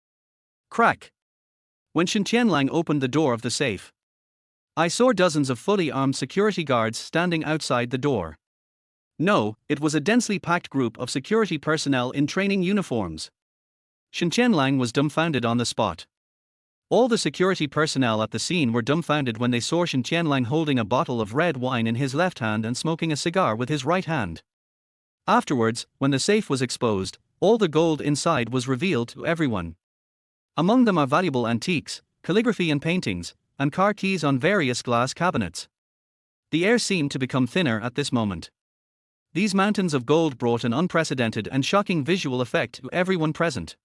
Crack. When Shen Tianlang opened the door of the safe, I saw dozens of fully armed security guards standing outside the door. No, it was a densely packed group of security personnel in training uniforms. Shen Tianlang was dumbfounded on the spot. All the security personnel at the scene were dumbfounded when they saw Shen Tianlang holding a bottle of red wine in his left hand and smoking a cigar with his right hand. Afterwards, when the safe was exposed, all the gold inside was revealed to everyone. Among them are valuable antiques, calligraphy and paintings, and car keys on various glass cabinets. The air seemed to become thinner at this moment. These mountains of gold brought an unprecedented and shocking visual effect to everyone present.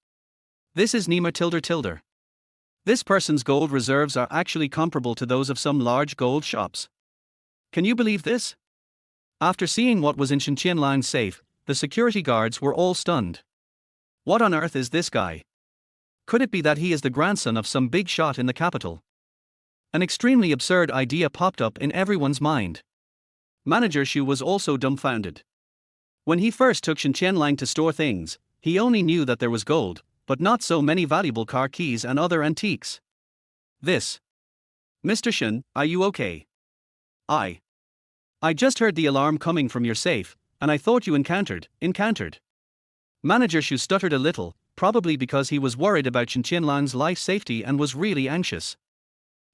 This is Nima tilde. This person's gold reserves are actually comparable to those of some large gold shops. Can you believe this? After seeing what was in Shen Tianlang's safe, the security guards were all stunned. What on earth is this guy? Could it be that he is the grandson of some big shot in the capital? An extremely absurd idea popped up in everyone's mind. Manager Shu was also dumbfounded. When he first took Shen Tianlang to store things, he only knew that there was gold, but not so many valuable car keys and other antiques. This. Mr. Shen, are you okay? I just heard the alarm coming from your safe, and I thought you encountered. Manager Shu stuttered a little, probably because he was worried about Shen Tianlang's life safety and was really anxious.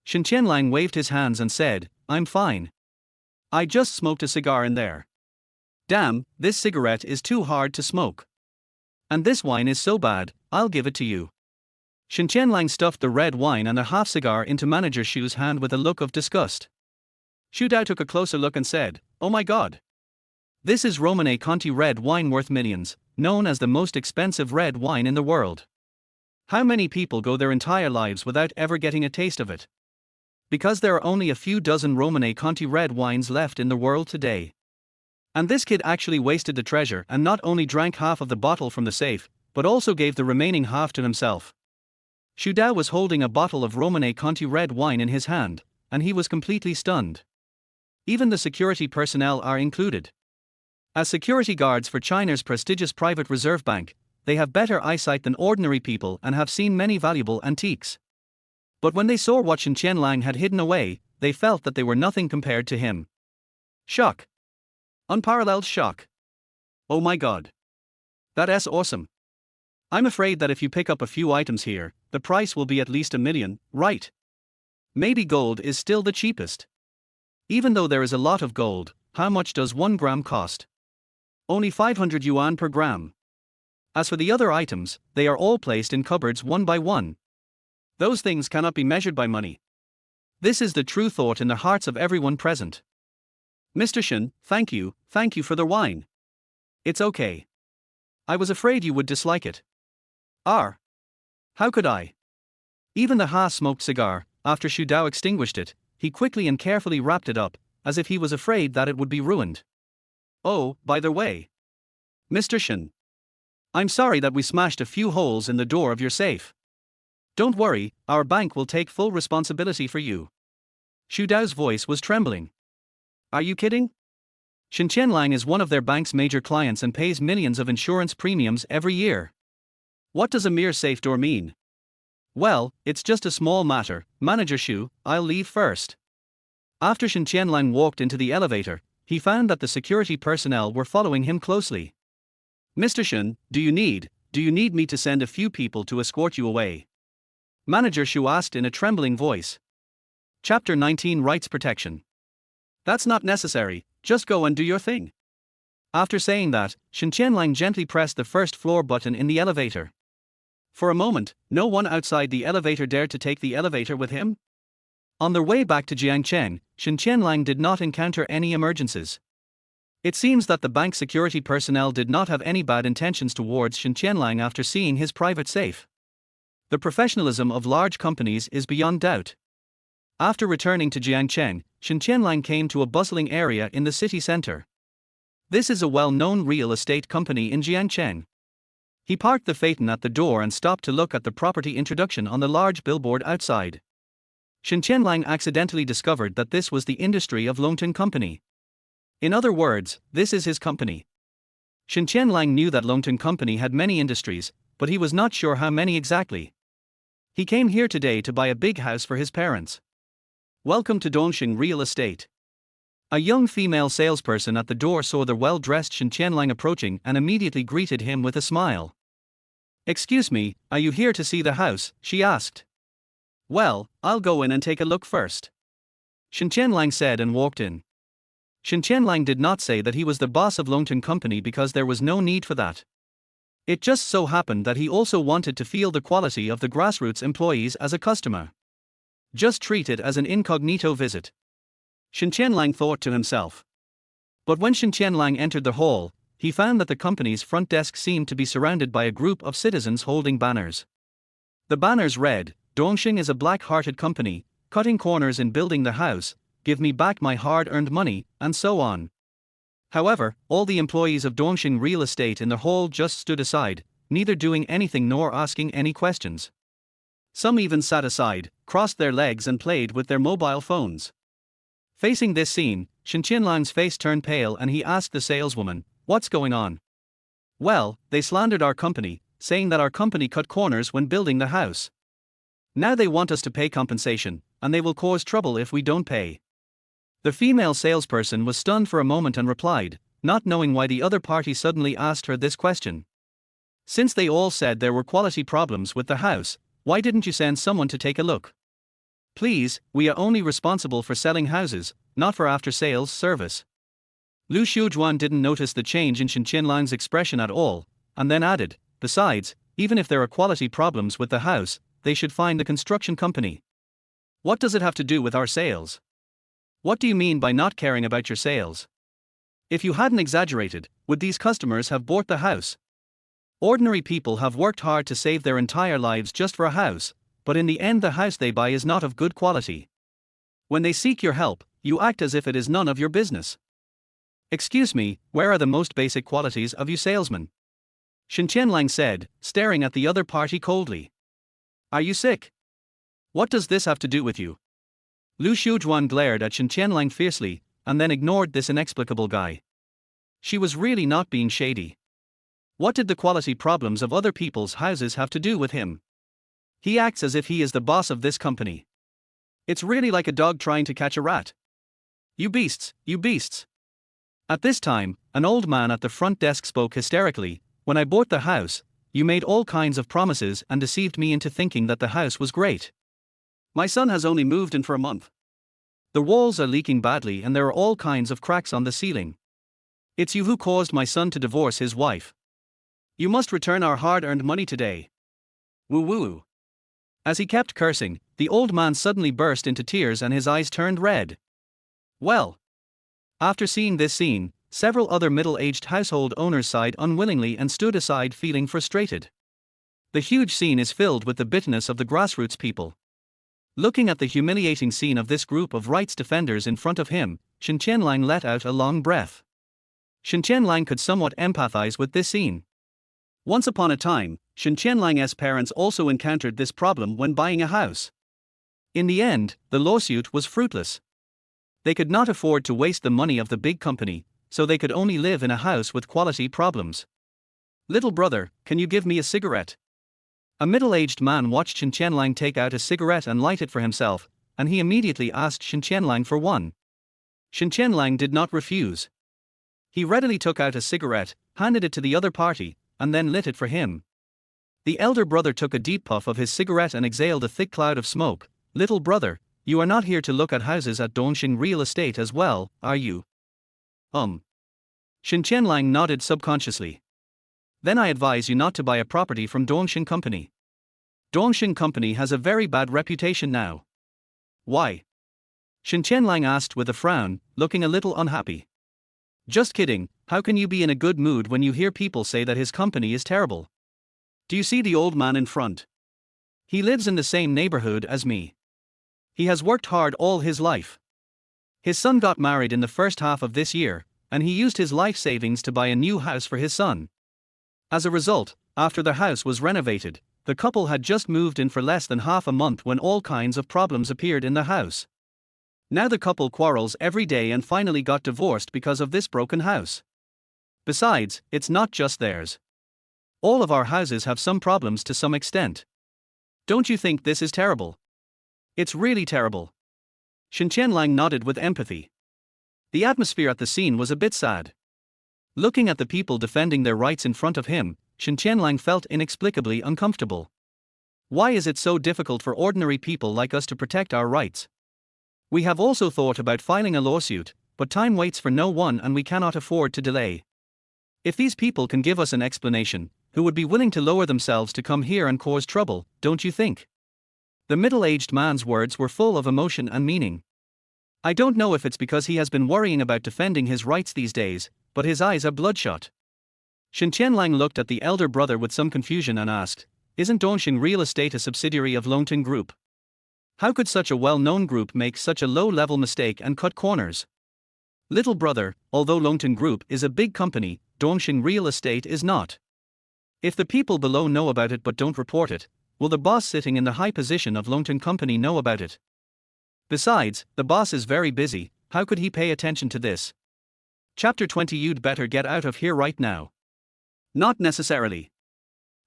Shen Tianlang waved his hands and said, I'm fine. I just smoked a cigar in there. Damn, this cigarette is too hard to smoke. And this wine is so bad, I'll give it to you. Shen Tianlang stuffed the red wine and a half cigar into Manager Shu's hand with a look of disgust. Shu Dao took a closer look and said, Oh my god. This is Romane Conti red wine worth millions, known as the most expensive red wine in the world. How many people go their entire lives without ever getting a taste of it? Because there are only a few dozen Romane Conti red wines left in the world today. And this kid actually wasted the treasure and not only drank half of the bottle from the safe, but also gave the remaining half to himself. Xu Dao was holding a bottle of Romanée Conti red wine in his hand, and he was completely stunned. Even the security personnel are included. As security guards for China's prestigious private reserve bank, they have better eyesight than ordinary people and have seen many valuable antiques. But when they saw what Shen Tianlang had hidden away, they felt that they were nothing compared to him. Shock. Unparalleled shock. Oh my god. That's awesome. I'm afraid that if you pick up a few items here, the price will be at least $1 million, right? Maybe gold is still the cheapest. Even though there is a lot of gold, how much does 1 gram cost? Only 500 yuan per gram. As for the other items, they are all placed in cupboards one by one. Those things cannot be measured by money. This is the true thought in the hearts of everyone present. Mr. Shen, thank you for the wine. It's okay. I was afraid you would dislike it. How could I? Even the half-smoked cigar, after Xu Dao extinguished it, he quickly and carefully wrapped it up, as if he was afraid that it would be ruined. Oh, by the way. Mr. Shen. I'm sorry that we smashed a few holes in the door of your safe. Don't worry, our bank will take full responsibility for you. Xu Dao's voice was trembling. Are you kidding? Shen Tianlang is one of their bank's major clients and pays millions of insurance premiums every year. What does a mere safe door mean? Well, it's just a small matter, Manager Xu, I'll leave first. After Shen Tianlang walked into the elevator, he found that the security personnel were following him closely. Mr. Shen, do you need me to send a few people to escort you away? Manager Xu asked in a trembling voice. Chapter 19 Rights Protection. That's not necessary, just go and do your thing. After saying that, Shen Tianlang gently pressed the first floor button in the elevator. For a moment, no one outside the elevator dared to take the elevator with him. On their way back to Jiangcheng, Shen Tianlang did not encounter any emergencies. It seems that the bank security personnel did not have any bad intentions towards Shen Tianlang after seeing his private safe. The professionalism of large companies is beyond doubt. After returning to Jiangcheng, Shen Tianlang came to a bustling area in the city center. This is a well-known real estate company in Jiangcheng. He parked the Phaeton at the door and stopped to look at the property introduction on the large billboard outside. Shen Tianlang accidentally discovered that this was the industry of Longton Company. In other words, this is his company. Shen Tianlang knew that Longton Company had many industries, but he was not sure how many exactly. He came here today to buy a big house for his parents. Welcome to Dongxing Real Estate. A young female salesperson at the door saw the well-dressed Shen Tianlang approaching and immediately greeted him with a smile. Excuse me, are you here to see the house? She asked. Well, I'll go in and take a look first. Shen Tianlang said and walked in. Shen Tianlang did not say that he was the boss of Longton Company because there was no need for that. It just so happened that he also wanted to feel the quality of the grassroots employees as a customer. Just treat it as an incognito visit. Shen Tianlang thought to himself. But when Shen Tianlang entered the hall, he found that the company's front desk seemed to be surrounded by a group of citizens holding banners. The banners read, Dongxing is a black-hearted company, cutting corners in building the house, give me back my hard-earned money, and so on. However, all the employees of Dongxing Real Estate in the hall just stood aside, neither doing anything nor asking any questions. Some even sat aside, crossed their legs and played with their mobile phones. Facing this scene, Shen Tianlang's face turned pale and he asked the saleswoman, what's going on? Well, they slandered our company, saying that our company cut corners when building the house. Now they want us to pay compensation, and they will cause trouble if we don't pay. The female salesperson was stunned for a moment and replied, not knowing why the other party suddenly asked her this question. Since they all said there were quality problems with the house, why didn't you send someone to take a look? Please, we are only responsible for selling houses, not for after-sales service. Lu Xiujuan didn't notice the change in Shen Tianlang's expression at all, and then added, besides, even if there are quality problems with the house, they should find the construction company. What does it have to do with our sales? What do you mean by not caring about your sales? If you hadn't exaggerated, would these customers have bought the house? Ordinary people have worked hard to save their entire lives just for a house, but in the end the house they buy is not of good quality. When they seek your help, you act as if it is none of your business. Excuse me, where are the most basic qualities of you salesman? Shen Tianlang said, staring at the other party coldly. Are you sick? What does this have to do with you? Lu Xiujuan glared at Shen Tianlang fiercely, and then ignored this inexplicable guy. She was really not being shady. What did the quality problems of other people's houses have to do with him? He acts as if he is the boss of this company. It's really like a dog trying to catch a rat. You beasts, you beasts. At this time, an old man at the front desk spoke hysterically. When I bought the house, you made all kinds of promises and deceived me into thinking that the house was great. My son has only moved in for a month. The walls are leaking badly and there are all kinds of cracks on the ceiling. It's you who caused my son to divorce his wife. You must return our hard-earned money today. Woo woo. As he kept cursing, the old man suddenly burst into tears and his eyes turned red. Well. After seeing this scene, several other middle-aged household owners sighed unwillingly and stood aside feeling frustrated. The huge scene is filled with the bitterness of the grassroots people. Looking at the humiliating scene of this group of rights defenders in front of him, Shen Tianlang let out a long breath. Shen Tianlang could somewhat empathize with this scene. Once upon a time, Shen Tianlang's parents also encountered this problem when buying a house. In the end, the lawsuit was fruitless. They could not afford to waste the money of the big company, so they could only live in a house with quality problems. Little brother, can you give me a cigarette? A middle-aged man watched Shen Tianlang take out a cigarette and light it for himself, and he immediately asked Shen Tianlang for one. Shen Tianlang did not refuse. He readily took out a cigarette, handed it to the other party, and then lit it for him. The elder brother took a deep puff of his cigarette and exhaled a thick cloud of smoke. Little brother, you are not here to look at houses at Dongxing Real Estate as well, are you? Shen Tianlang nodded subconsciously. Then I advise you not to buy a property from Dongxing Company. Dongxing Company has a very bad reputation now. Why? Shen Tianlang asked with a frown, looking a little unhappy. Just kidding, how can you be in a good mood when you hear people say that his company is terrible? Do you see the old man in front? He lives in the same neighborhood as me. He has worked hard all his life. His son got married in the first half of this year, and he used his life savings to buy a new house for his son. As a result, after the house was renovated, the couple had just moved in for less than half a month when all kinds of problems appeared in the house. Now the couple quarrels every day and finally got divorced because of this broken house. Besides, it's not just theirs. All of our houses have some problems to some extent. Don't you think this is terrible? It's really terrible. Shen Tianlang nodded with empathy. The atmosphere at the scene was a bit sad. Looking at the people defending their rights in front of him, Shen Tianlang felt inexplicably uncomfortable. Why is it so difficult for ordinary people like us to protect our rights? We have also thought about filing a lawsuit, but time waits for no one and we cannot afford to delay. If these people can give us an explanation, who would be willing to lower themselves to come here and cause trouble, don't you think? The middle-aged man's words were full of emotion and meaning. I don't know if it's because he has been worrying about defending his rights these days, but his eyes are bloodshot. Shen Tianlang looked at the elder brother with some confusion and asked, isn't Dongxing Real Estate a subsidiary of Longting Group? How could such a well-known group make such a low-level mistake and cut corners? Little brother, although Longting Group is a big company, Dongxing Real Estate is not. If the people below know about it but don't report it, will the boss sitting in the high position of Longting Company know about it? Besides, the boss is very busy, how could he pay attention to this? Chapter 20. You'd better get out of here right now. Not necessarily.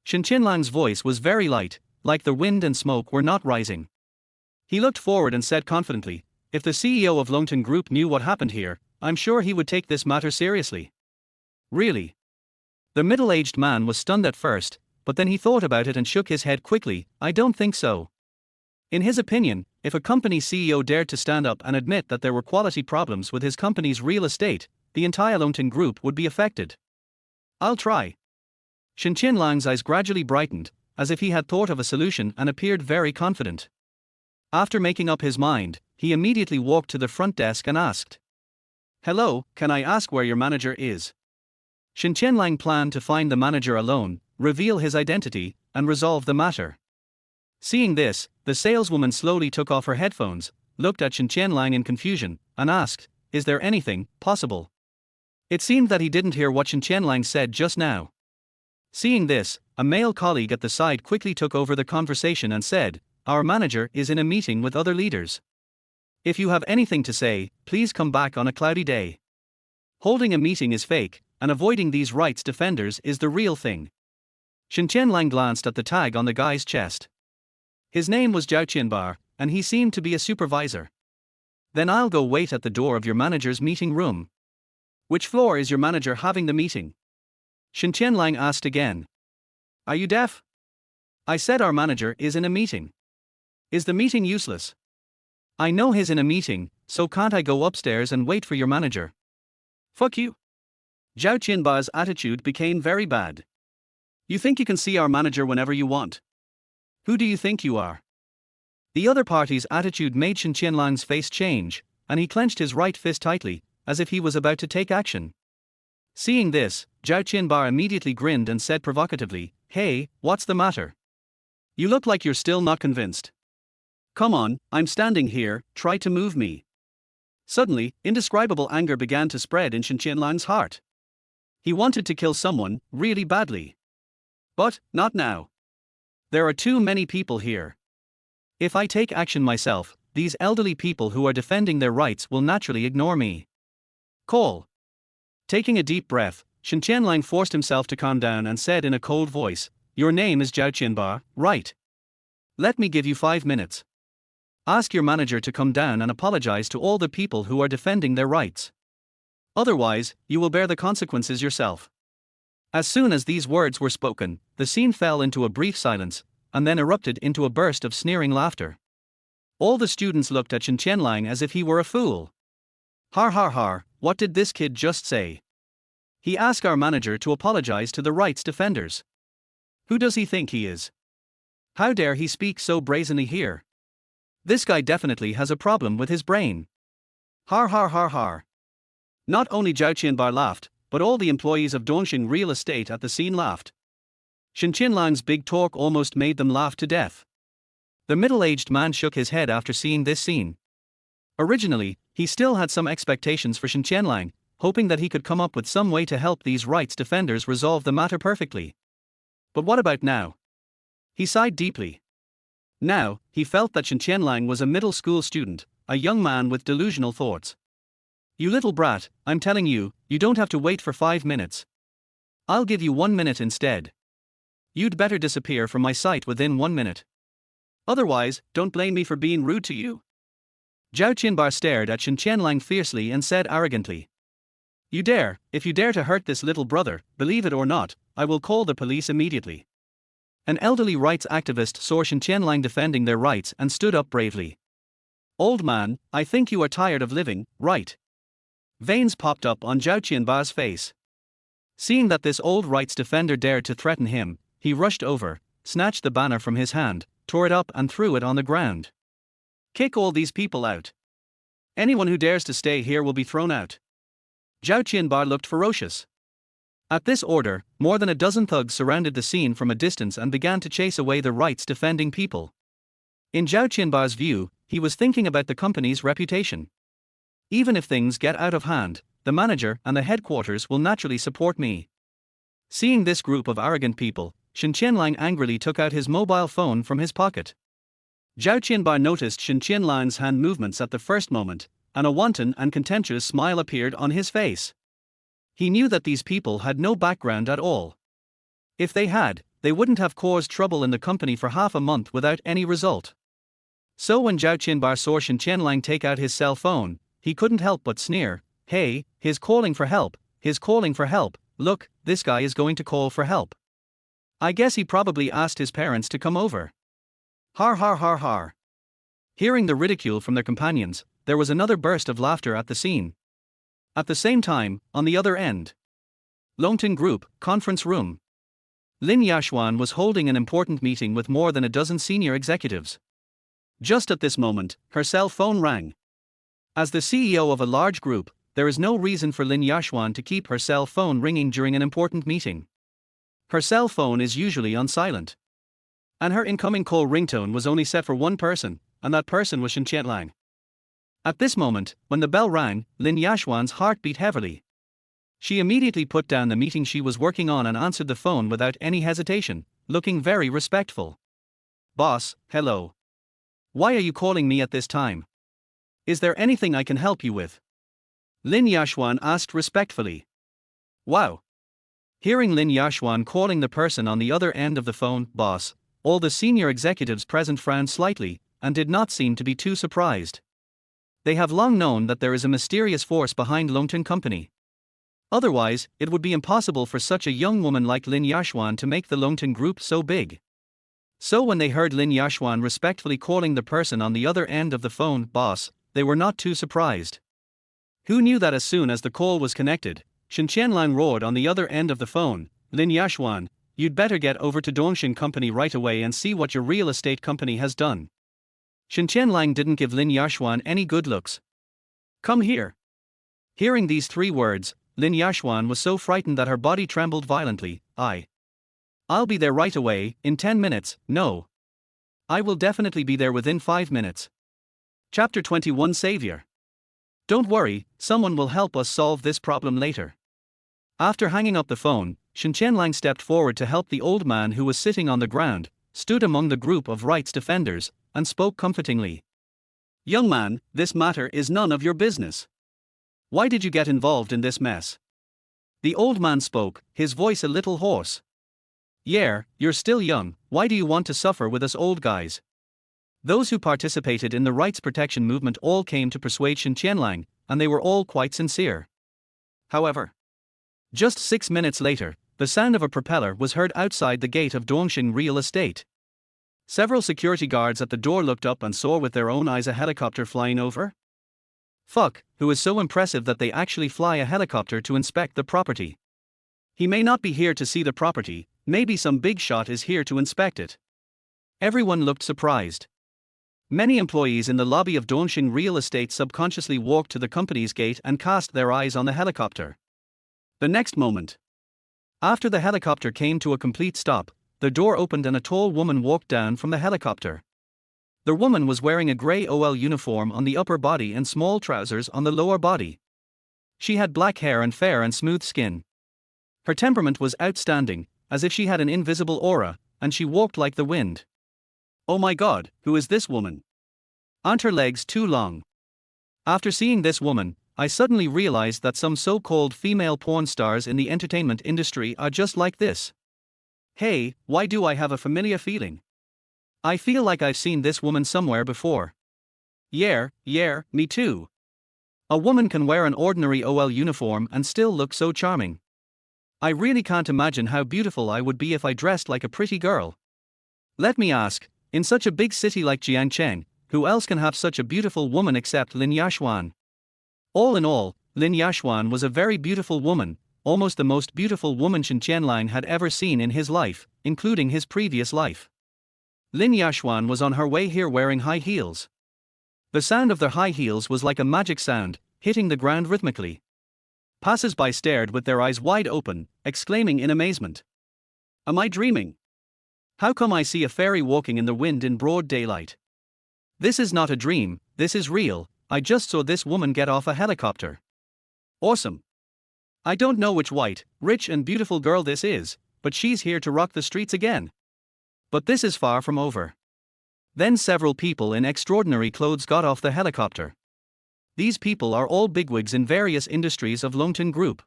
Shen Tianlang's voice was very light, like the wind and smoke were not rising. He looked forward and said confidently, if the CEO of Longting Group knew what happened here, I'm sure he would take this matter seriously. Really? The middle-aged man was stunned at first, but then he thought about it and shook his head quickly. I don't think so. In his opinion, if a company CEO dared to stand up and admit that there were quality problems with his company's real estate, the entire Longting Group would be affected. I'll try. Shen Tianlang's eyes gradually brightened, as if he had thought of a solution and appeared very confident. After making up his mind, he immediately walked to the front desk and asked, hello, can I ask where your manager is? Shen Tianlang planned to find the manager alone, reveal his identity, and resolve the matter. Seeing this, the saleswoman slowly took off her headphones, looked at Shen Tianlang in confusion, and asked, is there anything possible? It seemed that he didn't hear what Shen Tianlang said just now. Seeing this, a male colleague at the side quickly took over the conversation and said, "Our manager is in a meeting with other leaders. If you have anything to say, please come back on a cloudy day. Holding a meeting is fake, and avoiding these rights defenders is the real thing." Shen Tianlang glanced at the tag on the guy's chest. His name was Zhao Qianbar, and he seemed to be a supervisor. "Then I'll go wait at the door of your manager's meeting room." "Which floor is your manager having the meeting?" Shen Tianlang asked again. "Are you deaf? I said our manager is in a meeting. Is the meeting useless? I know he's in a meeting, so can't I go upstairs and wait for your manager?" "Fuck you." Zhao Qianbar's attitude became very bad. "You think you can see our manager whenever you want? Who do you think you are?" The other party's attitude made Shen Tianlang's face change, and he clenched his right fist tightly, as if he was about to take action. Seeing this, Zhao Qianbar immediately grinned and said provocatively, "Hey, what's the matter? You look like you're still not convinced. Come on, I'm standing here, try to move me." Suddenly, indescribable anger began to spread in Shen Tianlang's heart. He wanted to kill someone, really badly. But, not now. There are too many people here. If I take action myself, these elderly people who are defending their rights will naturally ignore me. Call. Taking a deep breath, Shen Tianlang forced himself to calm down and said in a cold voice, "Your name is Zhao Qianbar, right? Let me give you 5 minutes. Ask your manager to come down and apologize to all the people who are defending their rights. Otherwise, you will bear the consequences yourself." As soon as these words were spoken, the scene fell into a brief silence, and then erupted into a burst of sneering laughter. All the students looked at Shen Tianlang as if he were a fool. "Har har har, what did this kid just say? He asked our manager to apologize to the rights defenders. Who does he think he is? How dare he speak so brazenly here? This guy definitely has a problem with his brain. Har har har har." Not only Zhao Qianbar laughed, but all the employees of Dongxing Real Estate at the scene laughed. Shen Tianlang's big talk almost made them laugh to death. The middle-aged man shook his head after seeing this scene. Originally, he still had some expectations for Shen Tianlang, hoping that he could come up with some way to help these rights defenders resolve the matter perfectly. But what about now? He sighed deeply. Now, he felt that Shen Tianlang was a middle school student, a young man with delusional thoughts. "You little brat, I'm telling you, you don't have to wait for 5 minutes. I'll give you 1 minute instead. You'd better disappear from my sight within 1 minute. Otherwise, don't blame me for being rude to you." Zhao Qianbar stared at Shen Tianlang fiercely and said arrogantly, If you dare to hurt this little brother, believe it or not, I will call the police immediately." An elderly rights activist saw Shen Tianlang defending their rights and stood up bravely. "Old man, I think you are tired of living, right?" Veins popped up on Zhao Qianbar's face. Seeing that this old rights defender dared to threaten him, he rushed over, snatched the banner from his hand, tore it up and threw it on the ground. "Kick all these people out. Anyone who dares to stay here will be thrown out." Zhao Qianbar looked ferocious. At this order, more than a dozen thugs surrounded the scene from a distance and began to chase away the rights-defending people. In Zhao Qianbar's view, he was thinking about the company's reputation. Even if things get out of hand, the manager and the headquarters will naturally support me. Seeing this group of arrogant people, Shen Tianlang angrily took out his mobile phone from his pocket. Zhao Qianbar noticed Shen Tianlang's hand movements at the first moment, and a wanton and contemptuous smile appeared on his face. He knew that these people had no background at all. If they had, they wouldn't have caused trouble in the company for half a month without any result. So when Zhao Qianbar saw Shen Tianlang take out his cell phone, he couldn't help but sneer. "Hey, he's calling for help, look, this guy is going to call for help. I guess he probably asked his parents to come over." Har har har har. Hearing the ridicule from their companions, there was another burst of laughter at the scene. At the same time, on the other end, Longton Group, conference room. Lin Yashuan was holding an important meeting with more than a dozen senior executives. Just at this moment, her cell phone rang. As the CEO of a large group, there is no reason for Lin Yashuan to keep her cell phone ringing during an important meeting. Her cell phone is usually on silent. And her incoming call ringtone was only set for one person, and that person was Shen Tianlang. At this moment, when the bell rang, Lin Yashuan's heart beat heavily. She immediately put down the meeting she was working on and answered the phone without any hesitation, looking very respectful. "Boss, hello. Why are you calling me at this time? Is there anything I can help you with?" Lin Yashuan asked respectfully. Wow. Hearing Lin Yashuan calling the person on the other end of the phone boss, all the senior executives present frowned slightly, and did not seem to be too surprised. They have long known that there is a mysterious force behind Longton Company. Otherwise, it would be impossible for such a young woman like Lin Yashuan to make the Longton Group so big. So when they heard Lin Yashuan respectfully calling the person on the other end of the phone boss, they were not too surprised. Who knew that as soon as the call was connected, Shen Tianlang roared on the other end of the phone, "Lin Yashuan, you'd better get over to Dongshin Company right away and see what your real estate company has done." Shen Tianlang didn't give Lin Yashuan any good looks. "Come here." Hearing these 3 words, Lin Yashuan was so frightened that her body trembled violently. I'll be there right away, in 10 minutes, no. I will definitely be there within 5 minutes. Chapter 21 Savior. Don't worry, someone will help us solve this problem later. After hanging up the phone, Shen Tianlang stepped forward to help the old man who was sitting on the ground, stood among the group of rights defenders, and spoke comfortingly. "Young man, this matter is none of your business. Why did you get involved in this mess?" The old man spoke, his voice a little hoarse. "Yeah, you're still young, why do you want to suffer with us old guys?" Those who participated in the rights protection movement all came to persuade Shen Tianlang, and they were all quite sincere. However, just 6 minutes later, the sound of a propeller was heard outside the gate of Dongshin Real Estate. Several security guards at the door looked up and saw with their own eyes a helicopter flying over. Fuck, who is so impressive that they actually fly a helicopter to inspect the property. He may not be here to see the property, maybe some big shot is here to inspect it. Everyone looked surprised. Many employees in the lobby of Dongshin Real Estate subconsciously walked to the company's gate and cast their eyes on the helicopter. The next moment, after the helicopter came to a complete stop, the door opened and a tall woman walked down from the helicopter. The woman was wearing a grey OL uniform on the upper body and small trousers on the lower body. She had black hair and fair and smooth skin. Her temperament was outstanding, as if she had an invisible aura, and she walked like the wind. Oh my god, who is this woman? Aren't her legs too long? After seeing this woman, I suddenly realized that some so-called female porn stars in the entertainment industry are just like this. Hey, why do I have a familiar feeling? I feel like I've seen this woman somewhere before. Yeah, me too. A woman can wear an ordinary OL uniform and still look so charming. I really can't imagine how beautiful I would be if I dressed like a pretty girl. Let me ask, in such a big city like Jiangcheng, who else can have such a beautiful woman except Lin Yashuan? All in all, Lin Yashuan was a very beautiful woman, almost the most beautiful woman Shen Tianlang had ever seen in his life, including his previous life. Lin Yashuan was on her way here wearing high heels. The sound of their high heels was like a magic sound, hitting the ground rhythmically. Passers-by stared with their eyes wide open, exclaiming in amazement. Am I dreaming? How come I see a fairy walking in the wind in broad daylight? This is not a dream, this is real. I just saw this woman get off a helicopter. Awesome. I don't know which white, rich and beautiful girl this is, but she's here to rock the streets again. But this is far from over. Then several people in extraordinary clothes got off the helicopter. These people are all bigwigs in various industries of Longton Group.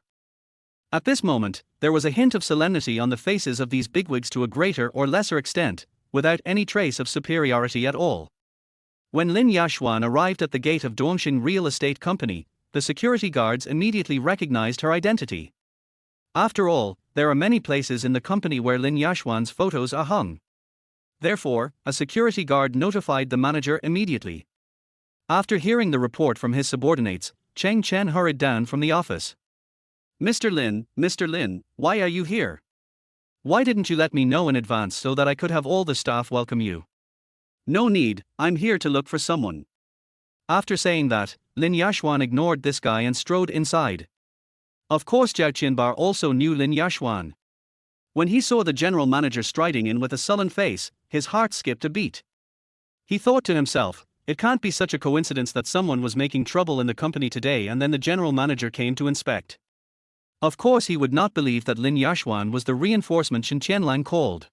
At this moment, there was a hint of solemnity on the faces of these bigwigs to a greater or lesser extent, without any trace of superiority at all. When Lin Yashuan arrived at the gate of Dongshin Real Estate Company, the security guards immediately recognized her identity. After all, there are many places in the company where Lin Yashuan's photos are hung. Therefore, a security guard notified the manager immediately. After hearing the report from his subordinates, Cheng Chen hurried down from the office. Mr. Lin, why are you here? Why didn't you let me know in advance so that I could have all the staff welcome you? No need, I'm here to look for someone. After saying that, Lin Yashuan ignored this guy and strode inside. Of course Zhao Qianbar also knew Lin Yashuan. When he saw the general manager striding in with a sullen face, his heart skipped a beat. He thought to himself, it can't be such a coincidence that someone was making trouble in the company today and then the general manager came to inspect. Of course he would not believe that Lin Yashuan was the reinforcement Shen Tianlang called.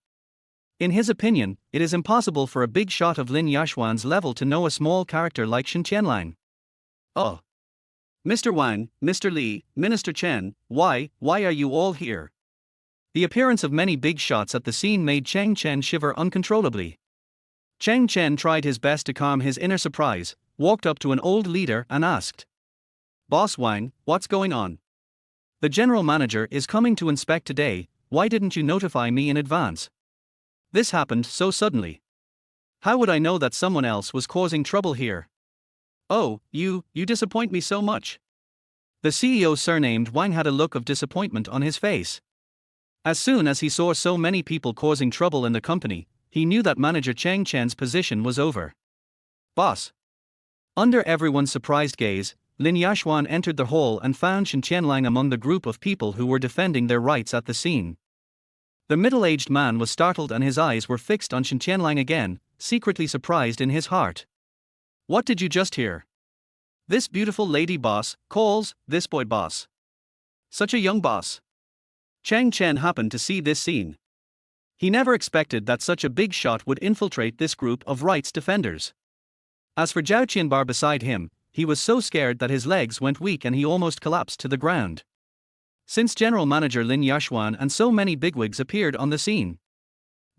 In his opinion, it is impossible for a big shot of Lin Yashuan's level to know a small character like Shen Tianlang. Oh. Mr. Wang, Mr. Li, Minister Chen, why are you all here? The appearance of many big shots at the scene made Chang Chen shiver uncontrollably. Chang Chen tried his best to calm his inner surprise, walked up to an old leader and asked, "Boss Wang, what's going on? The general manager is coming to inspect today, why didn't you notify me in advance? This happened so suddenly. How would I know that someone else was causing trouble here? Oh, you disappoint me so much." The CEO surnamed Wang had a look of disappointment on his face. As soon as he saw so many people causing trouble in the company, he knew that manager Chang Chen's position was over. Boss. Under everyone's surprised gaze, Lin Yashuan entered the hall and found Shen Tianlang among the group of people who were defending their rights at the scene. The middle-aged man was startled and his eyes were fixed on Shen Tianlang again, secretly surprised in his heart. What did you just hear? This beautiful lady boss calls this boy boss. Such a young boss. Chang Chen happened to see this scene. He never expected that such a big shot would infiltrate this group of rights defenders. As for Zhao Qianbar beside him, he was so scared that his legs went weak and he almost collapsed to the ground. Since General Manager Lin Yashuan and so many bigwigs appeared on the scene,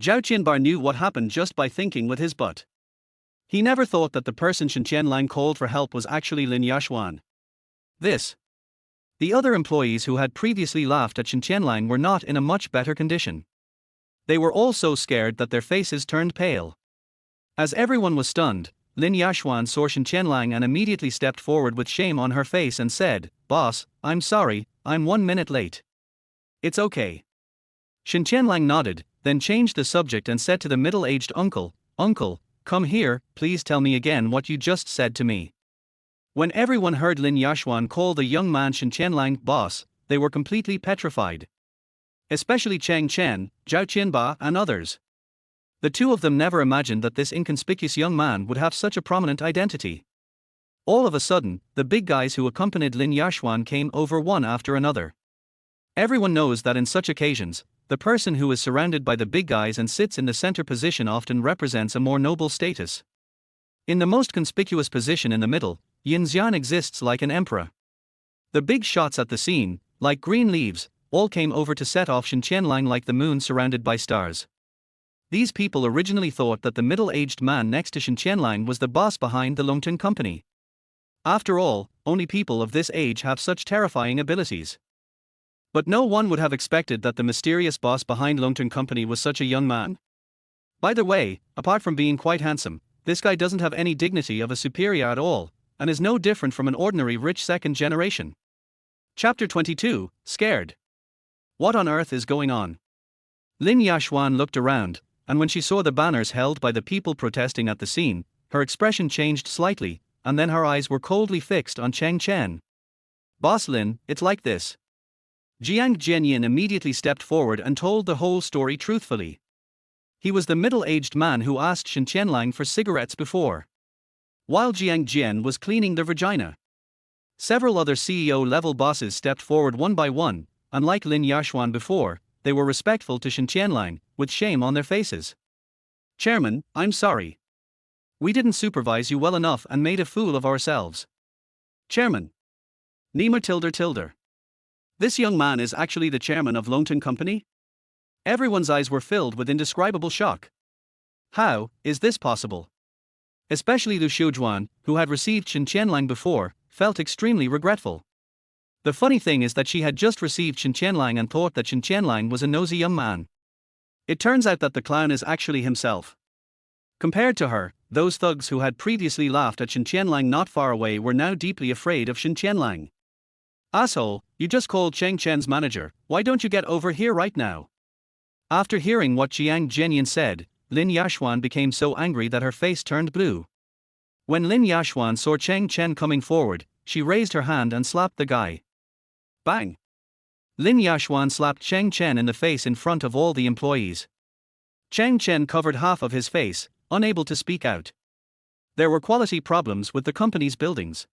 Zhao Qianbar knew what happened just by thinking with his butt. He never thought that the person Shen Tianlang called for help was actually Lin Yashuan. The other employees who had previously laughed at Shen Tianlang were not in a much better condition. They were all so scared that their faces turned pale. As everyone was stunned, Lin Yashuan saw Shen Tianlang and immediately stepped forward with shame on her face and said, "Boss, I'm sorry, I'm 1 minute late." "It's okay." Shen Tianlang nodded, then changed the subject and said to the middle-aged uncle, "Uncle, come here, please tell me again what you just said to me." When everyone heard Lin Yashuan call the young man Shen Tianlang boss, they were completely petrified. Especially Chang Chen, Zhao Qianba and others. The two of them never imagined that this inconspicuous young man would have such a prominent identity. All of a sudden, the big guys who accompanied Lin Yashuan came over one after another. Everyone knows that in such occasions, the person who is surrounded by the big guys and sits in the center position often represents a more noble status. In the most conspicuous position in the middle, Yin Xian exists like an emperor. The big shots at the scene, like green leaves, all came over to set off Shen Tianlang like the moon surrounded by stars. These people originally thought that the middle-aged man next to Shen Tianlang was the boss behind the Longton company. After all, only people of this age have such terrifying abilities. But no one would have expected that the mysterious boss behind Longton company was such a young man. By the way, apart from being quite handsome, this guy doesn't have any dignity of a superior at all, and is no different from an ordinary rich second generation. Chapter 22, Scared. What on earth is going on? Lin Yashuan looked around, and when she saw the banners held by the people protesting at the scene, her expression changed slightly, and then her eyes were coldly fixed on Chang Chen. "Boss Lin, it's like this." Jiang Jianyin immediately stepped forward and told the whole story truthfully. He was the middle-aged man who asked Shen Tianlang for cigarettes before, while Jiang Jian was cleaning the vagina. Several other CEO-level bosses stepped forward one by one. Unlike Lin Yashuan before, they were respectful to Shen Tianlang, with shame on their faces. "Chairman, I'm sorry. We didn't supervise you well enough and made a fool of ourselves." "Chairman. Nima tilde. This young man is actually the chairman of Longton Company?" Everyone's eyes were filled with indescribable shock. How is this possible? Especially Lu Xiujuan, who had received Shen Tianlang before, felt extremely regretful. The funny thing is that she had just received Shen Tianlang and thought that Shen Tianlang was a nosy young man. It turns out that the clown is actually himself. Compared to her, those thugs who had previously laughed at Shen Tianlang not far away were now deeply afraid of Shen Tianlang. "Asshole, you just called Chang Chen's manager, why don't you get over here right now?" After hearing what Jiang Jianyin said, Lin Yashuan became so angry that her face turned blue. When Lin Yashuan saw Chang Chen coming forward, she raised her hand and slapped the guy. Bang! Lin Yashuan slapped Chang Chen in the face in front of all the employees. Chang Chen covered half of his face, unable to speak out. There were quality problems with the company's buildings.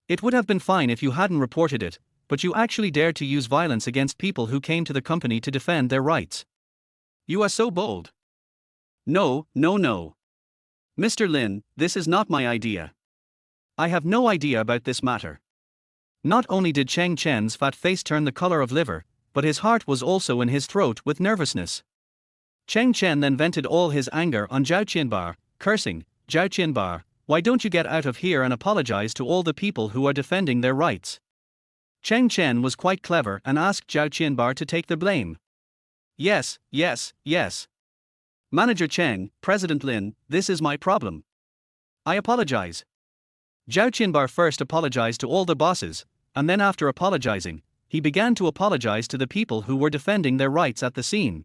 It would have been fine if you hadn't reported it, but you actually dared to use violence against people who came to the company to defend their rights. You are so bold. No, no, no. Mr. Lin, this is not my idea. I have no idea about this matter. Not only did Cheng Chen's fat face turn the color of liver, but his heart was also in his throat with nervousness. Cheng Chen then vented all his anger on Zhao Qianbar, cursing, "Zhao Qianbar, why don't you get out of here and apologize to all the people who are defending their rights?" Cheng Chen was quite clever and asked Zhao Qianbar to take the blame. Yes, yes, yes. Manager Cheng, President Lin, this is my problem. I apologize. Zhao Qianbar first apologized to all the bosses, and then after apologizing, he began to apologize to the people who were defending their rights at the scene.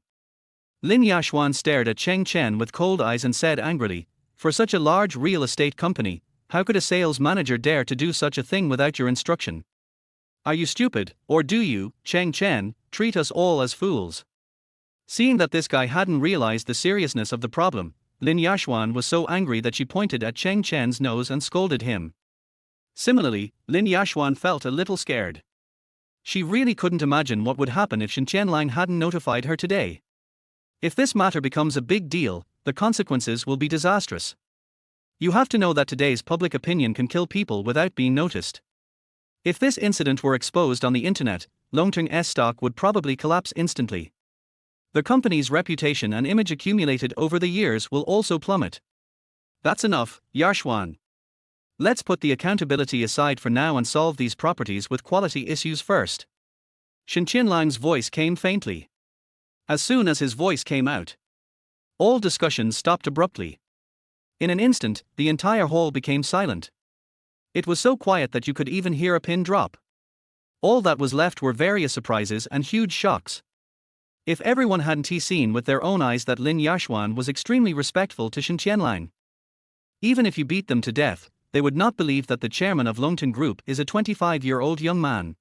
Lin Yashuan stared at Cheng Chen with cold eyes and said angrily, "For such a large real estate company, how could a sales manager dare to do such a thing without your instruction? Are you stupid, or do you, Cheng Chen, treat us all as fools?" Seeing that this guy hadn't realized the seriousness of the problem, Lin Yashuan was so angry that she pointed at Cheng Chen's nose and scolded him. Similarly, Lin Yashuan felt a little scared. She really couldn't imagine what would happen if Shen Tianlang hadn't notified her today. If this matter becomes a big deal, the consequences will be disastrous. You have to know that today's public opinion can kill people without being noticed. If this incident were exposed on the internet, Longteng's stock would probably collapse instantly. The company's reputation and image accumulated over the years will also plummet. That's enough, Yashuan. Let's put the accountability aside for now and solve these properties with quality issues first. Shen Tianlang's voice came faintly. As soon as his voice came out, all discussions stopped abruptly. In an instant, the entire hall became silent. It was so quiet that you could even hear a pin drop. All that was left were various surprises and huge shocks. If everyone hadn't seen with their own eyes that Lin Yashuan was extremely respectful to Shen Tianlang. Even if you beat them to death, they would not believe that the chairman of Longteng Group is a 25-year-old young man.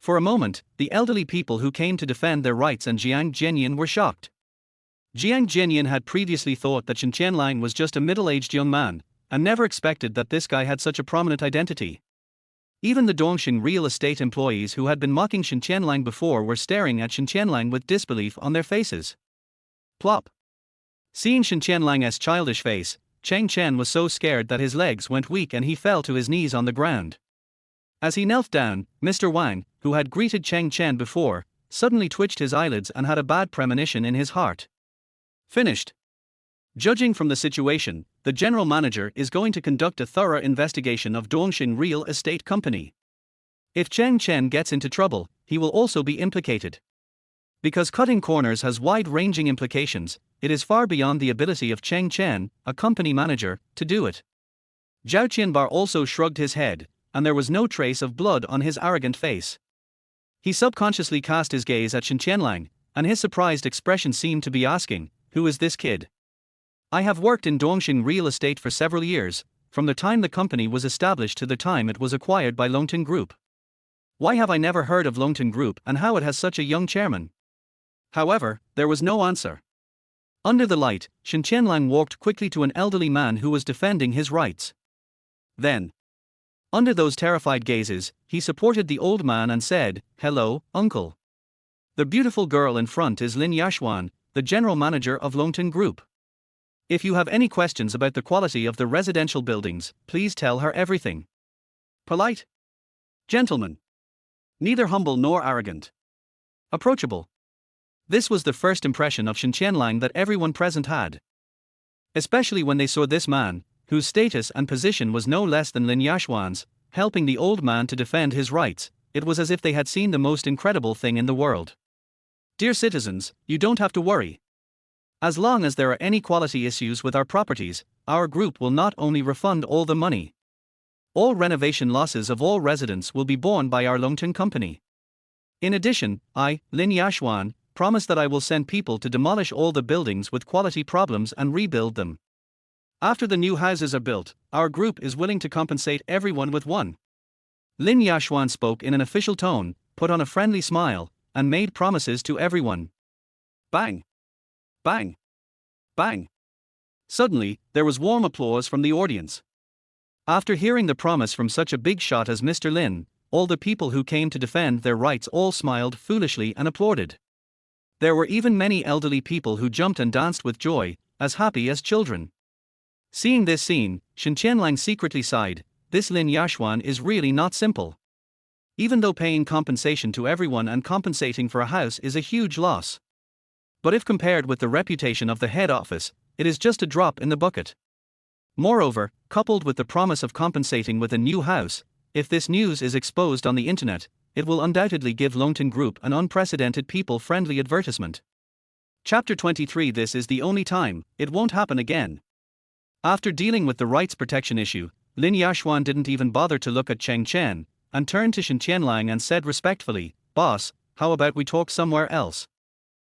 For a moment, the elderly people who came to defend their rights and Jiang Jianyan were shocked. Jiang Jianyan had previously thought that Shen Tianlang was just a middle-aged young man, and never expected that this guy had such a prominent identity. Even the Dongxing real estate employees who had been mocking Shen Tianlang before were staring at Shen Tianlang with disbelief on their faces. Plop. Seeing Shen Tianlang's childish face, Cheng Chen was so scared that his legs went weak and he fell to his knees on the ground. As he knelt down, Mr. Wang, who had greeted Cheng Chen before, suddenly twitched his eyelids and had a bad premonition in his heart. Finished. Judging from the situation, the general manager is going to conduct a thorough investigation of Dongxing Real Estate Company. If Cheng Chen gets into trouble, he will also be implicated. Because cutting corners has wide-ranging implications, it is far beyond the ability of Cheng Chen, a company manager, to do it. Zhao Qianbar also shrugged his head, and there was no trace of blood on his arrogant face. He subconsciously cast his gaze at Shen Tianlang, and his surprised expression seemed to be asking, "Who is this kid?" I have worked in Dongxing real estate for several years, from the time the company was established to the time it was acquired by Longteng Group. Why have I never heard of Longteng Group and how it has such a young chairman? However, there was no answer. Under the light, Shen Tianlang walked quickly to an elderly man who was defending his rights. Then, under those terrified gazes, he supported the old man and said, "Hello, uncle. The beautiful girl in front is Lin Yashuan, the general manager of Longteng Group. If you have any questions about the quality of the residential buildings, please tell her everything." Polite. Gentleman. Neither humble nor arrogant. Approachable. This was the first impression of Shen Tianlang that everyone present had. Especially when they saw this man, whose status and position was no less than Lin Yashuan's, helping the old man to defend his rights, it was as if they had seen the most incredible thing in the world. Dear citizens, you don't have to worry. As long as there are any quality issues with our properties, our group will not only refund all the money. All renovation losses of all residents will be borne by our Longteng company. In addition, I, Lin Yashuan, promise that I will send people to demolish all the buildings with quality problems and rebuild them. After the new houses are built, our group is willing to compensate everyone with one. Lin Yashuan spoke in an official tone, put on a friendly smile, and made promises to everyone. Bang! Bang! Bang! Suddenly, there was warm applause from the audience. After hearing the promise from such a big shot as Mr. Lin, all the people who came to defend their rights all smiled foolishly and applauded. There were even many elderly people who jumped and danced with joy, as happy as children. Seeing this scene, Shen Tianlang secretly sighed. This Lin Yashuan is really not simple. Even though paying compensation to everyone and compensating for a house is a huge loss. But if compared with the reputation of the head office, it is just a drop in the bucket. Moreover, coupled with the promise of compensating with a new house, if this news is exposed on the internet, it will undoubtedly give Longton Group an unprecedented people-friendly advertisement. Chapter 23. This is the only time, it won't happen again. After dealing with the rights protection issue, Lin Yashuan didn't even bother to look at Cheng Chen, and turned to Shen Tianlang and said respectfully, "Boss, how about we talk somewhere else?"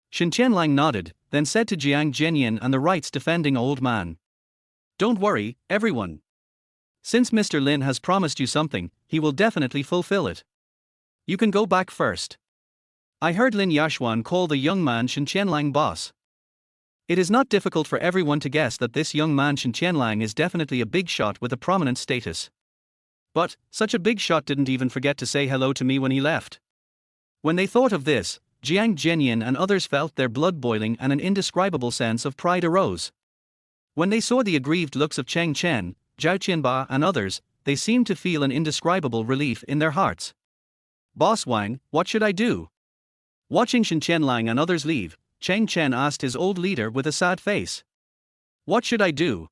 Shen Tianlang nodded, then said to Jiang Jianyin and the rights-defending old man, "Don't worry, everyone. Since Mr. Lin has promised you something, he will definitely fulfill it. You can go back first." I heard Lin Yashuan call the young man Shen Tianlang boss. It is not difficult for everyone to guess that this young man Shen Tianlang is definitely a big shot with a prominent status. But, such a big shot didn't even forget to say hello to me when he left. When they thought of this, Jiang Jianyin and others felt their blood boiling and an indescribable sense of pride arose. When they saw the aggrieved looks of Cheng Chen, Zhao Qianba and others, they seemed to feel an indescribable relief in their hearts. "Boss Wang, what should I do?" Watching Shen Tianlang and others leave, Cheng Chen asked his old leader with a sad face. "What should I do?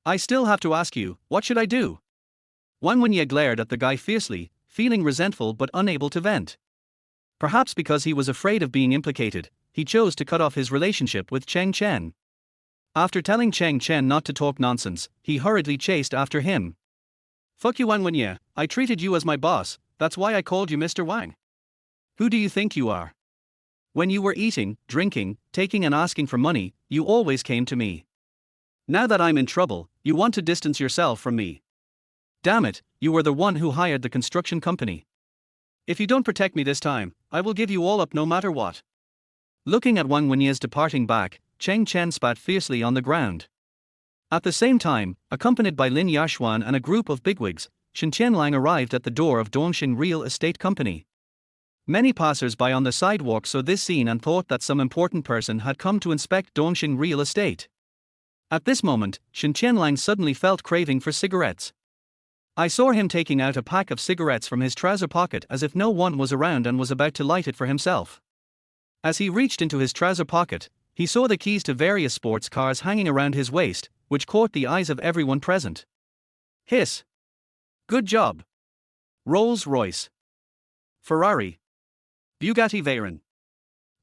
I still have to ask you, what should I do?" Wang Wenye glared at the guy fiercely, feeling resentful but unable to vent. Perhaps because he was afraid of being implicated, he chose to cut off his relationship with Cheng Chen. After telling Cheng Chen not to talk nonsense, he hurriedly chased after him. "Fuck you, Wang Wenye, I treated you as my boss, that's why I called you Mr. Wang. Who do you think you are? When you were eating, drinking, taking and asking for money, you always came to me. Now that I'm in trouble, you want to distance yourself from me. Damn it, you were the one who hired the construction company. If you don't protect me this time, I will give you all up no matter what." Looking at Wang Wenye's departing back, Cheng Chen spat fiercely on the ground. At the same time, accompanied by Lin Yashuan and a group of bigwigs, Shen Tianlang arrived at the door of Dongxing Real Estate Company. Many passers-by on the sidewalk saw this scene and thought that some important person had come to inspect Dongxing Real Estate. At this moment, Shen Tianlang suddenly felt craving for cigarettes. I saw him taking out a pack of cigarettes from his trouser pocket as if no one was around and was about to light it for himself. As he reached into his trouser pocket, he saw the keys to various sports cars hanging around his waist, which caught the eyes of everyone present. Hiss! Good job! Rolls-Royce, Ferrari, Bugatti Veyron.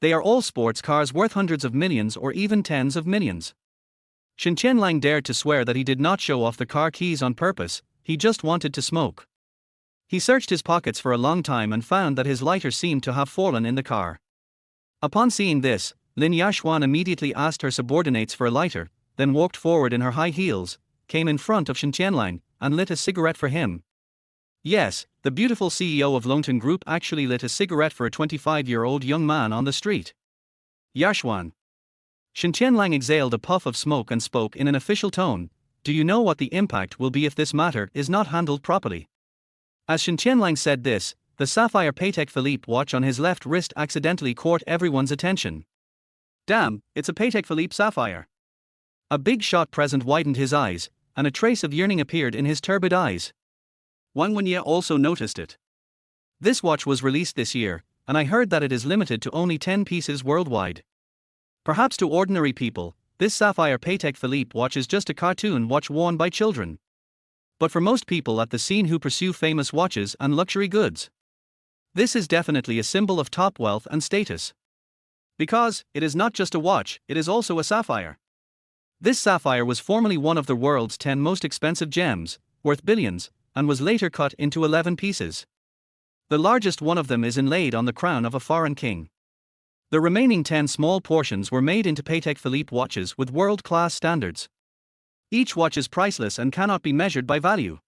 They are all sports cars worth hundreds of millions or even tens of millions. Shen Tianlang dared to swear that he did not show off the car keys on purpose, he just wanted to smoke. He searched his pockets for a long time and found that his lighter seemed to have fallen in the car. Upon seeing this, Lin Yashuan immediately asked her subordinates for a lighter, then walked forward in her high heels, came in front of Shen Tianlang, and lit a cigarette for him. Yes, the beautiful CEO of Longton Group actually lit a cigarette for a 25-year-old young man on the street. "Yashuan." Shen Tianlang exhaled a puff of smoke and spoke in an official tone. "Do you know what the impact will be if this matter is not handled properly?" As Shen Tianlang said this, the sapphire Patek Philippe watch on his left wrist accidentally caught everyone's attention. Damn, it's a Patek Philippe sapphire. A big shot present widened his eyes, and a trace of yearning appeared in his turbid eyes. Wang Wenye also noticed it. This watch was released this year, and I heard that it is limited to only 10 pieces worldwide. Perhaps to ordinary people, this sapphire Patek Philippe watch is just a cartoon watch worn by children. But for most people at the scene who pursue famous watches and luxury goods, this is definitely a symbol of top wealth and status. Because, it is not just a watch, it is also a sapphire. This sapphire was formerly one of the world's 10 most expensive gems, worth billions, and was later cut into 11 pieces. The largest one of them is inlaid on the crown of a foreign king. The remaining 10 small portions were made into Patek Philippe watches with world-class standards. Each watch is priceless and cannot be measured by value.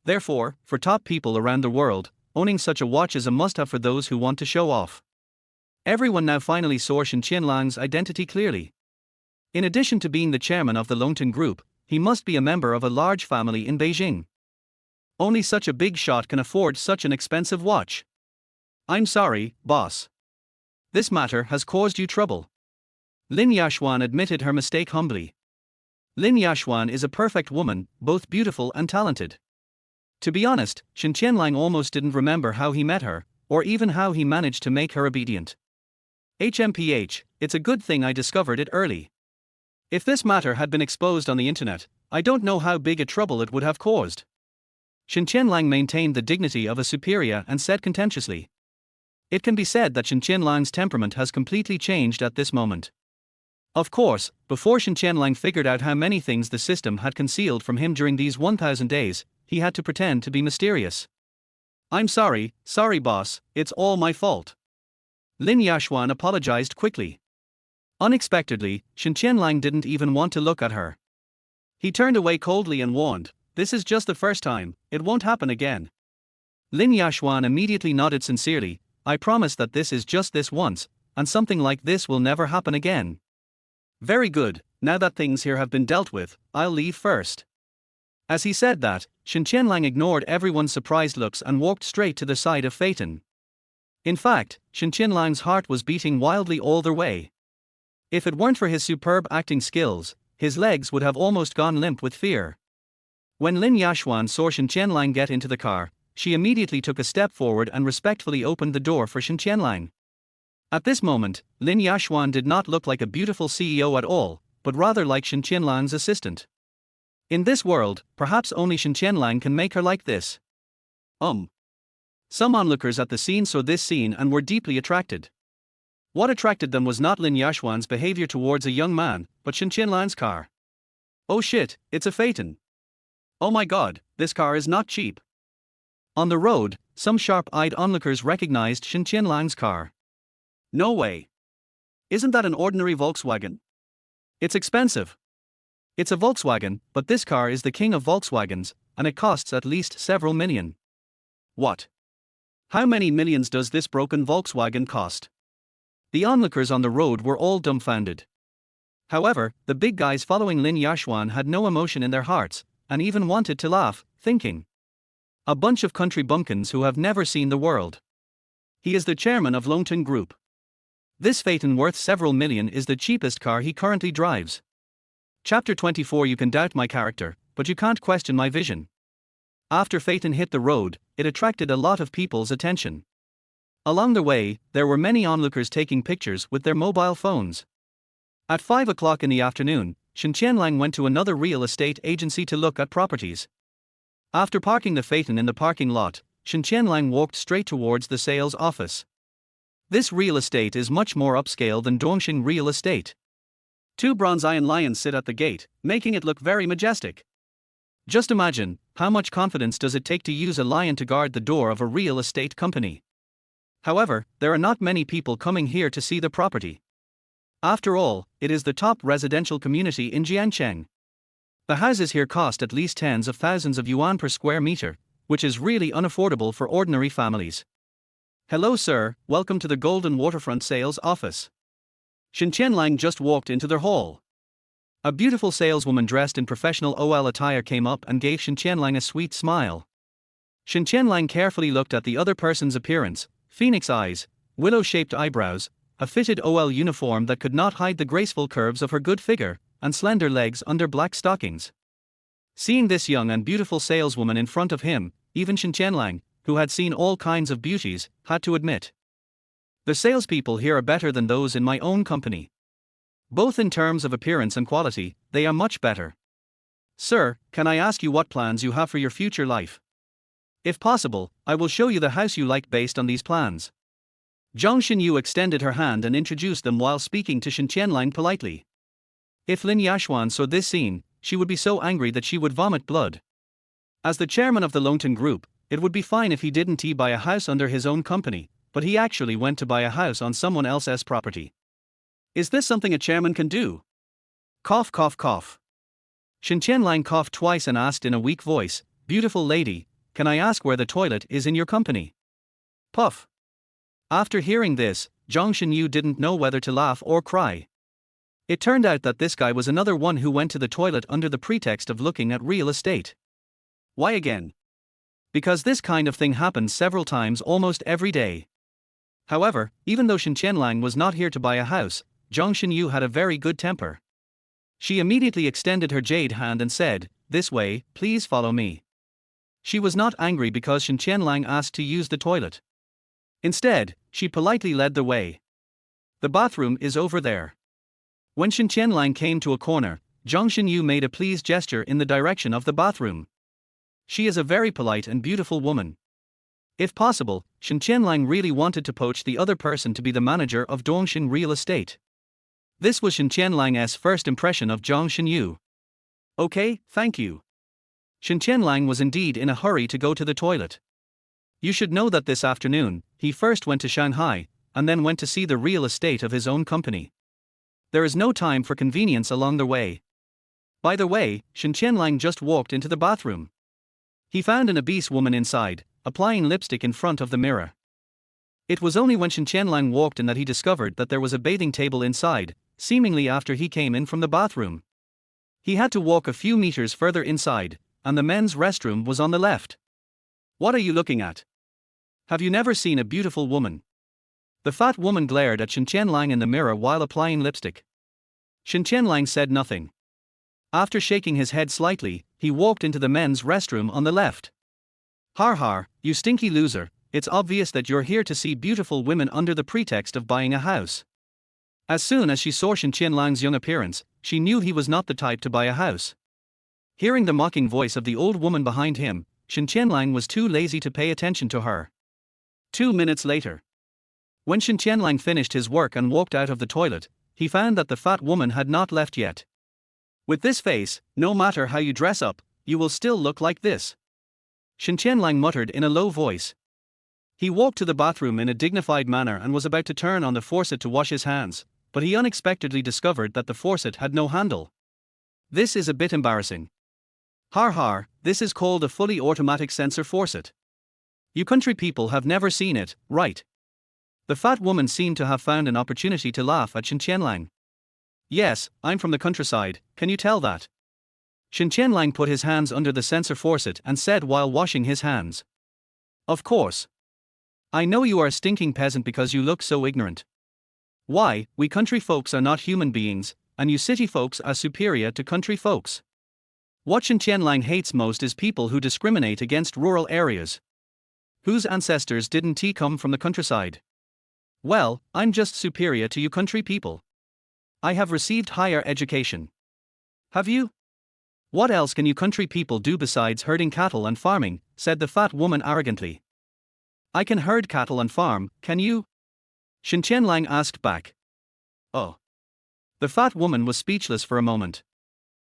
Therefore, for top people around the world, owning such a watch is a must-have for those who want to show off. Everyone now finally saw Shen Tianlang's identity clearly. In addition to being the chairman of the Longton Group, he must be a member of a large family in Beijing. Only such a big shot can afford such an expensive watch. I'm sorry, boss. This matter has caused you trouble. Lin Yashuan admitted her mistake humbly. Lin Yashuan is a perfect woman, both beautiful and talented. To be honest, Shen Tianlang almost didn't remember how he met her, or even how he managed to make her obedient. HMPH, it's a good thing I discovered it early. If this matter had been exposed on the internet, I don't know how big a trouble it would have caused. Shen Tianlang maintained the dignity of a superior and said contemptuously. It can be said that Shen Tianlang's temperament has completely changed at this moment. Of course, before Shen Tianlang figured out how many things the system had concealed from him during these 1000 days, he had to pretend to be mysterious. I'm sorry boss, it's all my fault. Lin Yashuan apologized quickly. Unexpectedly, Shen Tianlang didn't even want to look at her. He turned away coldly and warned, "This is just the first time, it won't happen again." Lin Yashuan immediately nodded sincerely, "I promise that this is just this once, and something like this will never happen again." "Very good, now that things here have been dealt with, I'll leave first." As he said that, Shen Tianlang ignored everyone's surprised looks and walked straight to the side of Phaeton. In fact, Shen Tianlang's heart was beating wildly all the way. If it weren't for his superb acting skills, his legs would have almost gone limp with fear. When Lin Yashuan saw Shen Tianlang get into the car, she immediately took a step forward and respectfully opened the door for Shen Tianlang. At this moment, Lin Yashuan did not look like a beautiful CEO at all, but rather like Shen Tianlang's assistant. In this world, perhaps only Shen Tianlang can make her like this. Some onlookers at the scene saw this scene and were deeply attracted. What attracted them was not Lin Yashuan's behavior towards a young man, but Shen Tianlang's car. "Oh shit, it's a Phaeton. Oh my god, this car is not cheap." On the road, some sharp-eyed onlookers recognized Shen Tianlang's car. "No way. Isn't that an ordinary Volkswagen? It's expensive." "It's a Volkswagen, but this car is the king of Volkswagens, and it costs at least several million." "What? How many millions does this broken Volkswagen cost?" The onlookers on the road were all dumbfounded. However, the big guys following Lin Yashuan had no emotion in their hearts, and even wanted to laugh, thinking, "A bunch of country bumpkins who have never seen the world." He is the chairman of Longton Group. This Phaeton worth several million is the cheapest car he currently drives. Chapter 24. You can doubt my character, but you can't question my vision. After Phaeton hit the road, it attracted a lot of people's attention. Along the way, there were many onlookers taking pictures with their mobile phones. At 5 o'clock in the afternoon, Shen Tianlang went to another real estate agency to look at properties. After parking the Phaeton in the parking lot, Shen Tianlang walked straight towards the sales office. This real estate is much more upscale than Dongxing Real Estate. 2 bronze iron lions sit at the gate, making it look very majestic. Just imagine, how much confidence does it take to use a lion to guard the door of a real estate company? However, there are not many people coming here to see the property. After all, it is the top residential community in Jiangcheng. The houses here cost at least tens of thousands of yuan per square meter, which is really unaffordable for ordinary families. "Hello sir, welcome to the Golden Waterfront Sales Office." Shen Tianlang just walked into their hall. A beautiful saleswoman dressed in professional OL attire came up and gave Shen Tianlang a sweet smile. Shen Tianlang carefully looked at the other person's appearance: phoenix eyes, willow-shaped eyebrows, a fitted OL uniform that could not hide the graceful curves of her good figure, and slender legs under black stockings. Seeing this young and beautiful saleswoman in front of him, even Shen Tianlang, who had seen all kinds of beauties, had to admit, "The salespeople here are better than those in my own company. Both in terms of appearance and quality, they are much better. Sir, can I ask you what plans you have for your future life? If possible, I will show you the house you like based on these plans." Zhang Xinyu extended her hand and introduced them while speaking to Shen Tianlang politely. If Lin Yashuan saw this scene, she would be so angry that she would vomit blood. As the chairman of the Longton Group, it would be fine if he didn't buy a house under his own company, but he actually went to buy a house on someone else's property. Is this something a chairman can do? Cough cough cough. Shen Tianlang coughed twice and asked in a weak voice, "Beautiful lady, can I ask where the toilet is in your company?" Puff. After hearing this, Zhang Xinyu didn't know whether to laugh or cry. It turned out that this guy was another one who went to the toilet under the pretext of looking at real estate. Why again? Because this kind of thing happens several times almost every day. However, even though Shen Tianlang was not here to buy a house, Zhang Xinyu had a very good temper. She immediately extended her jade hand and said, "This way, please follow me." She was not angry because Shen Tianlang asked to use the toilet. Instead, she politely led the way. "The bathroom is over there." When Shen Tianlang came to a corner, Zhang Xinyu made a pleased gesture in the direction of the bathroom. She is a very polite and beautiful woman. If possible, Shen Tianlang really wanted to poach the other person to be the manager of Dongxin Real Estate. This was Shen Tianlang's first impression of Zhang Xinyu. "Okay, thank you." Shen Tianlang was indeed in a hurry to go to the toilet. You should know that this afternoon, he first went to Shanghai, and then went to see the real estate of his own company. There is no time for convenience along the way. By the way, Shen Tianlang just walked into the bathroom. He found an obese woman inside, applying lipstick in front of the mirror. It was only when Shen Tianlang walked in that he discovered that there was a bathing table inside, seemingly after he came in from the bathroom. He had to walk a few meters further inside, and the men's restroom was on the left. "What are you looking at? Have you never seen a beautiful woman?" The fat woman glared at Shen Tianlang in the mirror while applying lipstick. Shen Tianlang said nothing. After shaking his head slightly, he walked into the men's restroom on the left. "Har har, you stinky loser, it's obvious that you're here to see beautiful women under the pretext of buying a house." As soon as she saw Shen Tianlang's young appearance, she knew he was not the type to buy a house. Hearing the mocking voice of the old woman behind him, Shen Tianlang was too lazy to pay attention to her. 2 minutes later. When Shen Tianlang finished his work and walked out of the toilet, he found that the fat woman had not left yet. "With this face, no matter how you dress up, you will still look like this," Shen Tianlang muttered in a low voice. He walked to the bathroom in a dignified manner and was about to turn on the faucet to wash his hands, but he unexpectedly discovered that the faucet had no handle. This is a bit embarrassing. Har har, this is called a fully automatic sensor faucet. You country people have never seen it, right? The fat woman seemed to have found an opportunity to laugh at Shen Tianlang. "Yes, I'm from the countryside, can you tell that?" Shen Tianlang put his hands under the sensor faucet and said while washing his hands. "Of course. I know you are a stinking peasant because you look so ignorant. Why, we country folks are not human beings, and you city folks are superior to country folks. What Shen Tianlang hates most is people who discriminate against rural areas. Whose ancestors didn't he come from the countryside? Well, I'm just superior to you country people. I have received higher education. Have you? What else can you country people do besides herding cattle and farming?" said the fat woman arrogantly. "I can herd cattle and farm, can you?" Shen Tianlang asked back. "Oh." The fat woman was speechless for a moment.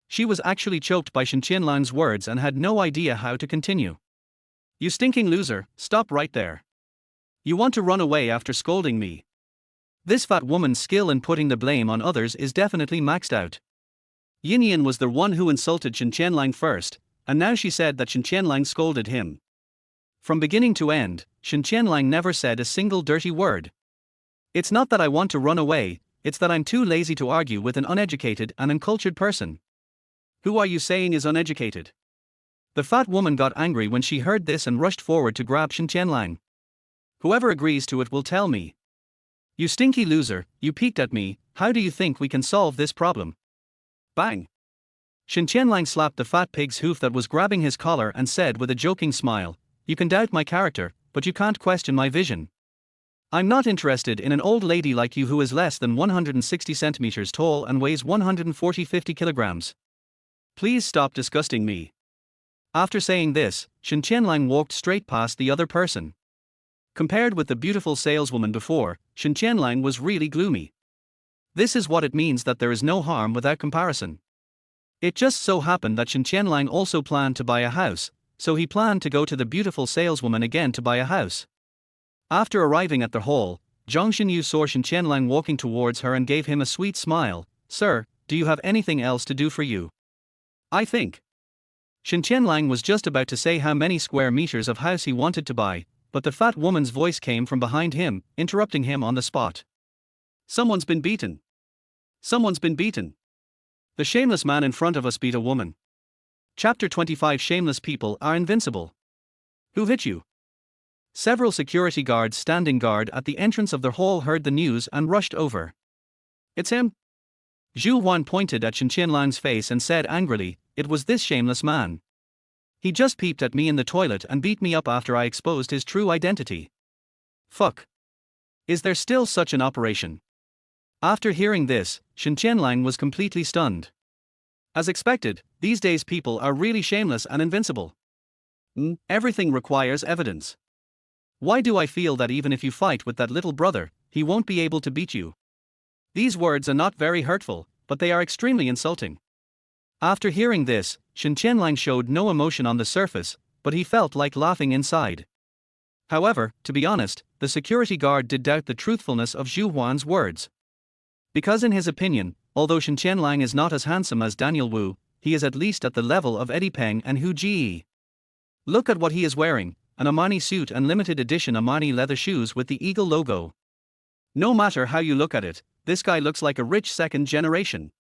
She was actually choked by Shen Tianlang's words and had no idea how to continue. "You stinking loser, stop right there. You want to run away after scolding me." This fat woman's skill in putting the blame on others is definitely maxed out. Yin Yin was the one who insulted Shen Tianlang first, and now she said that Shen Tianlang scolded him. From beginning to end, Shen Tianlang never said a single dirty word. "It's not that I want to run away, it's that I'm too lazy to argue with an uneducated and uncultured person." "Who are you saying is uneducated?" The fat woman got angry when she heard this and rushed forward to grab Shen Tianlang. "Whoever agrees to it will tell me." "You stinky loser, you peeked at me, how do you think we can solve this problem?" Bang! Shen Tianlang slapped the fat pig's hoof that was grabbing his collar and said with a joking smile, "You can doubt my character, but you can't question my vision. I'm not interested in an old lady like you who is less than 160 centimeters tall and weighs 140-50 kilograms. Please stop disgusting me." After saying this, Shen Tianlang walked straight past the other person. Compared with the beautiful saleswoman before, Shen Tianlang was really gloomy. This is what it means that there is no harm without comparison. It just so happened that Shen Tianlang also planned to buy a house, so he planned to go to the beautiful saleswoman again to buy a house. After arriving at the hall, Zhang Xinyu saw Shen Tianlang walking towards her and gave him a sweet smile. "Sir, do you have anything else to do for you?" "I think." Shen Tianlang was just about to say how many square meters of house he wanted to buy, but the fat woman's voice came from behind him, interrupting him on the spot. "Someone's been beaten. Someone's been beaten. The shameless man in front of us beat a woman." Chapter 25. Shameless people are invincible. Who hit you? Several security guards standing guard at the entrance of the hall heard the news and rushed over. It's him. Zhu Huan pointed at Shen Tianlang's face and said angrily, it was this shameless man. He just peeped at me in the toilet and beat me up after I exposed his true identity. Fuck. Is there still such an operation? After hearing this, Shen Tianlang was completely stunned. As expected, these days people are really shameless and invincible. Everything requires evidence. Why do I feel that even if you fight with that little brother, he won't be able to beat you? These words are not very hurtful, but they are extremely insulting. After hearing this, Shen Tianlang showed no emotion on the surface, but he felt like laughing inside. However, to be honest, the security guard did doubt the truthfulness of Zhu Huan's words. Because in his opinion, although Shen Tianlang is not as handsome as Daniel Wu, he is at least at the level of Eddie Peng and Hu Jie. Look at what he is wearing, an Armani suit and limited edition Armani leather shoes with the eagle logo. No matter how you look at it, this guy looks like a rich second generation.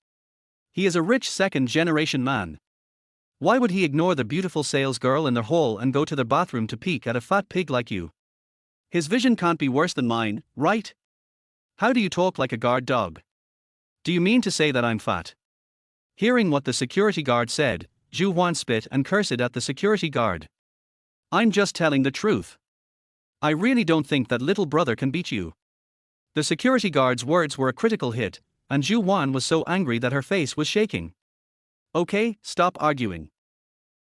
He is a rich second generation man. Why would he ignore the beautiful sales girl in the hall and go to the bathroom to peek at a fat pig like you? His vision can't be worse than mine, right? How do you talk like a guard dog? Do you mean to say that I'm fat? Hearing what the security guard said, Zhu Huan spit and cursed at the security guard. I'm just telling the truth. I really don't think that little brother can beat you. The security guard's words were a critical hit, and Zhu Huan was so angry that her face was shaking. Okay, stop arguing.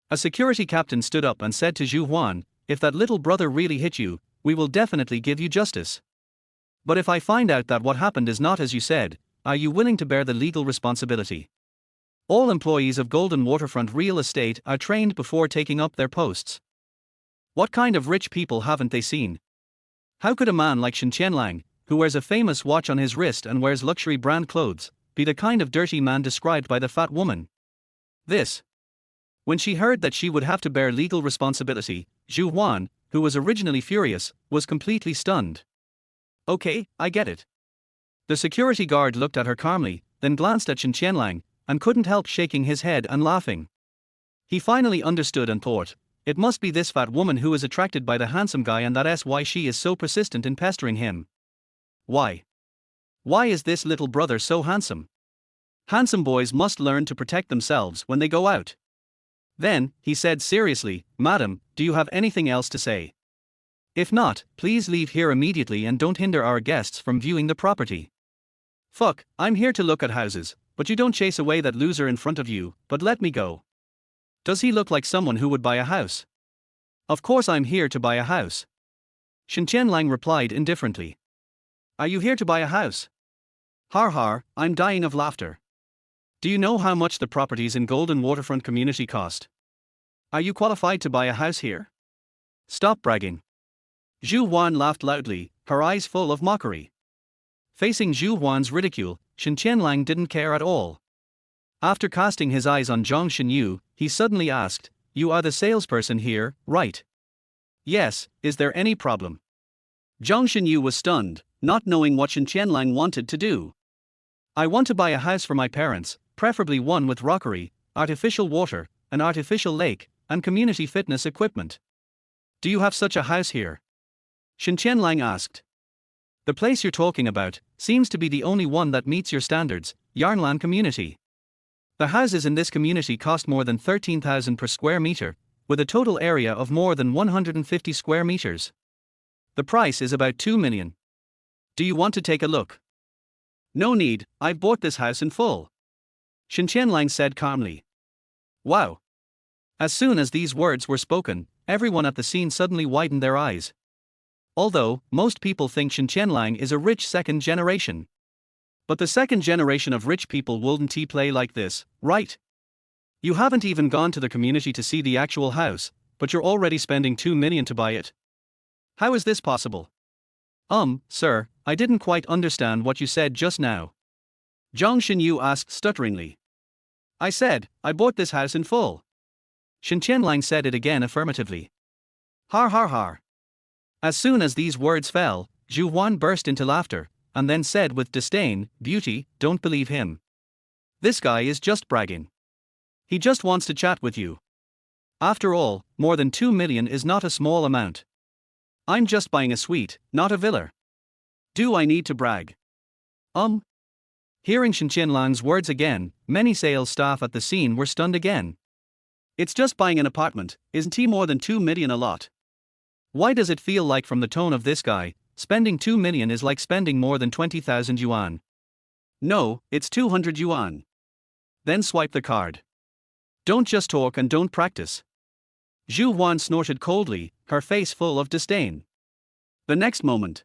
A security captain stood up and said to Zhu Huan, if that little brother really hit you, we will definitely give you justice. But if I find out that what happened is not as you said, are you willing to bear the legal responsibility? All employees of Golden Waterfront Real Estate are trained before taking up their posts. What kind of rich people haven't they seen? How could a man like Shen Tianlang, who wears a famous watch on his wrist and wears luxury brand clothes, be the kind of dirty man described by the fat woman? This. When she heard that she would have to bear legal responsibility, Zhu Huan, who was originally furious, was completely stunned. Okay, I get it. The security guard looked at her calmly, then glanced at Shen Tianlang, and couldn't help shaking his head and laughing. He finally understood and thought, it must be this fat woman who is attracted by the handsome guy, and that's why she is so persistent in pestering him. Why? Why is this little brother so handsome? Handsome boys must learn to protect themselves when they go out. Then, he said seriously, Madam, do you have anything else to say? If not, please leave here immediately and don't hinder our guests from viewing the property. Fuck, I'm here to look at houses, but you don't chase away that loser in front of you, but let me go. Does he look like someone who would buy a house? Of course I'm here to buy a house. Shen Tianlang replied indifferently. Are you here to buy a house? Har har, I'm dying of laughter. Do you know how much the properties in Golden Waterfront community cost? Are you qualified to buy a house here? Stop bragging. Zhu Huan laughed loudly, her eyes full of mockery. Facing Zhu Huan's ridicule, Shen Tianlang didn't care at all. After casting his eyes on Zhang Xinyu, he suddenly asked, you are the salesperson here, right? Yes, is there any problem? Zhang Xinyu was stunned, not knowing what Shen Tianlang wanted to do. I want to buy a house for my parents, preferably one with rockery, artificial water, an artificial lake, and community fitness equipment. Do you have such a house here? Shen Tianlang asked. The place you're talking about seems to be the only one that meets your standards, Yarnlan community. The houses in this community cost more than 13,000 per square meter, with a total area of more than 150 square meters. The price is about 2 million. Do you want to take a look? No need, I've bought this house in full. Shen Tianlang said calmly. Wow. As soon as these words were spoken, everyone at the scene suddenly widened their eyes. Although, most people think Shen Tianlang is a rich second generation. But the second generation of rich people wouldn't play like this, right? You haven't even gone to the community to see the actual house, but you're already spending 2 million to buy it. How is this possible? Sir, I didn't quite understand what you said just now. Zhang Xinyu asked stutteringly. I said, I bought this house in full. Shen Tianlang said it again affirmatively. Har har har. As soon as these words fell, Zhu Huan burst into laughter, and then said with disdain, Beauty, don't believe him. This guy is just bragging. He just wants to chat with you. After all, more than 2 million is not a small amount. I'm just buying a suite, not a villa. Do I need to brag? Hearing Shen Tianlang's words again, many sales staff at the scene were stunned again. It's just buying an apartment, isn't he more than 2 million a lot? Why does it feel like from the tone of this guy, spending 2 million is like spending more than 20,000 yuan? No, it's 200 yuan. Then swipe the card. Don't just talk and don't practice. Zhu Huan snorted coldly, her face full of disdain. The next moment,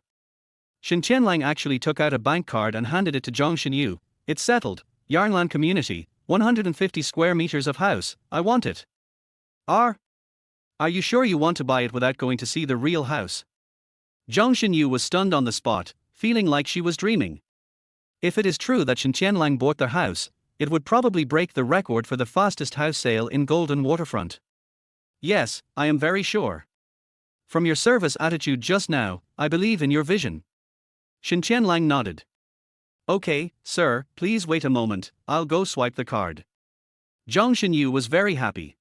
Shen Tianlang actually took out a bank card and handed it to Zhang Xinyu. It's settled, Yarnlan community, 150 square meters of house, I want it. Are you sure you want to buy it without going to see the real house? Zhang Xinyu was stunned on the spot, feeling like she was dreaming. If it is true that Shen Tianlang bought their house, it would probably break the record for the fastest house sale in Golden Waterfront. Yes, I am very sure. From your service attitude just now, I believe in your vision. Shen Tianlang nodded. Okay, sir, please wait a moment, I'll go swipe the card. Zhang Xinyu was very happy.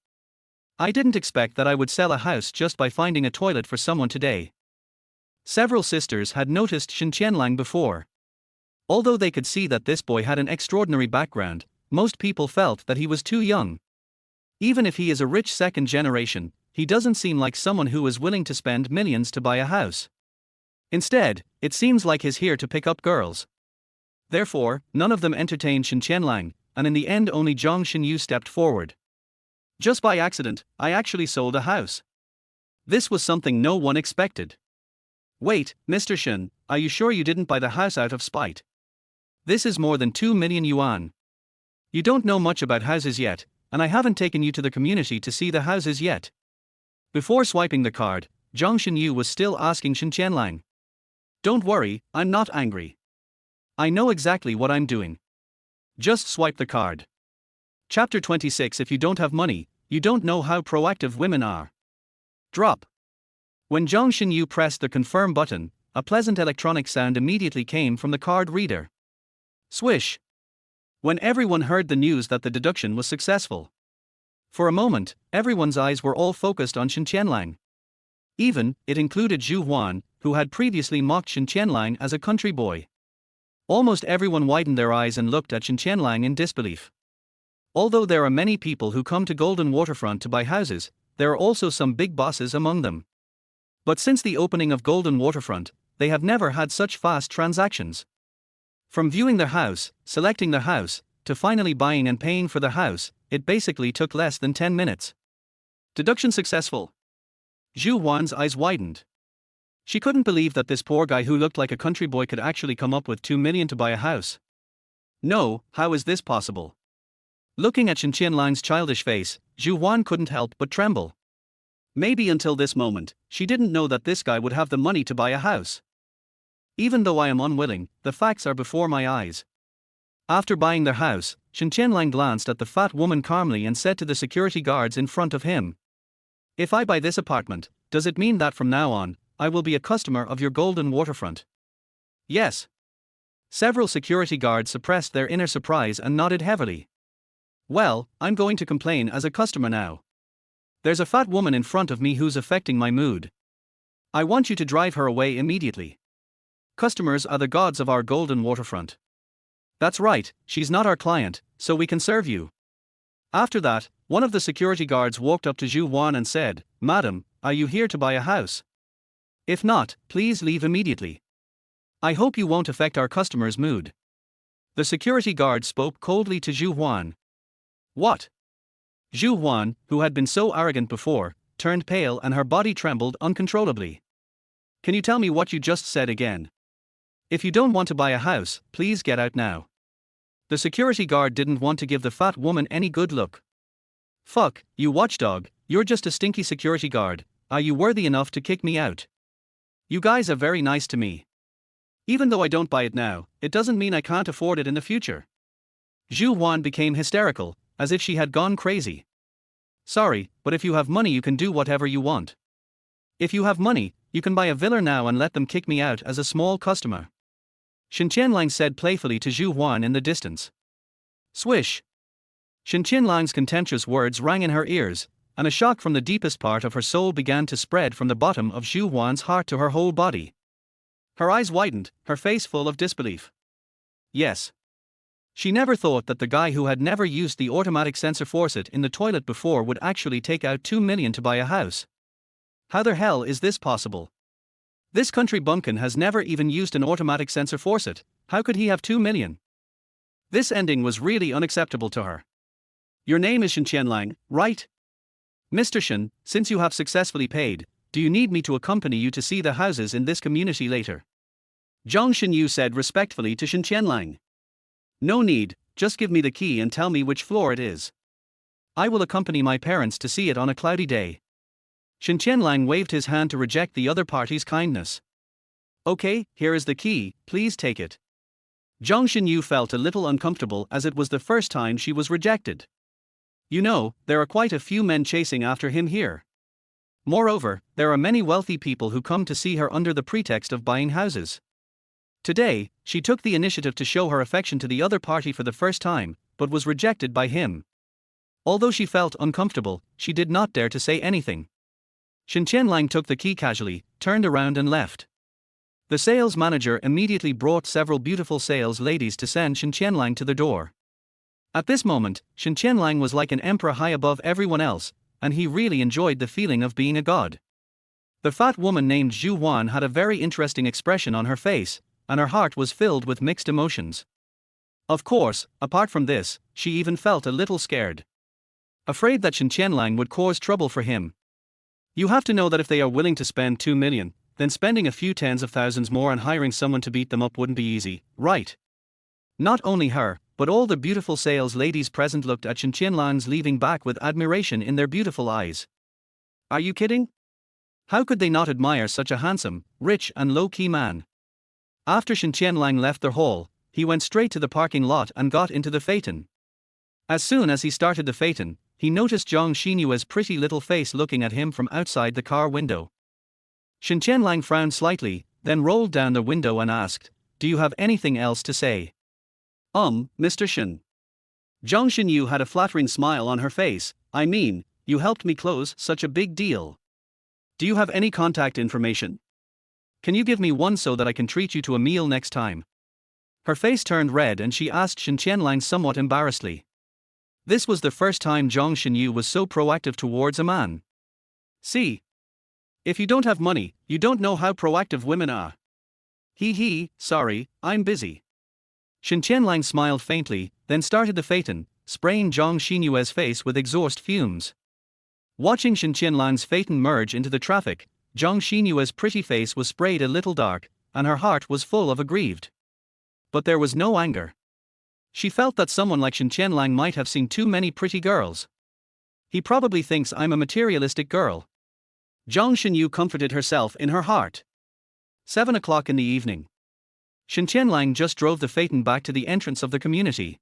I didn't expect that I would sell a house just by finding a toilet for someone today. Several sisters had noticed Shen Tianlang before. Although they could see that this boy had an extraordinary background, most people felt that he was too young. Even if he is a rich second generation, he doesn't seem like someone who is willing to spend millions to buy a house. Instead, it seems like he's here to pick up girls. Therefore, none of them entertained Shen Tianlang, and in the end only Zhang Xinyu stepped forward. Just by accident, I actually sold a house. This was something no one expected. Wait, Mr. Shen, are you sure you didn't buy the house out of spite? This is more than 2 million yuan. You don't know much about houses yet, and I haven't taken you to the community to see the houses yet. Before swiping the card, Zhang Xinyu was still asking Shen Tianlang. Don't worry, I'm not angry. I know exactly what I'm doing. Just swipe the card. Chapter 26. If you don't have money, you don't know how proactive women are. Drop. When Zhang Xinyu pressed the confirm button, a pleasant electronic sound immediately came from the card reader. Swish. When everyone heard the news that the deduction was successful. For a moment, everyone's eyes were all focused on Shen Tianlang. Even, it included Zhu Huan, who had previously mocked Shen Tianlang as a country boy. Almost everyone widened their eyes and looked at Shen Tianlang in disbelief. Although there are many people who come to Golden Waterfront to buy houses, there are also some big bosses among them. But since the opening of Golden Waterfront, they have never had such fast transactions. From viewing the house, selecting the house, to finally buying and paying for the house, it basically took less than 10 minutes. Deduction successful. Zhu Huan's eyes widened. She couldn't believe that this poor guy who looked like a country boy could actually come up with 2 million to buy a house. No, how is this possible? Looking at Shen Tianlang's childish face, Zhu Huan couldn't help but tremble. Maybe until this moment, she didn't know that this guy would have the money to buy a house. Even though I am unwilling, the facts are before my eyes. After buying their house, Shen Tianlang glanced at the fat woman calmly and said to the security guards in front of him. If I buy this apartment, does it mean that from now on, I will be a customer of your Golden Waterfront? Yes. Several security guards suppressed their inner surprise and nodded heavily. Well, I'm going to complain as a customer now. There's a fat woman in front of me who's affecting my mood. I want you to drive her away immediately. Customers are the gods of our Golden Waterfront. That's right, she's not our client, so we can serve you. After that, one of the security guards walked up to Zhu Huan and said, Madam, are you here to buy a house? If not, please leave immediately. I hope you won't affect our customer's mood. The security guard spoke coldly to Zhu Huan. What? Zhu Huan, who had been so arrogant before, turned pale and her body trembled uncontrollably. Can you tell me what you just said again? If you don't want to buy a house, please get out now. The security guard didn't want to give the fat woman any good look. Fuck, you watchdog, you're just a stinky security guard, are you worthy enough to kick me out? You guys are very nice to me. Even though I don't buy it now, it doesn't mean I can't afford it in the future. Zhu Huan became hysterical, as if she had gone crazy. Sorry, but if you have money you can do whatever you want. If you have money, you can buy a villa now and let them kick me out as a small customer. Shen Tianlang said playfully to Zhu Huan in the distance. Swish. Shen Tianlang's contemptuous words rang in her ears, and a shock from the deepest part of her soul began to spread from the bottom of Zhu Huan's heart to her whole body. Her eyes widened, her face full of disbelief. Yes. She never thought that the guy who had never used the automatic sensor faucet in the toilet before would actually take out 2 million to buy a house. How the hell is this possible? This country bumpkin has never even used an automatic sensor faucet. How could he have 2 million? This ending was really unacceptable to her. Your name is Shen Tianlang, right? Mr. Shen, since you have successfully paid, do you need me to accompany you to see the houses in this community later? Zhang Xinyu said respectfully to Shen Tianlang. No need, just give me the key and tell me which floor it is. I will accompany my parents to see it on a cloudy day. Shen Tianlang waved his hand to reject the other party's kindness. Okay, here is the key, please take it. Zhang Xinyu felt a little uncomfortable as it was the first time she was rejected. You know, there are quite a few men chasing after him here. Moreover, there are many wealthy people who come to see her under the pretext of buying houses. Today, she took the initiative to show her affection to the other party for the first time, but was rejected by him. Although she felt uncomfortable, she did not dare to say anything. Shen Tianlang took the key casually, turned around and left. The sales manager immediately brought several beautiful sales ladies to send Shen Tianlang to the door. At this moment, Shen Tianlang was like an emperor high above everyone else, and he really enjoyed the feeling of being a god. The fat woman named Zhu Huan had a very interesting expression on her face, and her heart was filled with mixed emotions. Of course, apart from this, she even felt a little scared. Afraid that Shen Tianlang would cause trouble for him. You have to know that if they are willing to spend 2 million, then spending a few tens of thousands more and hiring someone to beat them up wouldn't be easy, right? Not only her, but all the beautiful sales ladies present looked at Shen Tianlang's leaving back with admiration in their beautiful eyes. Are you kidding? How could they not admire such a handsome, rich and low-key man? After Shen Tianlang left their hall, he went straight to the parking lot and got into the Phaeton. As soon as he started the Phaeton, he noticed Zhang Xinyue's pretty little face looking at him from outside the car window. Shen Tianlang frowned slightly, then rolled down the window and asked, "Do you have anything else to say?" Mr. Shen. Zhang Xinyu had a flattering smile on her face. I mean, you helped me close such a big deal. Do you have any contact information? Can you give me one so that I can treat you to a meal next time? Her face turned red and she asked Shen Tianlang somewhat embarrassedly. This was the first time Zhang Xinyu was so proactive towards a man. See? If you don't have money, you don't know how proactive women are. Sorry, I'm busy. Shen Tianlang smiled faintly, then started the Phaeton, spraying Zhang Xinyue's face with exhaust fumes. Watching Shen Tianlang's Phaeton merge into the traffic, Zhang Xinyue's pretty face was sprayed a little dark, and her heart was full of aggrieved. But there was no anger. She felt that someone like Shen Tianlang might have seen too many pretty girls. He probably thinks I'm a materialistic girl. Zhang Xinyu comforted herself in her heart. 7 o'clock in the evening. Shen Tianlang just drove the Phaeton back to the entrance of the community.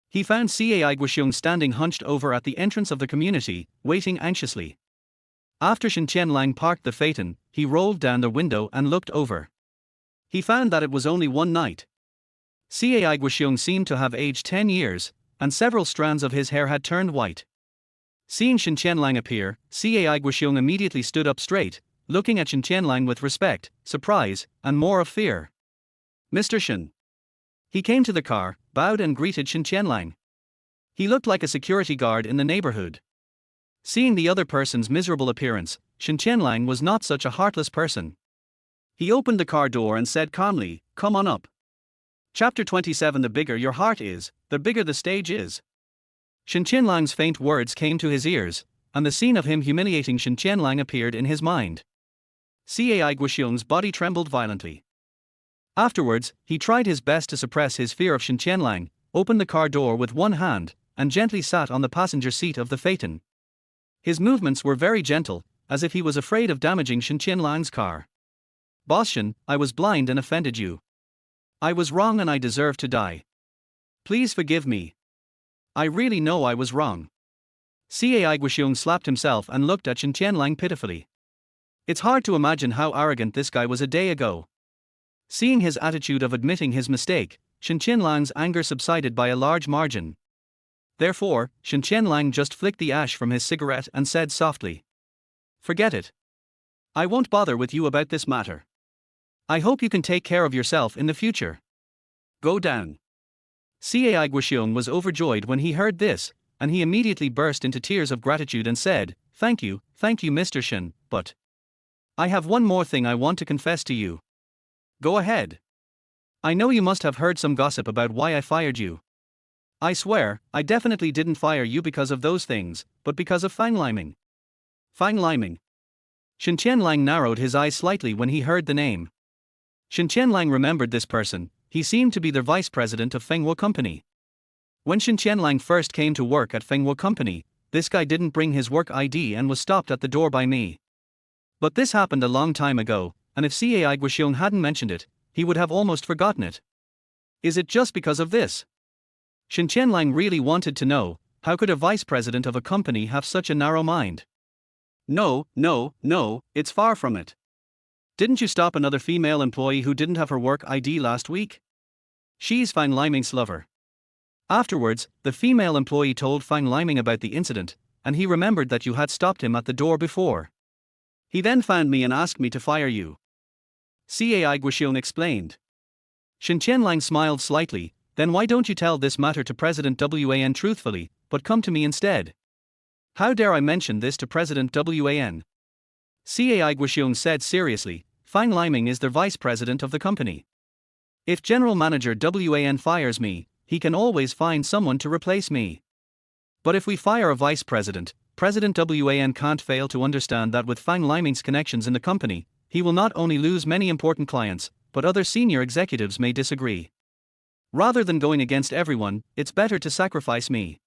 He found Cai Guoxiong standing hunched over at the entrance of the community, waiting anxiously. After Shen Tianlang parked the Phaeton, he rolled down the window and looked over. He found that it was only one night. Cai Guoxiong seemed to have aged 10 years, and several strands of his hair had turned white. Seeing Shen Tianlang appear, Cai Guoxiong immediately stood up straight, looking at Shen Tianlang with respect, surprise, and more of fear. Mr. Shen. He came to the car, bowed and greeted Shen Tianlang. He looked like a security guard in the neighborhood. Seeing the other person's miserable appearance, Shen Tianlang was not such a heartless person. He opened the car door and said calmly, "Come on up." Chapter 27. The bigger your heart is, the bigger the stage is. Shen Tianlang's faint words came to his ears, and the scene of him humiliating Shen Tianlang appeared in his mind. Cai Guoxiong's body trembled violently. Afterwards, he tried his best to suppress his fear of Shen Tianlang, opened the car door with one hand, and gently sat on the passenger seat of the Phaeton. His movements were very gentle, as if he was afraid of damaging Shen Tianlang's car. "Boss Shen, I was blind and offended you. I was wrong and I deserve to die. Please forgive me. I really know I was wrong." Cai Guoxiong slapped himself and looked at Shen Tianlang pitifully. It's hard to imagine how arrogant this guy was a day ago. Seeing his attitude of admitting his mistake, Shen Tianlang's anger subsided by a large margin. Therefore, Shen Tianlang just flicked the ash from his cigarette and said softly, "Forget it. I won't bother with you about this matter. I hope you can take care of yourself in the future. Go down." Cai Guoxiong was overjoyed when he heard this, and he immediately burst into tears of gratitude and said, thank you, Mr. Shen, but I have one more thing I want to confess to you." "Go ahead. I know you must have heard some gossip about why I fired you." "I swear, I definitely didn't fire you because of those things, but because of fang liming." "Fang liming?" Shen Tianlang narrowed his eyes slightly when he heard the name. Shen Tianlang remembered this person. He seemed to be the vice president of Fengwo Company. When Shen Tianlang first came to work at Fengwo Company, this guy didn't bring his work ID and was stopped at the door by me. But this happened a long time ago, and if Cai Guoxiong hadn't mentioned it, he would have almost forgotten it. Is it just because of this? Shen Tianlang really wanted to know, how could a vice president of a company have such a narrow mind? No, it's far from it. Didn't you stop another female employee who didn't have her work ID last week? She's Fang Liming's lover. Afterwards, the female employee told Fang Liming about the incident, and he remembered that you had stopped him at the door before. He then found me and asked me to fire you. Cai Guoxiong explained. Shen Tianlang smiled slightly. Then why don't you tell this matter to President Wan truthfully, but come to me instead? How dare I mention this to President Wan? Cai Guoxiong said seriously, Fang Liming is the vice president of the company. If General Manager Wan fires me, he can always find someone to replace me. But if we fire a vice president, President Wan can't fail to understand that with Fang Liming's connections in the company, he will not only lose many important clients, but other senior executives may disagree. Rather than going against everyone, it's better to sacrifice me.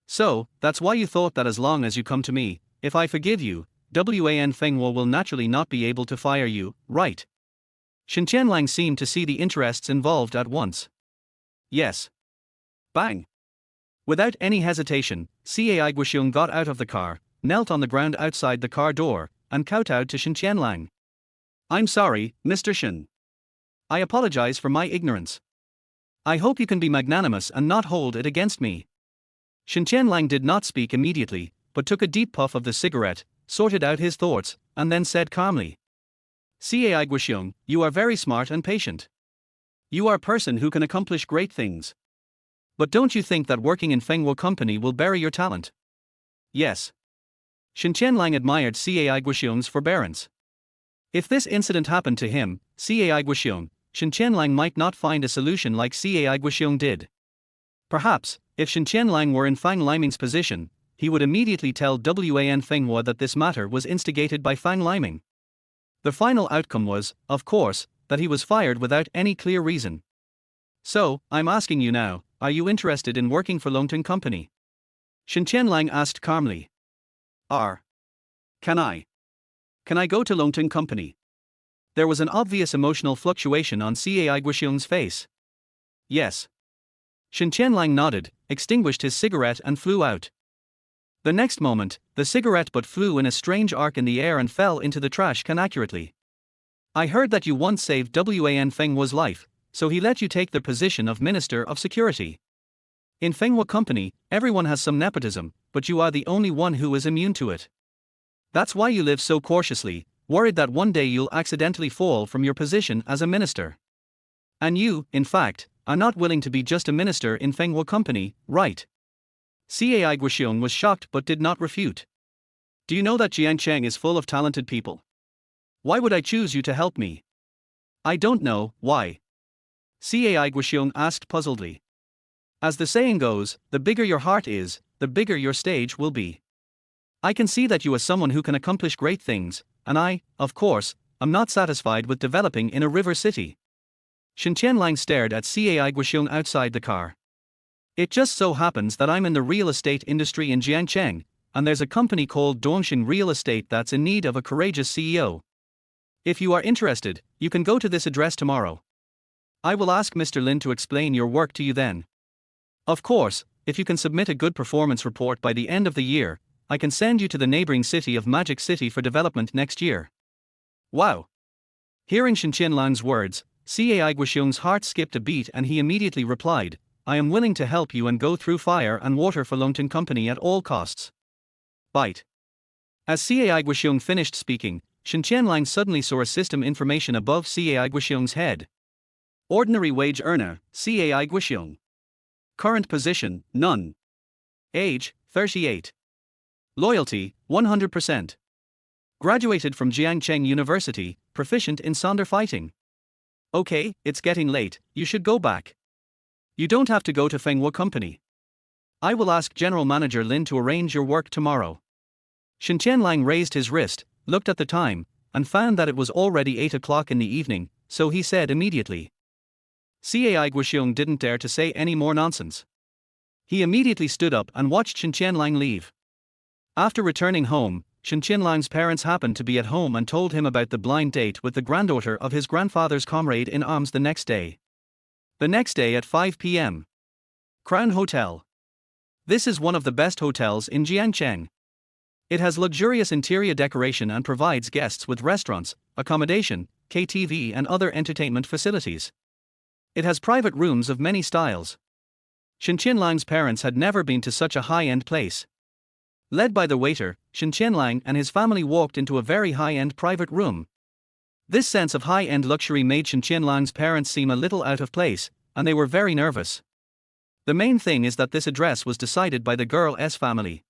So, that's why you thought that as long as you come to me, if I forgive you, Wan Fengwo will naturally not be able to fire you, right? Shen Tianlang seemed to see the interests involved at once. Yes. Bang. Without any hesitation, Cai Guoxiong got out of the car, knelt on the ground outside the car door, and kowtowed to Shen Tianlang. I'm sorry, Mr. Shen. I apologize for my ignorance. I hope you can be magnanimous and not hold it against me. Shen Tianlang did not speak immediately, but took a deep puff of the cigarette, sorted out his thoughts, and then said calmly, Cai Guoxiong, you are very smart and patient. You are a person who can accomplish great things. But don't you think that working in Fengwo Company will bury your talent? Yes. Shen Tianlang admired Cai Guoxiong's forbearance. If this incident happened to him, Cai Guoxiong, Shen Tianlang might not find a solution like Cai Guoxiong did. Perhaps, if Shen Tianlang were in Fang Liming's position, he would immediately tell Wan Fengwo that this matter was instigated by Fang Liming. The final outcome was, of course, that he was fired without any clear reason. So, I'm asking you now, are you interested in working for Longting Company? Shen Tianlang asked calmly. Can I go to Longting Company? There was an obvious emotional fluctuation on Cai Guoxiong's face. Yes. Shen Tianlang nodded, extinguished his cigarette and flew out. The next moment, the cigarette butt flew in a strange arc in the air and fell into the trash can accurately. I heard that you once saved Wan Fengwo's life, so he let you take the position of Minister of Security. In Fengwo Company, everyone has some nepotism, but you are the only one who is immune to it. That's why you live so cautiously, worried that one day you'll accidentally fall from your position as a minister. And you, in fact, are not willing to be just a minister in Fengwo Company, right? Cai Guoxiong was shocked but did not refute. Do you know that Jiangcheng is full of talented people? Why would I choose you to help me? I don't know, why? Cai Guoxiong asked puzzledly. As the saying goes, the bigger your heart is, the bigger your stage will be. I can see that you are someone who can accomplish great things, and I, of course, am not satisfied with developing in a river city. Shen Tianlang stared at Cai Guoxiong outside the car. It just so happens that I'm in the real estate industry in Jiangcheng, and there's a company called Dongxing Real Estate that's in need of a courageous CEO. If you are interested, you can go to this address tomorrow. I will ask Mr. Lin to explain your work to you then. Of course, if you can submit a good performance report by the end of the year, I can send you to the neighboring city of Magic City for development next year. Wow! Hearing Shen Tianlang's words, Cai Guoxiong's heart skipped a beat and he immediately replied, I am willing to help you and go through fire and water for Longton Company at all costs. Bite. As Cai Guoxiong finished speaking, Shen Tianlang suddenly saw a system information above Cai Guoxiong's head. Ordinary wage earner, Cai Guoxiong. Current position, none. Age, 38. Loyalty, 100%. Graduated from Jiangcheng University, proficient in Sonder fighting. Okay, it's getting late, you should go back. You don't have to go to Fenghua Company. I will ask General Manager Lin to arrange your work tomorrow. Shen Tianlang raised his wrist, looked at the time, and found that it was already 8 o'clock in the evening, so he said immediately. Cai Guoxiong didn't dare to say any more nonsense. He immediately stood up and watched Shen Tianlang leave. After returning home, Shen Tianlang's parents happened to be at home and told him about the blind date with the granddaughter of his grandfather's comrade in arms the next day. The next day at 5 p.m. Crown Hotel. This is one of the best hotels in Jiangcheng. It has luxurious interior decoration and provides guests with restaurants, accommodation, KTV and other entertainment facilities. It has private rooms of many styles. Shen Tianlang's parents had never been to such a high-end place. Led by the waiter, Shen Tianlang and his family walked into a very high-end private room. This sense of high-end luxury made Shen Tianlang's parents seem a little out of place, and they were very nervous. The main thing is that this address was decided by the girl's family.